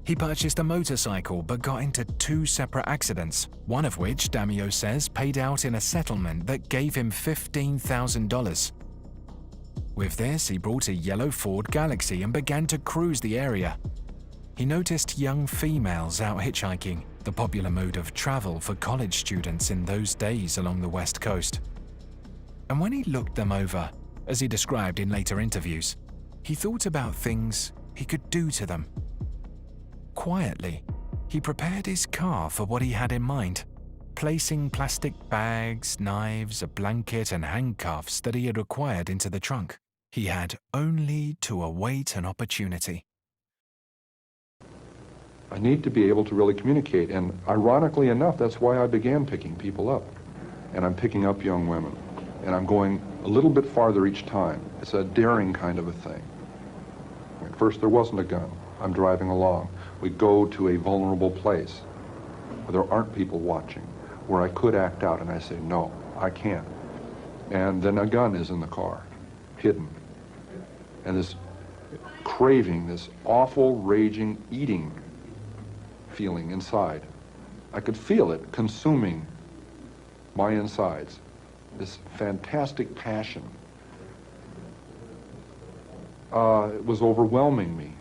He purchased a motorcycle but got into 2 separate accidents, one of which, Damio says, paid out in a settlement that gave him $15,000. With this, he bought a yellow Ford Galaxy and began to cruise the area. He noticed young females out hitchhiking, the popular mode of travel for college students in those days along the West Coast. And when he looked them over, as he described in later interviews, he thought about things he could do to them. Quietly, he prepared his car for what he had in mind, placing plastic bags, knives, a blanket, and handcuffs that he had acquired into the trunk. He had only to await an opportunity. I need to be able to really communicate, and ironically enough, that's why I began picking people up. And I'm picking up young women, and I'm going a little bit farther each time. It's a daring kind of a thing. At first, there wasn't a gun. I'm driving along. We go to a vulnerable place where there aren't people watching, where I could act out, and I say, no, I can't. And then a gun is in the car, hidden. And this craving, this awful, raging, eating feeling inside. I could feel it consuming my insides, this fantastic passion. It was overwhelming me.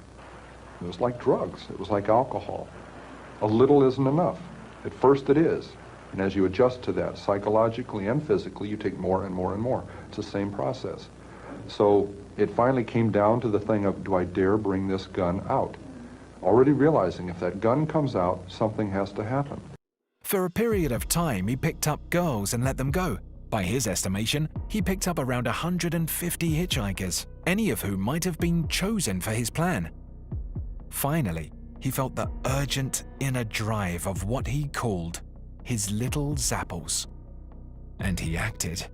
It was like drugs. It was like alcohol. A little isn't enough. At first it is. And as you adjust to that psychologically and physically, you take more and more and more. It's the same process. So it finally came down to the thing of, do I dare bring this gun out? Already realizing if that gun comes out, something has to happen. For a period of time, he picked up girls and let them go. By his estimation, he picked up around 150 hitchhikers, any of whom might have been chosen for his plan. Finally, he felt the urgent inner drive of what he called his little Zappos. And he acted.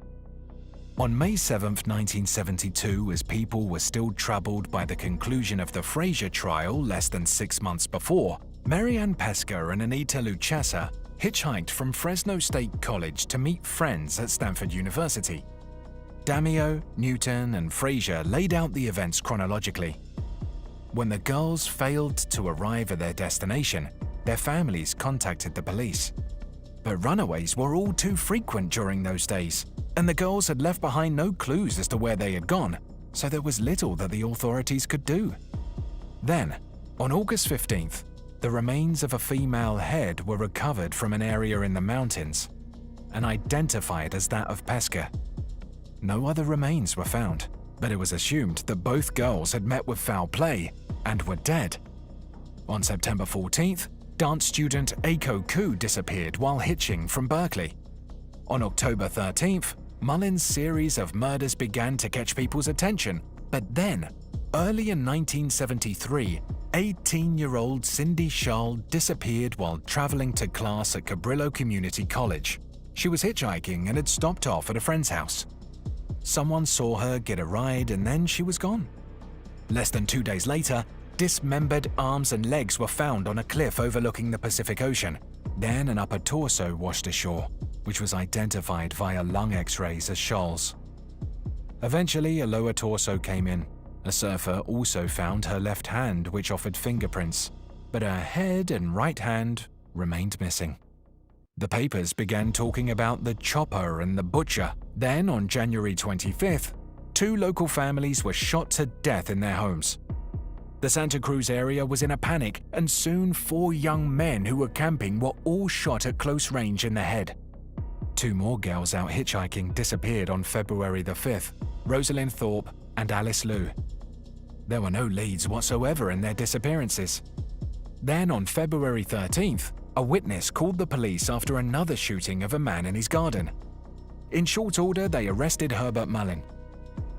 On May 7, 1972, as people were still troubled by the conclusion of the Frazier trial less than 6 months before, Marianne Pesca and Anita Luchessa hitchhiked from Fresno State College to meet friends at Stanford University. Damio, Newton, and Frazier laid out the events chronologically. When the girls failed to arrive at their destination, their families contacted the police. But runaways were all too frequent during those days, and the girls had left behind no clues as to where they had gone, so there was little that the authorities could do. Then, on August 15th, the remains of a female head were recovered from an area in the mountains and identified as that of Pesca. No other remains were found, but it was assumed that both girls had met with foul play and were dead. On September 14th, dance student Aiko Koo disappeared while hitching from Berkeley. On October 13th, Mullin's series of murders began to catch people's attention, but then, early in 1973, 18-year-old Cindy Shull disappeared while traveling to class at Cabrillo Community College. She was hitchhiking and had stopped off at a friend's house. Someone saw her get a ride and then she was gone. Less than 2 days later, dismembered arms and legs were found on a cliff overlooking the Pacific Ocean. Then an upper torso washed ashore, which was identified via lung x-rays as Shull's. Eventually, a lower torso came in. A surfer also found her left hand, which offered fingerprints, but her head and right hand remained missing. The papers began talking about the chopper and the butcher. Then, on January 25th, 2 local families were shot to death in their homes. The Santa Cruz area was in a panic, and soon 4 young men who were camping were all shot at close range in the head. 2 more girls out hitchhiking disappeared on February the 5th, Rosalind Thorpe and Alice Liu. There were no leads whatsoever in their disappearances. Then on February 13th, a witness called the police after another shooting of a man in his garden. In short order, they arrested Herbert Mullin.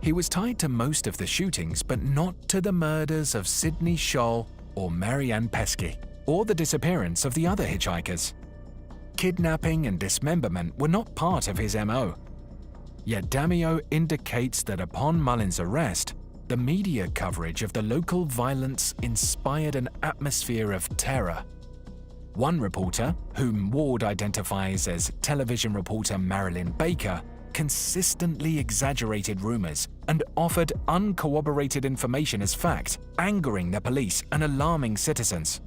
He was tied to most of the shootings, but not to the murders of Sidney Shull or Marianne Pesca, or the disappearance of the other hitchhikers. Kidnapping and dismemberment were not part of his MO. Yet Damio indicates that upon Mullin's arrest, the media coverage of the local violence inspired an atmosphere of terror. One reporter, whom Ward identifies as television reporter Marilyn Baker, consistently exaggerated rumors and offered uncorroborated information as fact, angering the police and alarming citizens.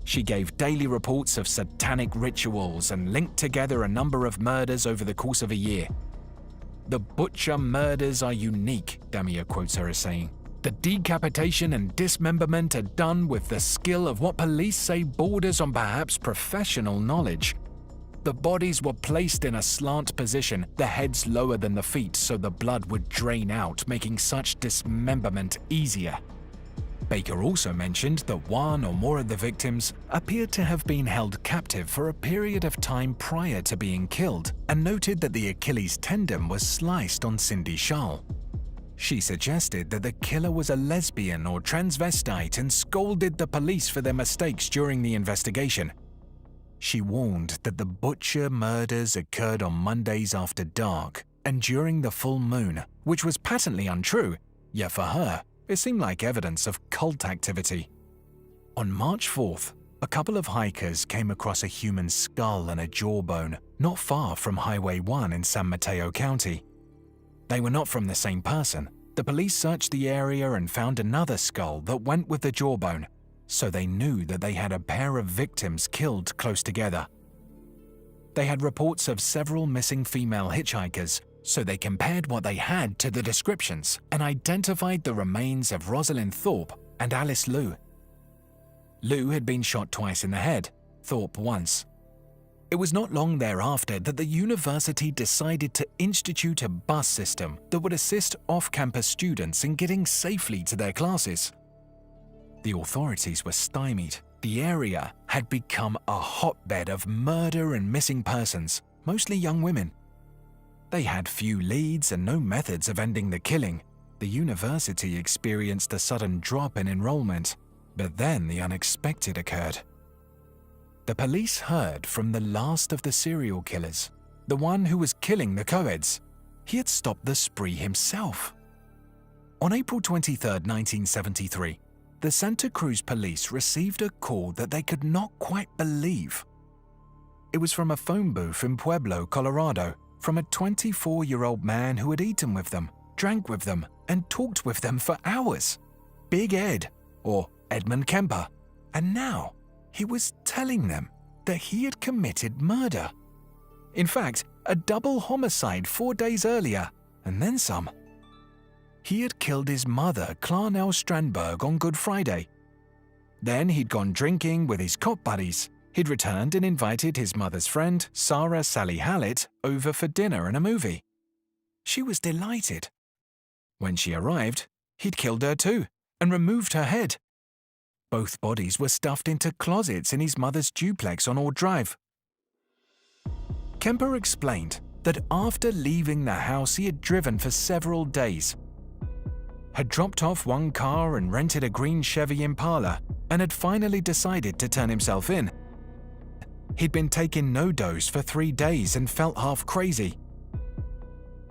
She gave daily reports of satanic rituals and linked together a number of murders over the course of a year. "The butcher murders are unique," Damier quotes her as saying. "The decapitation and dismemberment are done with the skill of what police say borders on perhaps professional knowledge. The bodies were placed in a slant position, the heads lower than the feet so the blood would drain out, making such dismemberment easier." Baker also mentioned that one or more of the victims appeared to have been held captive for a period of time prior to being killed, and noted that the Achilles tendon was sliced on Cindy Shull. She suggested that the killer was a lesbian or transvestite and scolded the police for their mistakes during the investigation. She warned that the butcher murders occurred on Mondays after dark and during the full moon, which was patently untrue, yet for her, it seemed like evidence of cult activity. On March 4th, a couple of hikers came across a human skull and a jawbone not far from Highway 1 in San Mateo County. They were not from the same person. The police searched the area and found another skull that went with the jawbone, so they knew that they had a pair of victims killed close together. They had reports of several missing female hitchhikers, so they compared what they had to the descriptions and identified the remains of Rosalind Thorpe and Alice Liu. Liu had been shot twice in the head, Thorpe once. It was not long thereafter that the university decided to institute a bus system that would assist off-campus students in getting safely to their classes. The authorities were stymied. The area had become a hotbed of murder and missing persons, mostly young women. They had few leads and no methods of ending the killing. The university experienced a sudden drop in enrollment, but then the unexpected occurred. The police heard from the last of the serial killers, the one who was killing the co-eds. He had stopped the spree himself. On April 23, 1973, the Santa Cruz police received a call that they could not quite believe. It was from a phone booth in Pueblo, Colorado, from a 24-year-old man who had eaten with them, drank with them, and talked with them for hours. Big Ed, or Edmund Kemper. And now, he was telling them that he had committed murder. In fact, a double homicide 4 days earlier, and then some. He had killed his mother, Clarnell Strandberg, on Good Friday. Then he'd gone drinking with his cop buddies. He'd returned and invited his mother's friend, Sarah Sally Hallett, over for dinner and a movie. She was delighted. When she arrived, he'd killed her too, and removed her head. Both bodies were stuffed into closets in his mother's duplex on Ord Drive. Kemper explained that after leaving the house he had driven for several days, had dropped off one car and rented a green Chevy Impala, and had finally decided to turn himself in. He'd been taking no dose for 3 days and felt half crazy.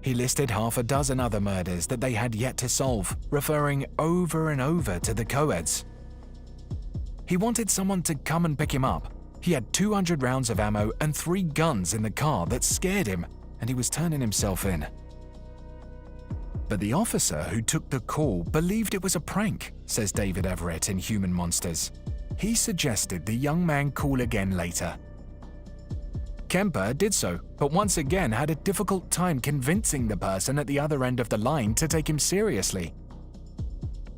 He listed half a dozen other murders that they had yet to solve, referring over and over to the co-eds. He wanted someone to come and pick him up. He had 200 rounds of ammo and 3 guns in the car that scared him, and he was turning himself in. But the officer who took the call believed it was a prank, says David Everett in Human Monsters. He suggested the young man call again later. Kemper did so, but once again had a difficult time convincing the person at the other end of the line to take him seriously.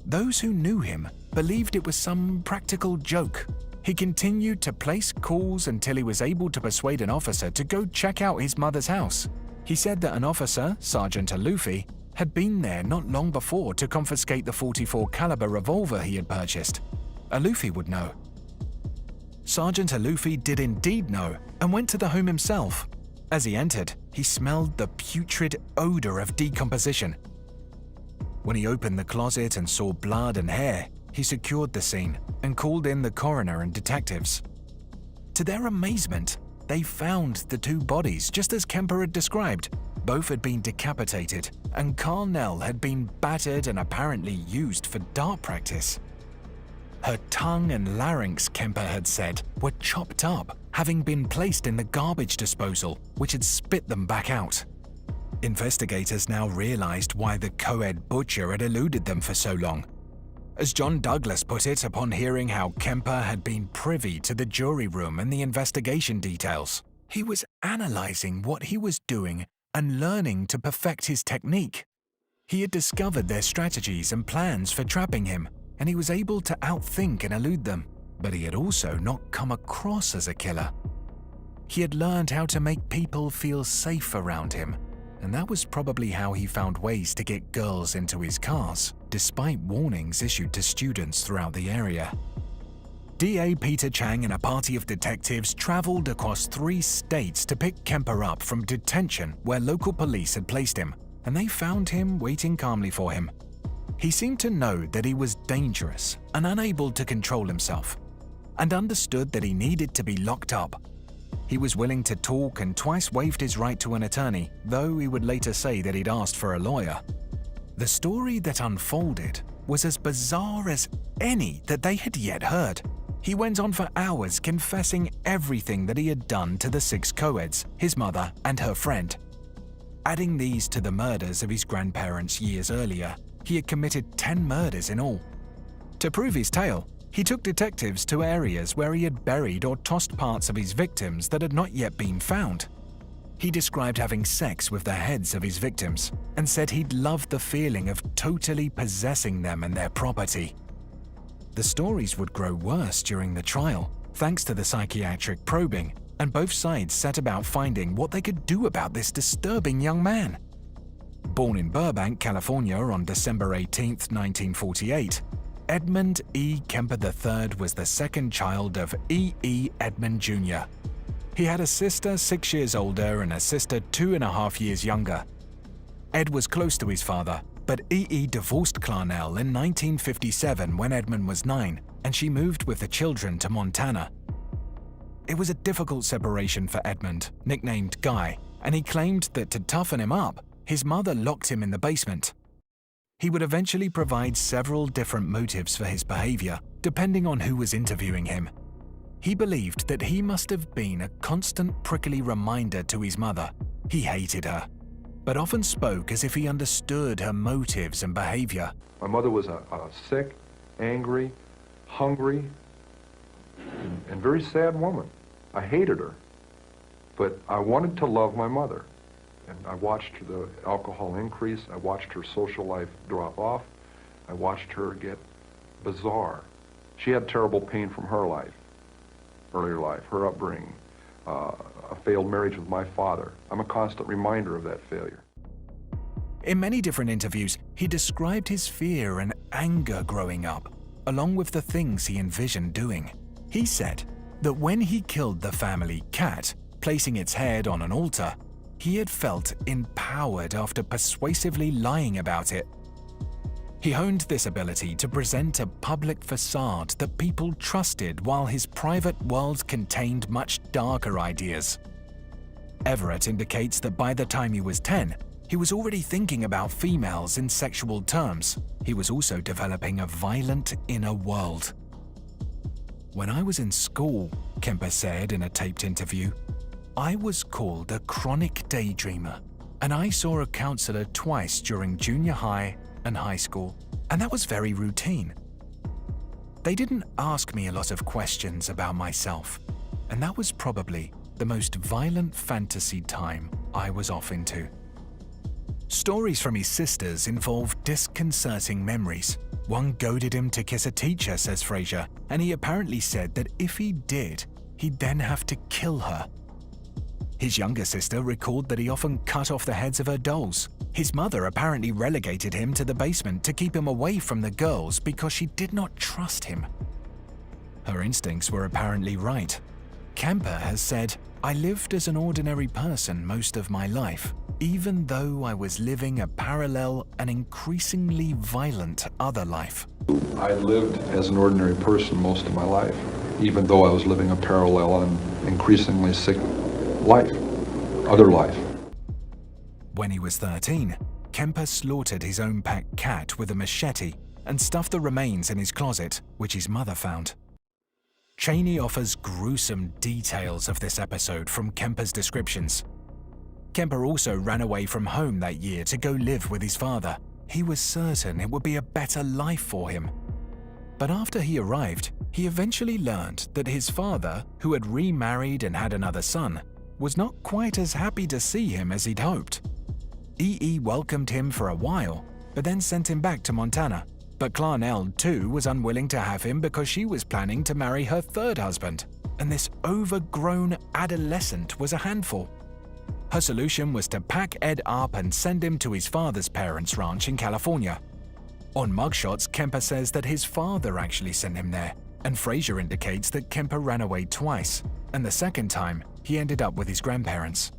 Those who knew him believed it was some practical joke. He continued to place calls until he was able to persuade an officer to go check out his mother's house. He said that an officer, Sergeant Alufi, had been there not long before to confiscate the .44 caliber revolver he had purchased. Alufi would know. Sergeant Alufi did indeed know and went to the home himself. As he entered, he smelled the putrid odor of decomposition. When he opened the closet and saw blood and hair, he secured the scene and called in the coroner and detectives. To their amazement, they found the 2 bodies just as Kemper had described. Both had been decapitated, and Carnell had been battered and apparently used for dart practice. Her tongue and larynx, Kemper had said, were chopped up, having been placed in the garbage disposal, which had spit them back out. Investigators now realized why the co-ed butcher had eluded them for so long. As John Douglas put it upon hearing how Kemper had been privy to the jury room and the investigation details, he was analyzing what he was doing and learning to perfect his technique. He had discovered their strategies and plans for trapping him, and he was able to outthink and elude them, but he had also not come across as a killer. He had learned how to make people feel safe around him, and that was probably how he found ways to get girls into his cars, despite warnings issued to students throughout the area. DA Peter Chang and a party of detectives traveled across 3 states to pick Kemper up from detention where local police had placed him, and they found him waiting calmly for him. He seemed to know that he was dangerous and unable to control himself, and understood that he needed to be locked up. He was willing to talk and twice waived his right to an attorney, though he would later say that he'd asked for a lawyer. The story that unfolded was as bizarre as any that they had yet heard. He went on for hours confessing everything that he had done to the 6 co-eds, his mother and her friend. Adding these to the murders of his grandparents years earlier, he had committed 10 murders in all. To prove his tale, he took detectives to areas where he had buried or tossed parts of his victims that had not yet been found. He described having sex with the heads of his victims and said he'd loved the feeling of totally possessing them and their property. The stories would grow worse during the trial, thanks to the psychiatric probing, and both sides set about finding what they could do about this disturbing young man. Born in Burbank, California on December 18, 1948, Edmund E. Kemper III was the second child of E. E. Edmund Jr. He had a sister 6 years older and a sister 2.5 years younger. Ed was close to his father, but E. E. divorced Clarnell in 1957 when Edmund was 9, and she moved with the children to Montana. It was a difficult separation for Edmund, nicknamed Guy, and he claimed that to toughen him up, his mother locked him in the basement. He would eventually provide several different motives for his behavior, depending on who was interviewing him. He believed that he must have been a constant prickly reminder to his mother. He hated her, but often spoke as if he understood her motives and behavior. My mother was a sick, angry, hungry, and very sad woman. I hated her, but I wanted to love my mother. And I watched the alcohol increase. I watched her social life drop off. I watched her get bizarre. She had terrible pain from her life, earlier life, her upbringing, a failed marriage with my father. I'm a constant reminder of that failure. In many different interviews, he described his fear and anger growing up, along with the things he envisioned doing. He said that when he killed the family cat, placing its head on an altar, he had felt empowered after persuasively lying about it. He honed this ability to present a public facade that people trusted while his private world contained much darker ideas. Everett indicates that by the time he was 10, he was already thinking about females in sexual terms. He was also developing a violent inner world. When I was in school, Kemper said in a taped interview, I was called a chronic daydreamer, and I saw a counselor twice during junior high and high school, and that was very routine. They didn't ask me a lot of questions about myself, and that was probably the most violent fantasy time I was off into. Stories from his sisters involve disconcerting memories. One goaded him to kiss a teacher, says Fraser, and he apparently said that if he did, he'd then have to kill her. His younger sister recalled that he often cut off the heads of her dolls. His mother apparently relegated him to the basement to keep him away from the girls because she did not trust him. Her instincts were apparently right. Kemper has said, I lived as an ordinary person most of my life, even though I was living a parallel and increasingly violent other life. I lived as an ordinary person most of my life, even though I was living a parallel and increasingly sick life, other life. When he was 13, Kemper slaughtered his own pet cat with a machete and stuffed the remains in his closet, which his mother found. Cheney offers gruesome details of this episode from Kemper's descriptions. Kemper also ran away from home that year to go live with his father. He was certain it would be a better life for him. But after he arrived, he eventually learned that his father, who had remarried and had another son, was not quite as happy to see him as he'd hoped. E.E. welcomed him for a while, but then sent him back to Montana. But Clarnell, too, was unwilling to have him because she was planning to marry her third husband, and this overgrown adolescent was a handful. Her solution was to pack Ed up and send him to his father's parents' ranch in California. On mugshots, Kemper says that his father actually sent him there, and Frazier indicates that Kemper ran away twice, and the second time, he ended up with his grandparents.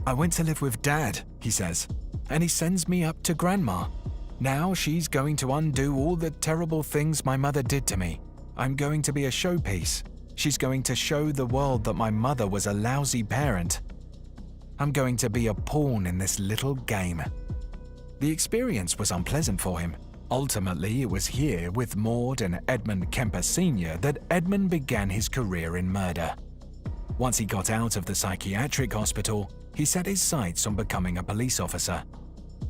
"I went to live with Dad," he says, "and he sends me up to Grandma. Now she's going to undo all the terrible things my mother did to me. I'm going to be a showpiece. She's going to show the world that my mother was a lousy parent. I'm going to be a pawn in this little game." The experience was unpleasant for him. Ultimately, it was here with Maud and Edmund Kemper Sr. that Edmund began his career in murder. Once he got out of the psychiatric hospital, he set his sights on becoming a police officer.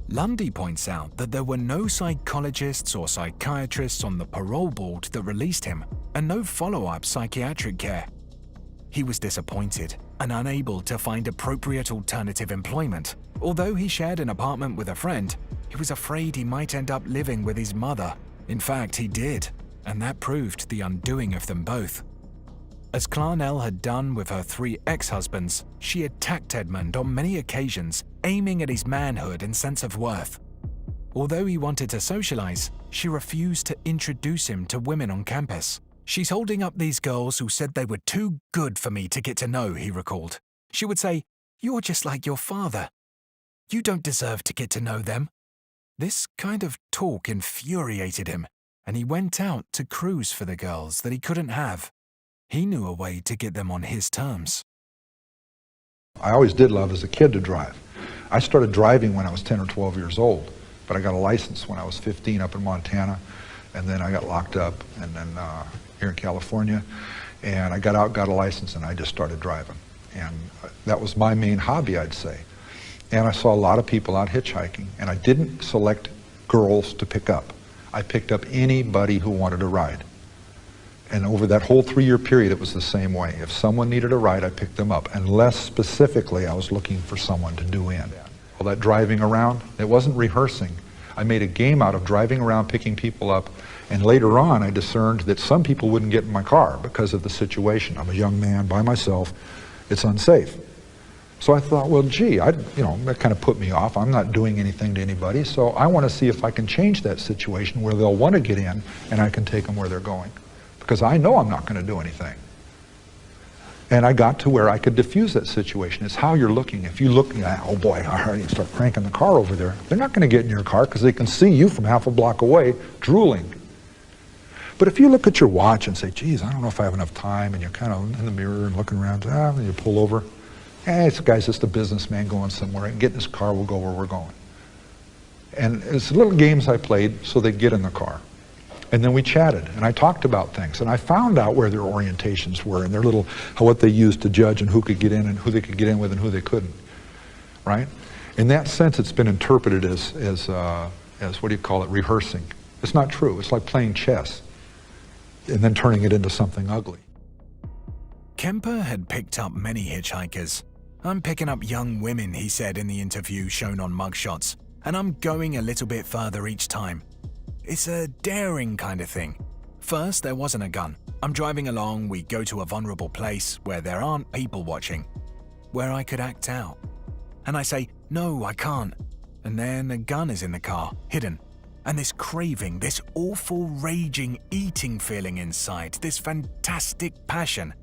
Lundy points out that there were no psychologists or psychiatrists on the parole board that released him, and no follow-up psychiatric care. He was disappointed and unable to find appropriate alternative employment. Although he shared an apartment with a friend, he was afraid he might end up living with his mother. In fact, he did, and that proved the undoing of them both. As Clarnell had done with her 3 ex-husbands, she attacked Edmund on many occasions, aiming at his manhood and sense of worth. Although he wanted to socialize, she refused to introduce him to women on campus. "She's holding up these girls who said they were too good for me to get to know," he recalled. She would say, "You're just like your father. You don't deserve to get to know them." This kind of talk infuriated him, and he went out to cruise for the girls that he couldn't have. He knew a way to get them on his terms. I always did love as a kid to drive. I started driving when I was 10 or 12 years old, but I got a license when I was 15 up in Montana, and then I got locked up, and then here in California, and I got out, got a license, and I just started driving. And that was my main hobby, I'd say. And I saw a lot of people out hitchhiking, and I didn't select girls to pick up. I picked up anybody who wanted a ride. And over that whole 3-year period, it was the same way. If someone needed a ride, I picked them up. Unless specifically I was looking for someone to do in. All that driving around, it wasn't rehearsing. I made a game out of driving around, picking people up, and later on I discerned that some people wouldn't get in my car because of the situation. I'm a young man by myself, it's unsafe. So I thought, well, gee, that kind of put me off. I'm not doing anything to anybody, so I want to see if I can change that situation where they'll want to get in and I can take them where they're going. Because I know I'm not going to do anything. And I got to where I could diffuse that situation. It's how you're looking. If you look, oh boy, all right, you start cranking the car over there, they're not going to get in your car because they can see you from half a block away drooling. But if you look at your watch and say, geez, I don't know if I have enough time, and you're kind of in the mirror and looking around, and you pull over, this guy's just a businessman going somewhere, and get in his car, we'll go where we're going. And it's little games I played so they'd get in the car. And then we chatted, and I talked about things, and I found out where their orientations were and their little, what they used to judge and who could get in and who they could get in with and who they couldn't, right? In that sense, it's been interpreted as what do you call it, rehearsing. It's not true. It's like playing chess and then turning it into something ugly. Kemper had picked up many hitchhikers. "I'm picking up young women," he said in the interview shown on mugshots, "and I'm going a little bit further each time. It's a daring kind of thing. First, there wasn't a gun. I'm driving along, we go to a vulnerable place where there aren't people watching, where I could act out. And I say, no, I can't. And then a gun is in the car, hidden. And this craving, this awful, raging, eating feeling inside, this fantastic passion.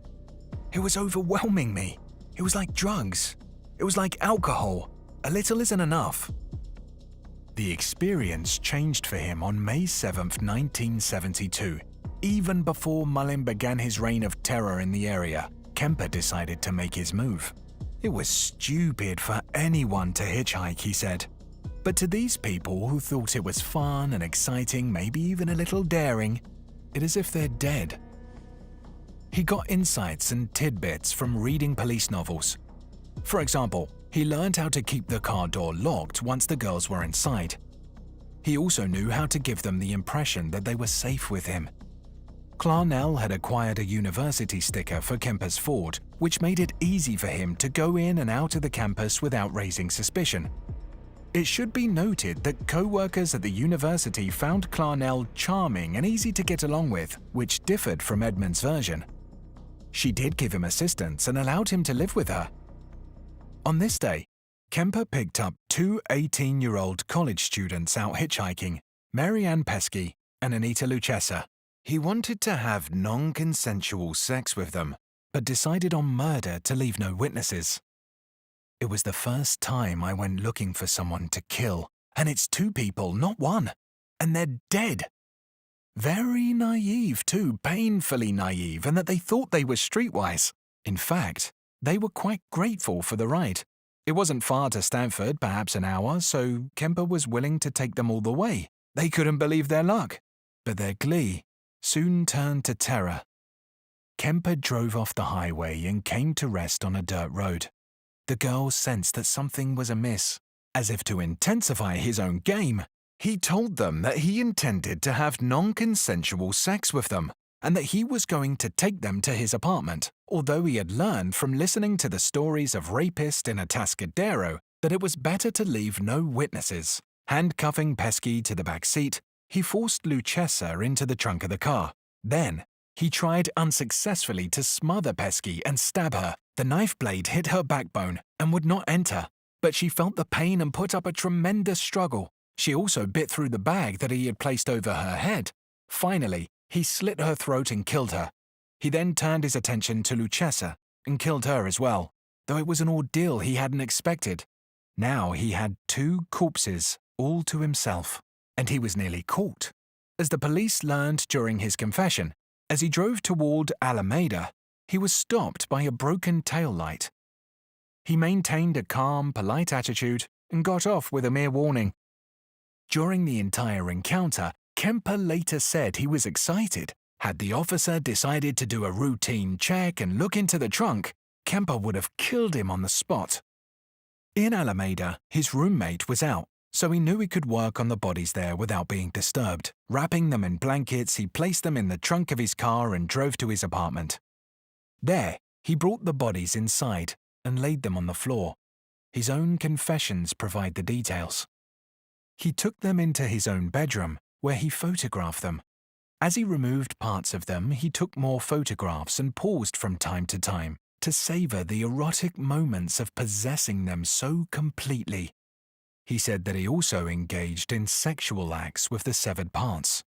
It was overwhelming me. It was like drugs. It was like alcohol. A little isn't enough." The experience changed for him on May 7th, 1972. Even before Mullin began his reign of terror in the area, Kemper decided to make his move. "It was stupid for anyone to hitchhike," he said. But to these people who thought it was fun and exciting, maybe even a little daring, it is as if they're dead. He got insights and tidbits from reading police novels. For example, he learned how to keep the car door locked once the girls were inside. He also knew how to give them the impression that they were safe with him, Clarnell had acquired a university sticker for Kemper's Ford, which made it easy for him to go in and out of the campus without raising suspicion. It should be noted that co-workers at the university found Clarnell charming and easy to get along with, which differed from Edmund's version. She did give him assistance and allowed him to live with her. On this day, Kemper picked up two 18-year-old college students out hitchhiking, Mary Ann Pesky and Anita Lucchesa. He wanted to have non-consensual sex with them, but decided on murder to leave no witnesses. It was the first time I went looking for someone to kill, and it's two people, not one, and they're dead. Very naive too, painfully naive, and that they thought they were streetwise. In fact, they were quite grateful for the ride. It wasn't far to Stanford, perhaps an hour, so Kemper was willing to take them all the way. They couldn't believe their luck, but their glee soon turned to terror. Kemper drove off the highway and came to rest on a dirt road. The girls sensed that something was amiss. As if to intensify his own game, he told them that he intended to have non-consensual sex with them and that he was going to take them to his apartment, although he had learned from listening to the stories of rapists in Atascadero that it was better to leave no witnesses. Handcuffing Pesky to the back seat, he forced Lucchesa into the trunk of the car. Then, he tried unsuccessfully to smother Pesky and stab her. The knife blade hit her backbone and would not enter, but she felt the pain and put up a tremendous struggle. She also bit through the bag that he had placed over her head. Finally, he slit her throat and killed her. He then turned his attention to Lucchesa and killed her as well, though it was an ordeal he hadn't expected. Now he had two corpses all to himself, and he was nearly caught. As the police learned during his confession, as he drove toward Alameda, he was stopped by a broken tail light. He maintained a calm, polite attitude and got off with a mere warning. During the entire encounter, Kemper later said he was excited. Had the officer decided to do a routine check and look into the trunk, Kemper would have killed him on the spot. In Alameda, his roommate was out, so he knew he could work on the bodies there without being disturbed. Wrapping them in blankets, he placed them in the trunk of his car and drove to his apartment. There, he brought the bodies inside and laid them on the floor. His own confessions provide the details. He took them into his own bedroom, where he photographed them. As he removed parts of them, he took more photographs and paused from time to time to savor the erotic moments of possessing them so completely. He said that he also engaged in sexual acts with the severed parts.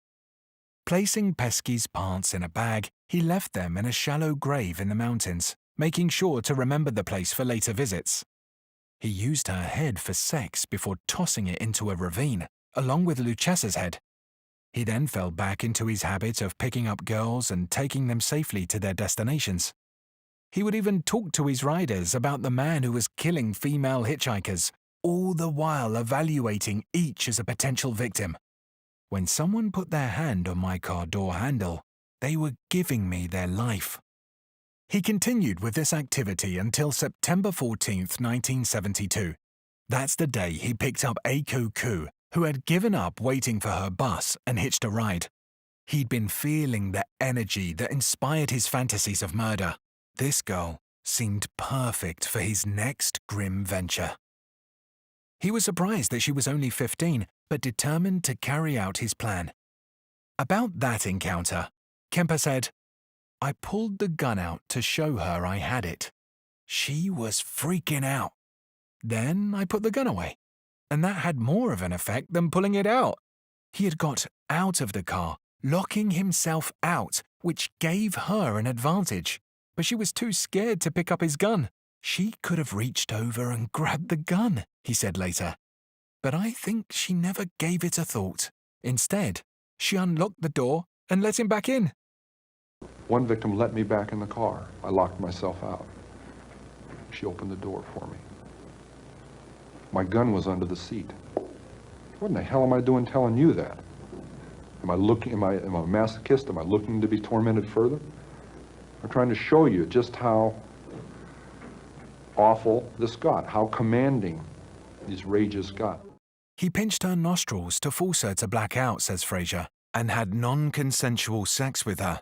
Placing Pesky's parts in a bag, he left them in a shallow grave in the mountains, making sure to remember the place for later visits. He used her head for sex before tossing it into a ravine, along with Lucchesa's head. He then fell back into his habit of picking up girls and taking them safely to their destinations. He would even talk to his riders about the man who was killing female hitchhikers, all the while evaluating each as a potential victim. When someone put their hand on my car door handle, they were giving me their life. He continued with this activity until September 14th, 1972. That's the day he picked up Aiko Ku, who had given up waiting for her bus and hitched a ride. He'd been feeling the energy that inspired his fantasies of murder. This girl seemed perfect for his next grim venture. He was surprised that she was only 15, but determined to carry out his plan. About that encounter, Kemper said, "I pulled the gun out to show her I had it. She was freaking out. Then I put the gun away, and that had more of an effect than pulling it out. He had got out of the car, locking himself out, which gave her an advantage, but she was too scared to pick up his gun. She could have reached over and grabbed the gun," he said later. "But I think she never gave it a thought. Instead, she unlocked the door and let him back in." One victim let me back in the car. I locked myself out. She opened the door for me. My gun was under the seat. What in the hell am I doing telling you that? Am I a masochist? Am I looking to be tormented further? I'm trying to show you just how awful this got, how commanding these rages got. He pinched her nostrils to force her to black out, says Fraser, and had non-consensual sex with her.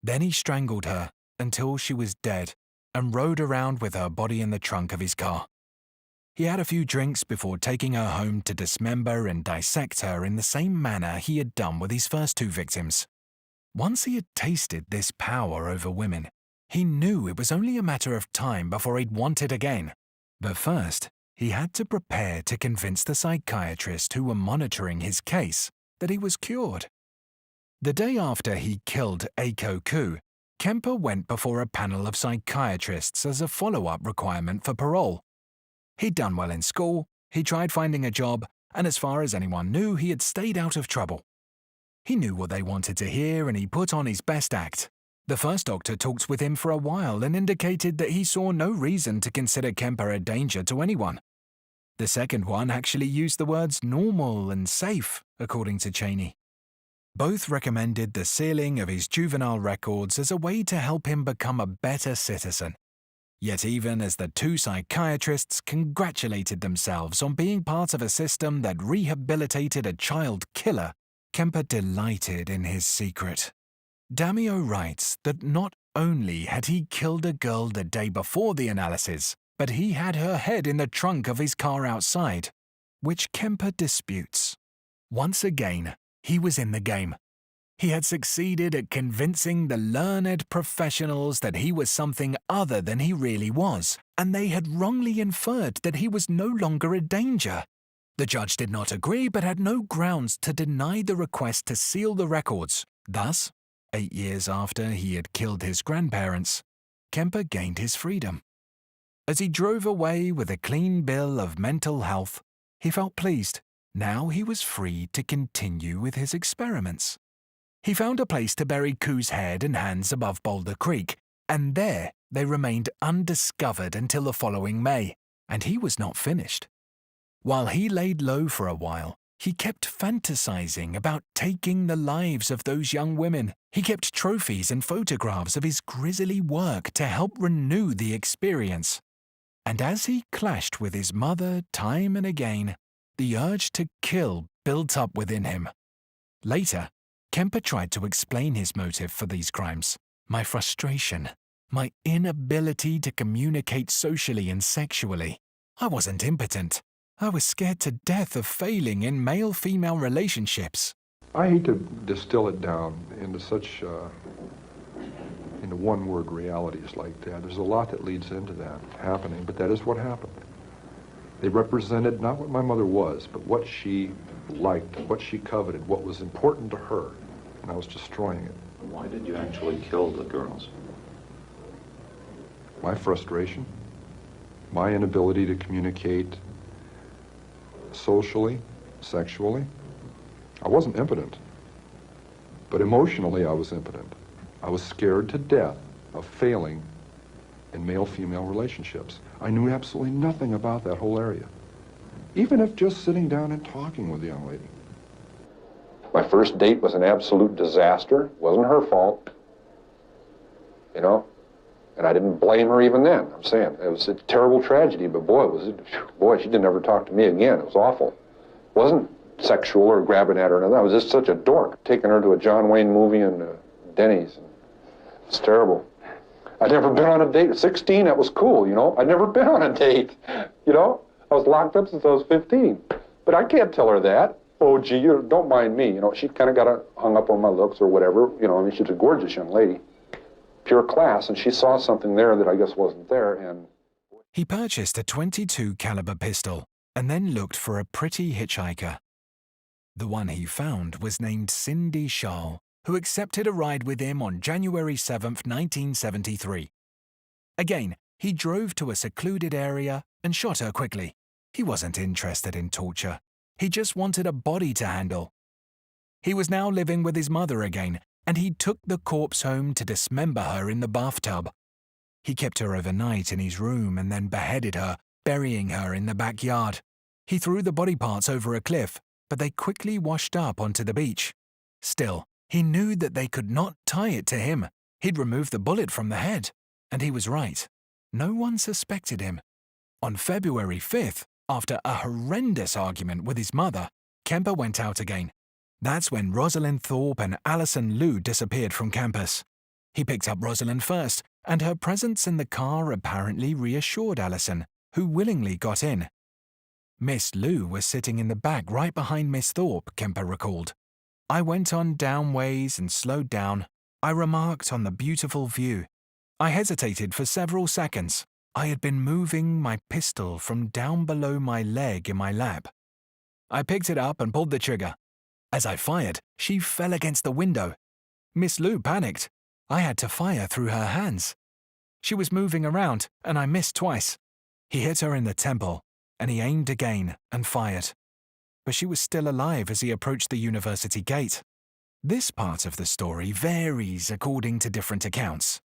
Then he strangled her until she was dead and rode around with her body in the trunk of his car. He had a few drinks before taking her home to dismember and dissect her in the same manner he had done with his first two victims. Once he had tasted this power over women, he knew it was only a matter of time before he'd want it again. But first, he had to prepare to convince the psychiatrists who were monitoring his case that he was cured. The day after he killed Carroll Cole, Kemper went before a panel of psychiatrists as a follow-up requirement for parole. He'd done well in school, he tried finding a job, and as far as anyone knew, he had stayed out of trouble. He knew what they wanted to hear and he put on his best act. The first doctor talked with him for a while and indicated that he saw no reason to consider Kemper a danger to anyone. The second one actually used the words normal and safe, according to Cheney. Both recommended the sealing of his juvenile records as a way to help him become a better citizen. Yet even as the two psychiatrists congratulated themselves on being part of a system that rehabilitated a child killer, Kemper delighted in his secret. Damio writes that not only had he killed a girl the day before the analysis, but he had her head in the trunk of his car outside, which Kemper disputes. Once again, he was in the game. He had succeeded at convincing the learned professionals that he was something other than he really was, and they had wrongly inferred that he was no longer a danger. The judge did not agree but had no grounds to deny the request to seal the records. Thus, 8 years after he had killed his grandparents, Kemper gained his freedom. As he drove away with a clean bill of mental health, he felt pleased. Now he was free to continue with his experiments. He found a place to bury Cole's head and hands above Boulder Creek, and there they remained undiscovered until the following May, and he was not finished. While he laid low for a while, he kept fantasizing about taking the lives of those young women. He kept trophies and photographs of his grisly work to help renew the experience. And as he clashed with his mother time and again, the urge to kill built up within him. Later, Kemper tried to explain his motive for these crimes. My frustration, my inability to communicate socially and sexually. I wasn't impotent. I was scared to death of failing in male-female relationships. I hate to distill it down into such, into one-word realities like that. There's a lot that leads into that happening, but that is what happened. They represented not what my mother was, but what she liked, what she coveted, what was important to her, and I was destroying it. Why did you actually kill the girls? My frustration, my inability to communicate socially, sexually. I wasn't impotent, but emotionally I was impotent. I was scared to death of failing in male-female relationships. I knew absolutely nothing about that whole area, even if just sitting down and talking with a young lady. My first date was an absolute disaster. Wasn't her fault, you know, and I didn't blame her even then. I'm saying it was a terrible tragedy, but boy, she didn't ever talk to me again. It was awful. It wasn't sexual or grabbing at her or nothing. I was just such a dork, taking her to a John Wayne movie and Denny's. It's terrible. I'd never been on a date. At 16, that was cool, you know. I'd never been on a date, you know. I was locked up since I was 15. But I can't tell her that. Oh, gee, you don't mind me. You know, she kind of got hung up on my looks or whatever. You know, I mean, she's a gorgeous young lady. Pure class, and she saw something there that I guess wasn't there, and... He purchased a .22 caliber pistol and then looked for a pretty hitchhiker. The one he found was named Cindy Schall, who accepted a ride with him on January 7th, 1973. Again, he drove to a secluded area and shot her quickly. He wasn't interested in torture. He just wanted a body to handle. He was now living with his mother again, and he took the corpse home to dismember her in the bathtub. He kept her overnight in his room and then beheaded her, burying her in the backyard. He threw the body parts over a cliff, but they quickly washed up onto the beach. Still, he knew that they could not tie it to him. He'd removed the bullet from the head, and he was right. No one suspected him. On February 5th, after a horrendous argument with his mother, Kemper went out again. That's when Rosalind Thorpe and Allison Liu disappeared from campus. He picked up Rosalind first, and her presence in the car apparently reassured Allison, who willingly got in. Miss Lou was sitting in the back right behind Miss Thorpe, Kemper recalled. I went on downways and slowed down. I remarked on the beautiful view. I hesitated for several seconds. I had been moving my pistol from down below my leg in my lap. I picked it up and pulled the trigger. As I fired, she fell against the window. Miss Lou panicked. I had to fire through her hands. She was moving around, and I missed twice. He hit her in the temple, and he aimed again and fired. But she was still alive as he approached the university gate. This part of the story varies according to different accounts.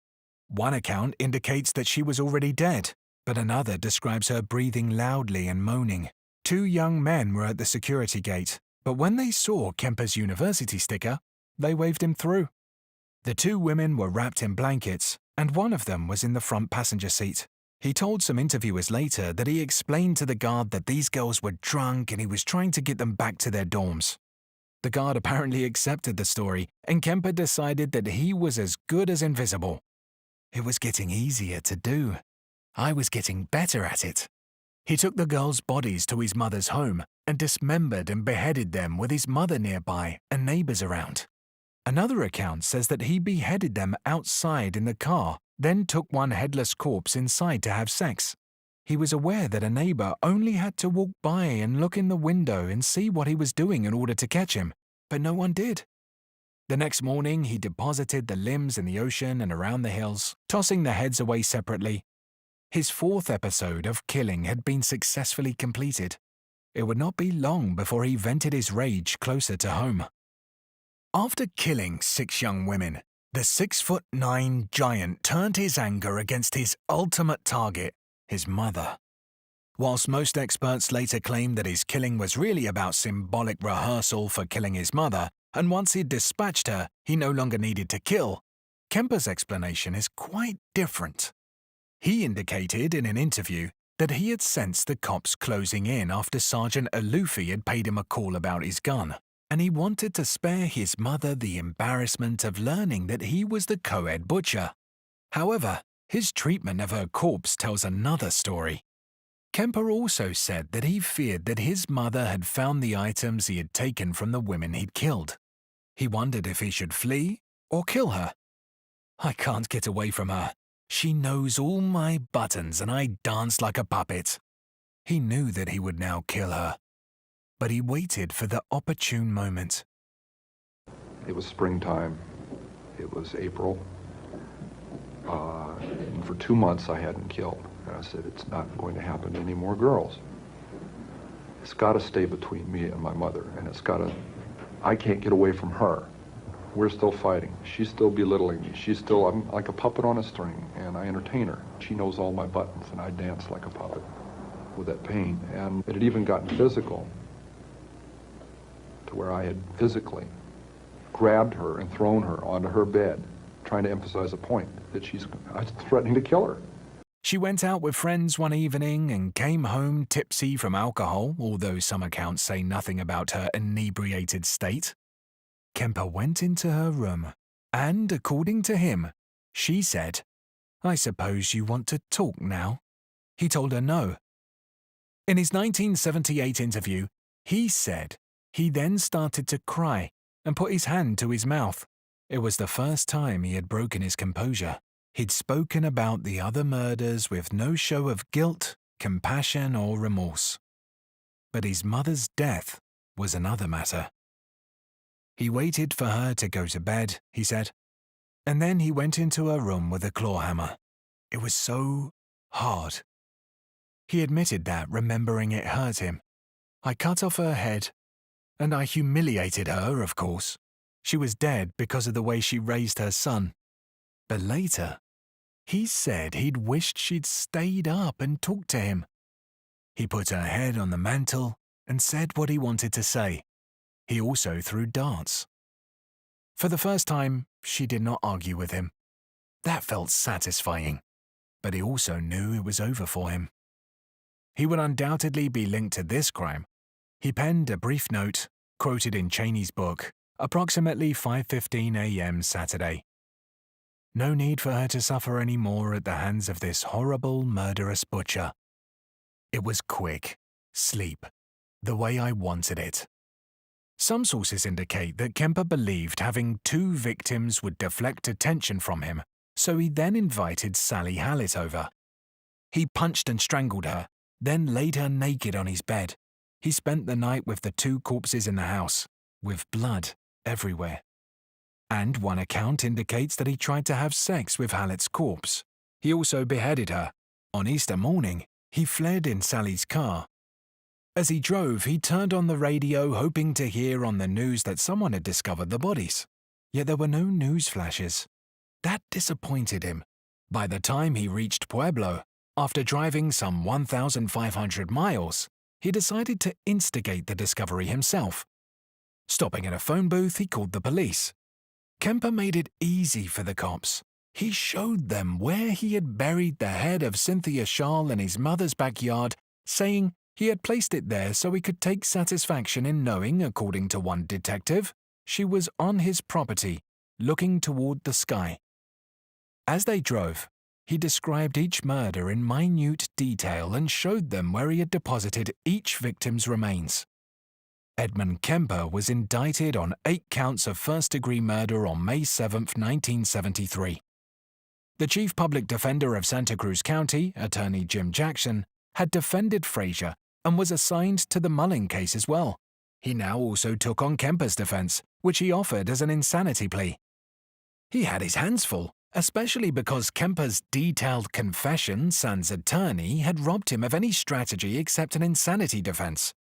One account indicates that she was already dead, but another describes her breathing loudly and moaning. 2 young men were at the security gate, but when they saw Kemper's university sticker, they waved him through. The 2 women were wrapped in blankets, and one of them was in the front passenger seat. He told some interviewers later that he explained to the guard that these girls were drunk and he was trying to get them back to their dorms. The guard apparently accepted the story, and Kemper decided that he was as good as invisible. It was getting easier to do. I was getting better at it. He took the girls' bodies to his mother's home and dismembered and beheaded them with his mother nearby and neighbors around. Another account says that he beheaded them outside in the car, then took one headless corpse inside to have sex. He was aware that a neighbor only had to walk by and look in the window and see what he was doing in order to catch him, but no one did. The next morning, he deposited the limbs in the ocean and around the hills, tossing the heads away separately. His 4th episode of killing had been successfully completed. It would not be long before he vented his rage closer to home. After killing 6 young women, the 6'9" giant turned his anger against his ultimate target, his mother. Whilst most experts later claimed that his killing was really about symbolic rehearsal for killing his mother, and once he'd dispatched her, he no longer needed to kill, Kemper's explanation is quite different. He indicated in an interview that he had sensed the cops closing in after Sergeant Alufi had paid him a call about his gun, and he wanted to spare his mother the embarrassment of learning that he was the co-ed butcher. However, his treatment of her corpse tells another story. Kemper also said that he feared that his mother had found the items he had taken from the women he'd killed. He wondered if he should flee or kill her. I can't get away from her. She knows all my buttons and I dance like a puppet. He knew that he would now kill her, but he waited for the opportune moment. It was springtime. It was April. And for 2 months I hadn't killed. And I said, it's not going to happen to any more girls. It's got to stay between me and my mother, and I can't get away from her. We're still fighting. She's still belittling me. I'm like a puppet on a string, and I entertain her. She knows all my buttons, and I dance like a puppet with that pain. And it had even gotten physical, to where I had physically grabbed her and thrown her onto her bed, trying to emphasize a point that I was threatening to kill her. She went out with friends one evening and came home tipsy from alcohol, although some accounts say nothing about her inebriated state. Kemper went into her room, and, according to him, she said, "I suppose you want to talk now?" He told her no. In his 1978 interview, he said he then started to cry and put his hand to his mouth. It was the first time he had broken his composure. He'd spoken about the other murders with no show of guilt, compassion, or remorse. But his mother's death was another matter. He waited for her to go to bed, he said, and then he went into her room with a claw hammer. It was so hard. He admitted that, remembering it hurt him. I cut off her head, and I humiliated her, of course. She was dead because of the way she raised her son. But later, he said he'd wished she'd stayed up and talked to him. He put her head on the mantel and said what he wanted to say. He also threw darts. For the first time, she did not argue with him. That felt satisfying, but he also knew it was over for him. He would undoubtedly be linked to this crime. He penned a brief note, quoted in Cheney's book, approximately 5:15 a.m. Saturday. No need for her to suffer any more at the hands of this horrible, murderous butcher. It was quick, sleep, the way I wanted it. Some sources indicate that Kemper believed having 2 victims would deflect attention from him, so he then invited Sally Hallett over. He punched and strangled her, then laid her naked on his bed. He spent the night with the 2 corpses in the house, with blood everywhere. And one account indicates that he tried to have sex with Hallett's corpse. He also beheaded her. On Easter morning, he fled in Sally's car. As he drove, he turned on the radio hoping to hear on the news that someone had discovered the bodies. Yet there were no news flashes. That disappointed him. By the time he reached Pueblo, after driving some 1,500 miles, he decided to instigate the discovery himself. Stopping at a phone booth, he called the police. Kemper made it easy for the cops. He showed them where he had buried the head of Cynthia Schall in his mother's backyard, saying he had placed it there so he could take satisfaction in knowing, according to one detective, she was on his property, looking toward the sky. As they drove, he described each murder in minute detail and showed them where he had deposited each victim's remains. Edmund Kemper was indicted on 8 counts of first-degree murder on May 7, 1973. The chief public defender of Santa Cruz County, Attorney Jim Jackson, had defended Frazier and was assigned to the Mulling case as well. He now also took on Kemper's defense, which he offered as an insanity plea. He had his hands full, especially because Kemper's detailed confession, sans attorney, had robbed him of any strategy except an insanity defense.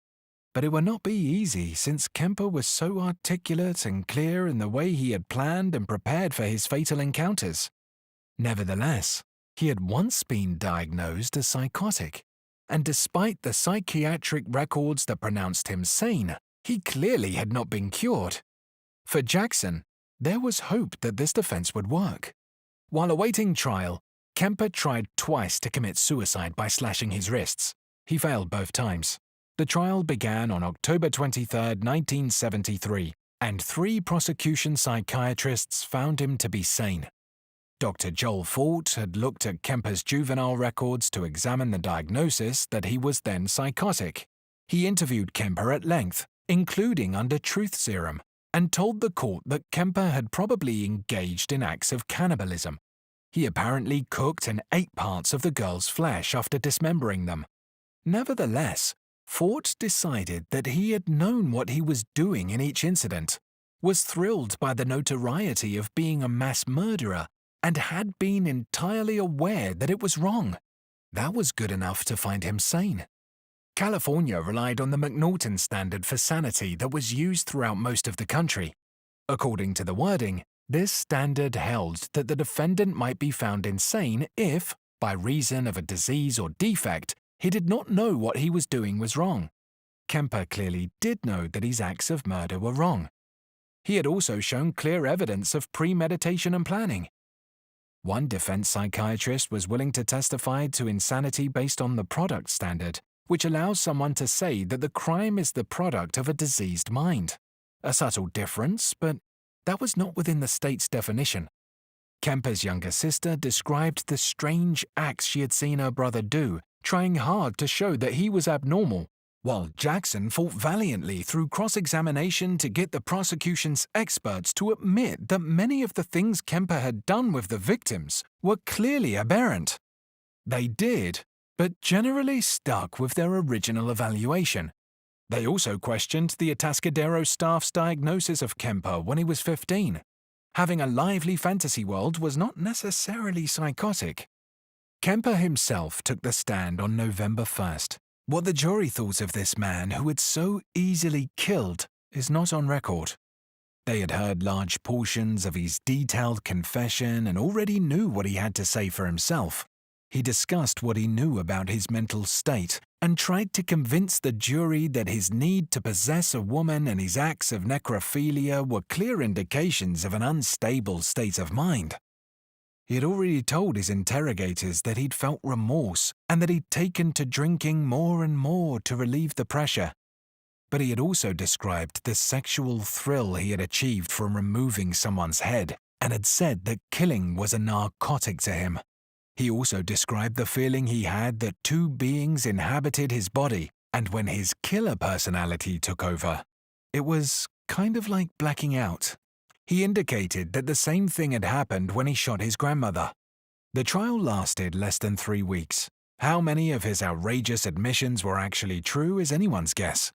But it would not be easy since Kemper was so articulate and clear in the way he had planned and prepared for his fatal encounters. Nevertheless, he had once been diagnosed as psychotic, and despite the psychiatric records that pronounced him sane, he clearly had not been cured. For Jackson, there was hope that this defense would work. While awaiting trial, Kemper tried twice to commit suicide by slashing his wrists. He failed both times. The trial began on October 23, 1973, and 3 prosecution psychiatrists found him to be sane. Dr. Joel Fort had looked at Kemper's juvenile records to examine the diagnosis that he was then psychotic. He interviewed Kemper at length, including under truth serum, and told the court that Kemper had probably engaged in acts of cannibalism. He apparently cooked and ate parts of the girls' flesh after dismembering them. Nevertheless, Fort decided that he had known what he was doing in each incident, was thrilled by the notoriety of being a mass murderer, and had been entirely aware that it was wrong. That was good enough to find him sane. California relied on the McNaughton standard for sanity that was used throughout most of the country. According to the wording, this standard held that the defendant might be found insane if, by reason of a disease or defect, he did not know what he was doing was wrong. Kemper clearly did know that his acts of murder were wrong. He had also shown clear evidence of premeditation and planning. One defense psychiatrist was willing to testify to insanity based on the product standard, which allows someone to say that the crime is the product of a diseased mind. A subtle difference, but that was not within the state's definition. Kemper's younger sister described the strange acts she had seen her brother do, trying hard to show that he was abnormal, while Jackson fought valiantly through cross-examination to get the prosecution's experts to admit that many of the things Kemper had done with the victims were clearly aberrant. They did, but generally stuck with their original evaluation. They also questioned the Atascadero staff's diagnosis of Kemper when he was 15. Having a lively fantasy world was not necessarily psychotic. Kemper himself took the stand on November 1st. What the jury thought of this man who had so easily killed is not on record. They had heard large portions of his detailed confession and already knew what he had to say for himself. He discussed what he knew about his mental state and tried to convince the jury that his need to possess a woman and his acts of necrophilia were clear indications of an unstable state of mind. He had already told his interrogators that he'd felt remorse and that he'd taken to drinking more and more to relieve the pressure. But he had also described the sexual thrill he had achieved from removing someone's head and had said that killing was a narcotic to him. He also described the feeling he had that two beings inhabited his body, and when his killer personality took over, it was kind of like blacking out. He indicated that the same thing had happened when he shot his grandmother. The trial lasted less than 3 weeks. How many of his outrageous admissions were actually true is anyone's guess.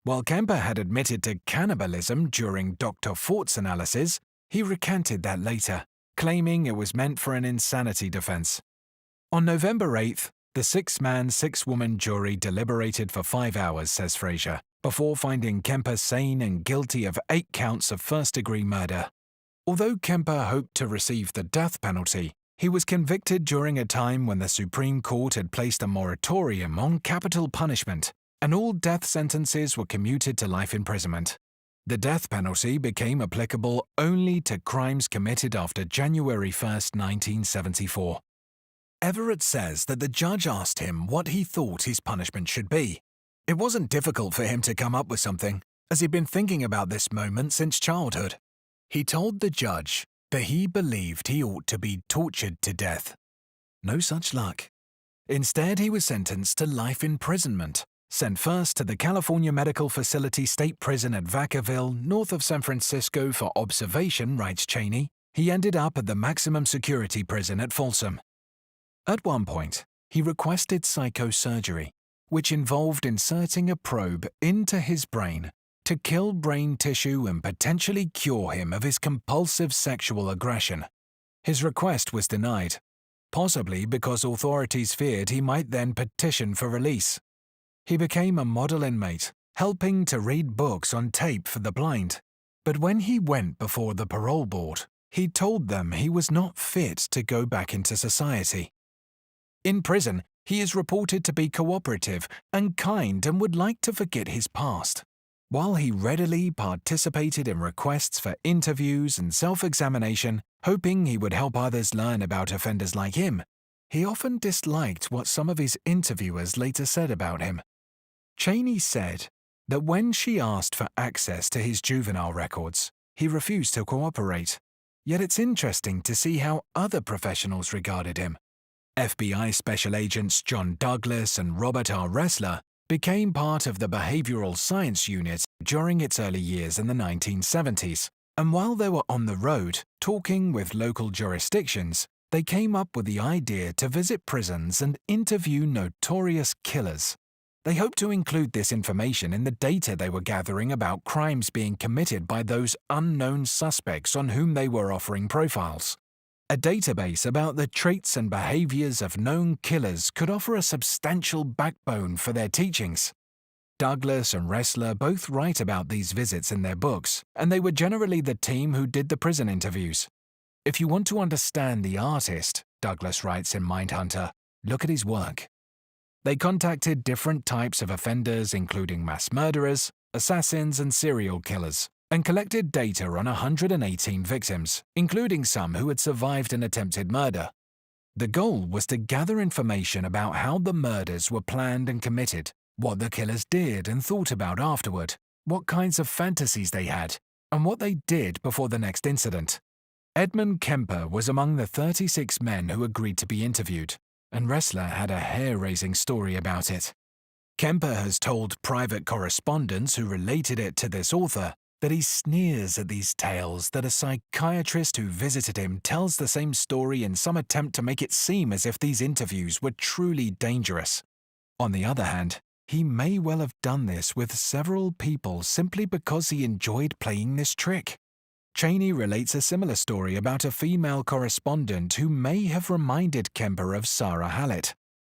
While Kemper had admitted to cannibalism during Dr. Fort's analysis, he recanted that later, claiming it was meant for an insanity defense. On November 8th, the 6-man, 6-woman jury deliberated for 5 hours, says Fraser, before finding Kemper sane and guilty of 8 counts of first-degree murder. Although Kemper hoped to receive the death penalty, he was convicted during a time when the Supreme Court had placed a moratorium on capital punishment, and all death sentences were commuted to life imprisonment. The death penalty became applicable only to crimes committed after January 1, 1974. Everett says that the judge asked him what he thought his punishment should be. It wasn't difficult for him to come up with something, as he'd been thinking about this moment since childhood. He told the judge that he believed he ought to be tortured to death. No such luck. Instead, he was sentenced to life imprisonment, sent first to the California Medical Facility State Prison at Vacaville, north of San Francisco for observation, writes Cheney. He ended up at the maximum security prison at Folsom. At one point, he requested psychosurgery, which involved inserting a probe into his brain to kill brain tissue and potentially cure him of his compulsive sexual aggression. His request was denied, possibly because authorities feared he might then petition for release. He became a model inmate, helping to read books on tape for the blind. But when he went before the parole board, he told them he was not fit to go back into society. In prison, he is reported to be cooperative and kind and would like to forget his past. While he readily participated in requests for interviews and self-examination, hoping he would help others learn about offenders like him, he often disliked what some of his interviewers later said about him. Cheney said that when she asked for access to his juvenile records, he refused to cooperate. Yet it's interesting to see how other professionals regarded him. FBI Special Agents John Douglas and Robert R. Ressler became part of the Behavioral Science Unit during its early years in the 1970s, and while they were on the road talking with local jurisdictions, they came up with the idea to visit prisons and interview notorious killers. They hoped to include this information in the data they were gathering about crimes being committed by those unknown suspects on whom they were offering profiles. A database about the traits and behaviors of known killers could offer a substantial backbone for their teachings. Douglas and Ressler both write about these visits in their books, and they were generally the team who did the prison interviews. If you want to understand the artist, Douglas writes in Mindhunter, look at his work. They contacted different types of offenders, including mass murderers, assassins, and serial killers, and collected data on 118 victims, including some who had survived an attempted murder. The goal was to gather information about how the murders were planned and committed, what the killers did and thought about afterward, what kinds of fantasies they had, and what they did before the next incident. Edmund Kemper was among the 36 men who agreed to be interviewed, and Ressler had a hair-raising story about it. Kemper has told private correspondents who related it to this author that he sneers at these tales that a psychiatrist who visited him tells the same story in some attempt to make it seem as if these interviews were truly dangerous. On the other hand, he may well have done this with several people simply because he enjoyed playing this trick. Cheney relates a similar story about a female correspondent who may have reminded Kemper of Sarah Hallett.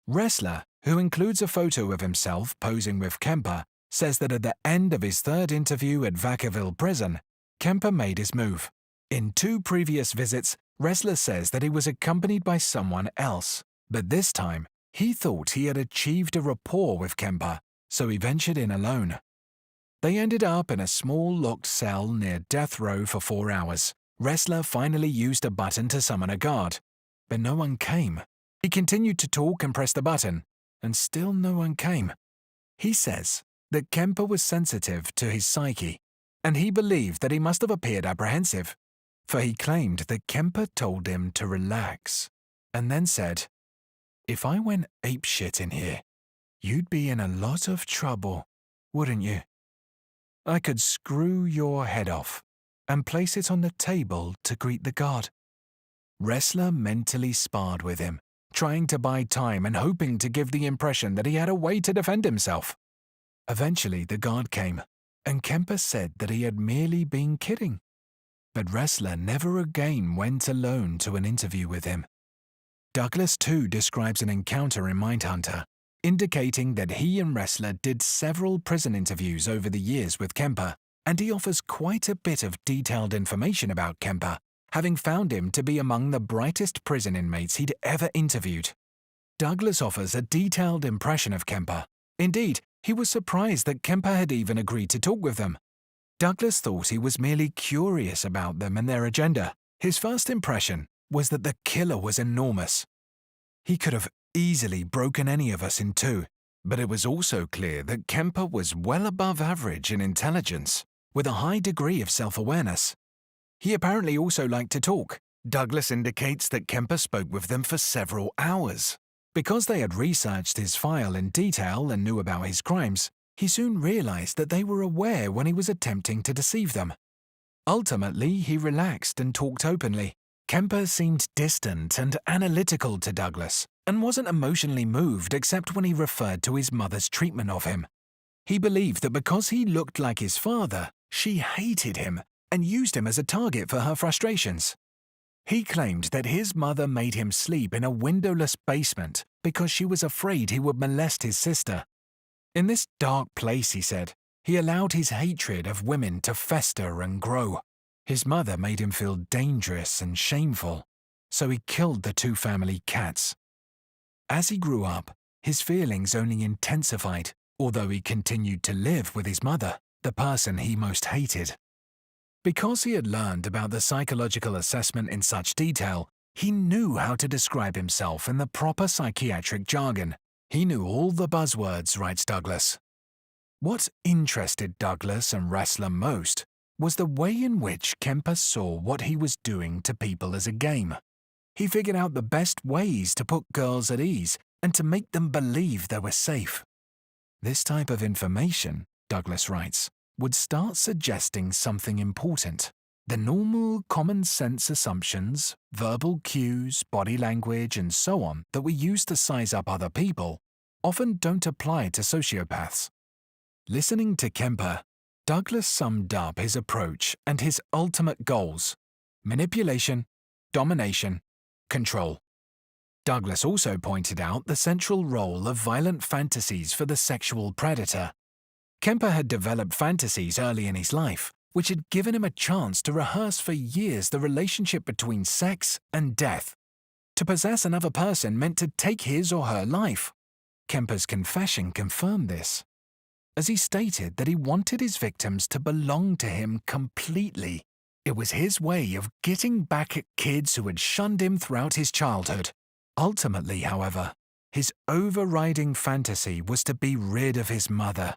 Ressler, who includes a photo of himself posing with Kemper, says that at the end of his third interview at Vacaville Prison, Kemper made his move. In 2 previous visits, Ressler says that he was accompanied by someone else, but this time, he thought he had achieved a rapport with Kemper, so he ventured in alone. They ended up in a small locked cell near death row for 4 hours. Ressler finally used a button to summon a guard, but no one came. He continued to talk and press the button, and still no one came. He says that Kemper was sensitive to his psyche, and he believed that he must have appeared apprehensive. for he claimed that Kemper told him to relax and then said, "If I went apeshit in here, you'd be in a lot of trouble, wouldn't you? I could screw your head off and place it on the table to greet the guard." Ressler mentally sparred with him, trying to buy time and hoping to give the impression that he had a way to defend himself. Eventually, the guard came, and Kemper said that he had merely been kidding. But Ressler never again went alone to an interview with him. Douglas, too, describes an encounter in Mindhunter, indicating that he and Ressler did several prison interviews over the years with Kemper, and he offers quite a bit of detailed information about Kemper, having found him to be among the brightest prison inmates he'd ever interviewed. Douglas offers a detailed impression of Kemper. Indeed, he was surprised that Kemper had even agreed to talk with them. Douglas thought he was merely curious about them and their agenda. His first impression was that the killer was enormous. He could have easily broken any of us in two, but it was also clear that Kemper was well above average in intelligence, with a high degree of self-awareness. He apparently also liked to talk. Douglas indicates that Kemper spoke with them for several hours. Because they had researched his file in detail and knew about his crimes, he soon realized that they were aware when he was attempting to deceive them. Ultimately, he relaxed and talked openly. Kemper seemed distant and analytical to Douglas, and wasn't emotionally moved except when he referred to his mother's treatment of him. He believed that because he looked like his father, she hated him and used him as a target for her frustrations. He claimed that his mother made him sleep in a windowless basement because she was afraid he would molest his sister. In this dark place, he said, he allowed his hatred of women to fester and grow. His mother made him feel dangerous and shameful, so he killed the two family cats. As he grew up, his feelings only intensified, although he continued to live with his mother, the person he most hated. Because he had learned about the psychological assessment in such detail, he knew how to describe himself in the proper psychiatric jargon. He knew all the buzzwords, writes Douglas. What interested Douglas and Ressler most was the way in which Kemper saw what he was doing to people as a game. He figured out the best ways to put girls at ease and to make them believe they were safe. This type of information, Douglas writes, would start suggesting something important. The normal common sense assumptions, verbal cues, body language, and so on that we use to size up other people often don't apply to sociopaths. Listening to Kemper, Douglas summed up his approach and his ultimate goals: manipulation, domination, control. Douglas also pointed out the central role of violent fantasies for the sexual predator. Kemper had developed fantasies early in his life, which had given him a chance to rehearse for years the relationship between sex and death. To possess another person meant to take his or her life. Kemper's confession confirmed this, as he stated that he wanted his victims to belong to him completely. It was his way of getting back at kids who had shunned him throughout his childhood. Ultimately, however, his overriding fantasy was to be rid of his mother.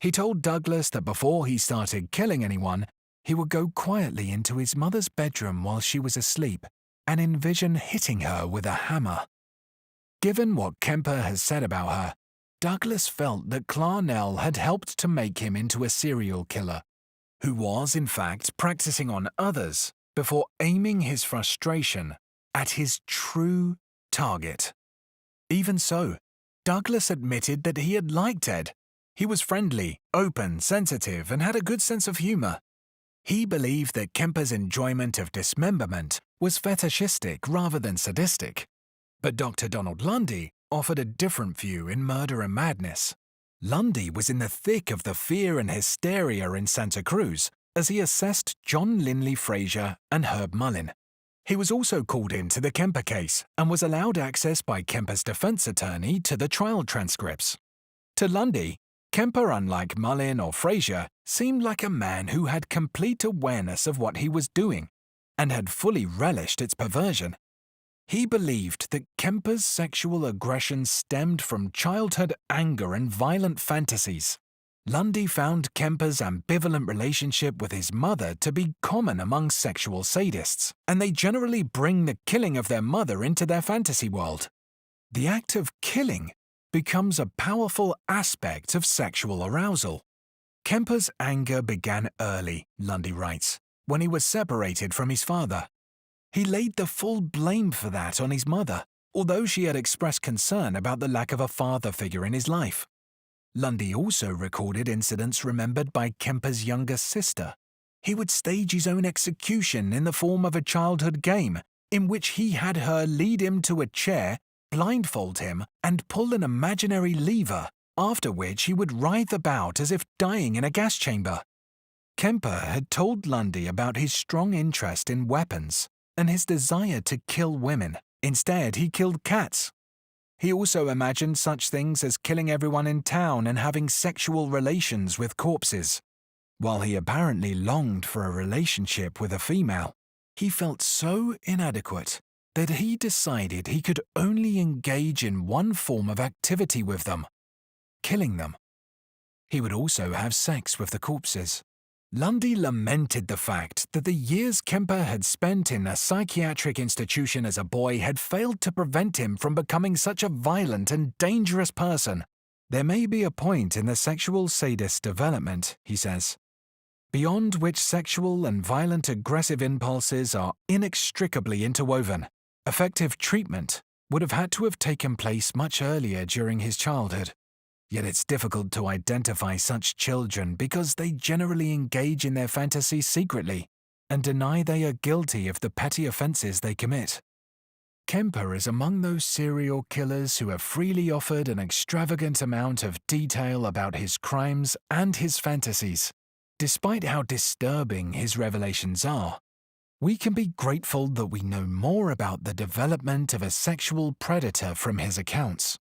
He told Douglas that before he started killing anyone, he would go quietly into his mother's bedroom while she was asleep and envision hitting her with a hammer. Given what Kemper has said about her, Douglas felt that Clarnell had helped to make him into a serial killer, who was, in fact, practicing on others before aiming his frustration at his true target. Even so, Douglas admitted that he had liked Ed. He was friendly, open, sensitive, and had a good sense of humor. He believed that Kemper's enjoyment of dismemberment was fetishistic rather than sadistic. But Dr. Donald Lundy offered a different view in Murder and Madness. Lundy was in the thick of the fear and hysteria in Santa Cruz as he assessed John Linley Frazier and Herb Mullin. He was also called into the Kemper case and was allowed access by Kemper's defense attorney to the trial transcripts. To Lundy, Kemper, unlike Mullin or Frazier, seemed like a man who had complete awareness of what he was doing and had fully relished its perversion. He believed that Kemper's sexual aggression stemmed from childhood anger and violent fantasies. Lundy found Kemper's ambivalent relationship with his mother to be common among sexual sadists, and they generally bring the killing of their mother into their fantasy world. The act of killing becomes a powerful aspect of sexual arousal. Kemper's anger began early, Lundy writes, when he was separated from his father. He laid the full blame for that on his mother, although she had expressed concern about the lack of a father figure in his life. Lundy also recorded incidents remembered by Kemper's younger sister. He would stage his own execution in the form of a childhood game, in which he had her lead him to a chair, blindfold him, and pull an imaginary lever, after which he would writhe about as if dying in a gas chamber. Kemper had told Lundy about his strong interest in weapons and his desire to kill women. Instead, he killed cats. He also imagined such things as killing everyone in town and having sexual relations with corpses. While he apparently longed for a relationship with a female, he felt so inadequate that he decided he could only engage in one form of activity with them: killing them. He would also have sex with the corpses. Lundy lamented the fact that the years Kemper had spent in a psychiatric institution as a boy had failed to prevent him from becoming such a violent and dangerous person. There may be a point in the sexual sadist's development, he says, beyond which sexual and violent aggressive impulses are inextricably interwoven. Effective treatment would have had to have taken place much earlier during his childhood. Yet it's difficult to identify such children because they generally engage in their fantasies secretly and deny they are guilty of the petty offenses they commit. Kemper is among those serial killers who have freely offered an extravagant amount of detail about his crimes and his fantasies. Despite how disturbing his revelations are, we can be grateful that we know more about the development of a sexual predator from his accounts.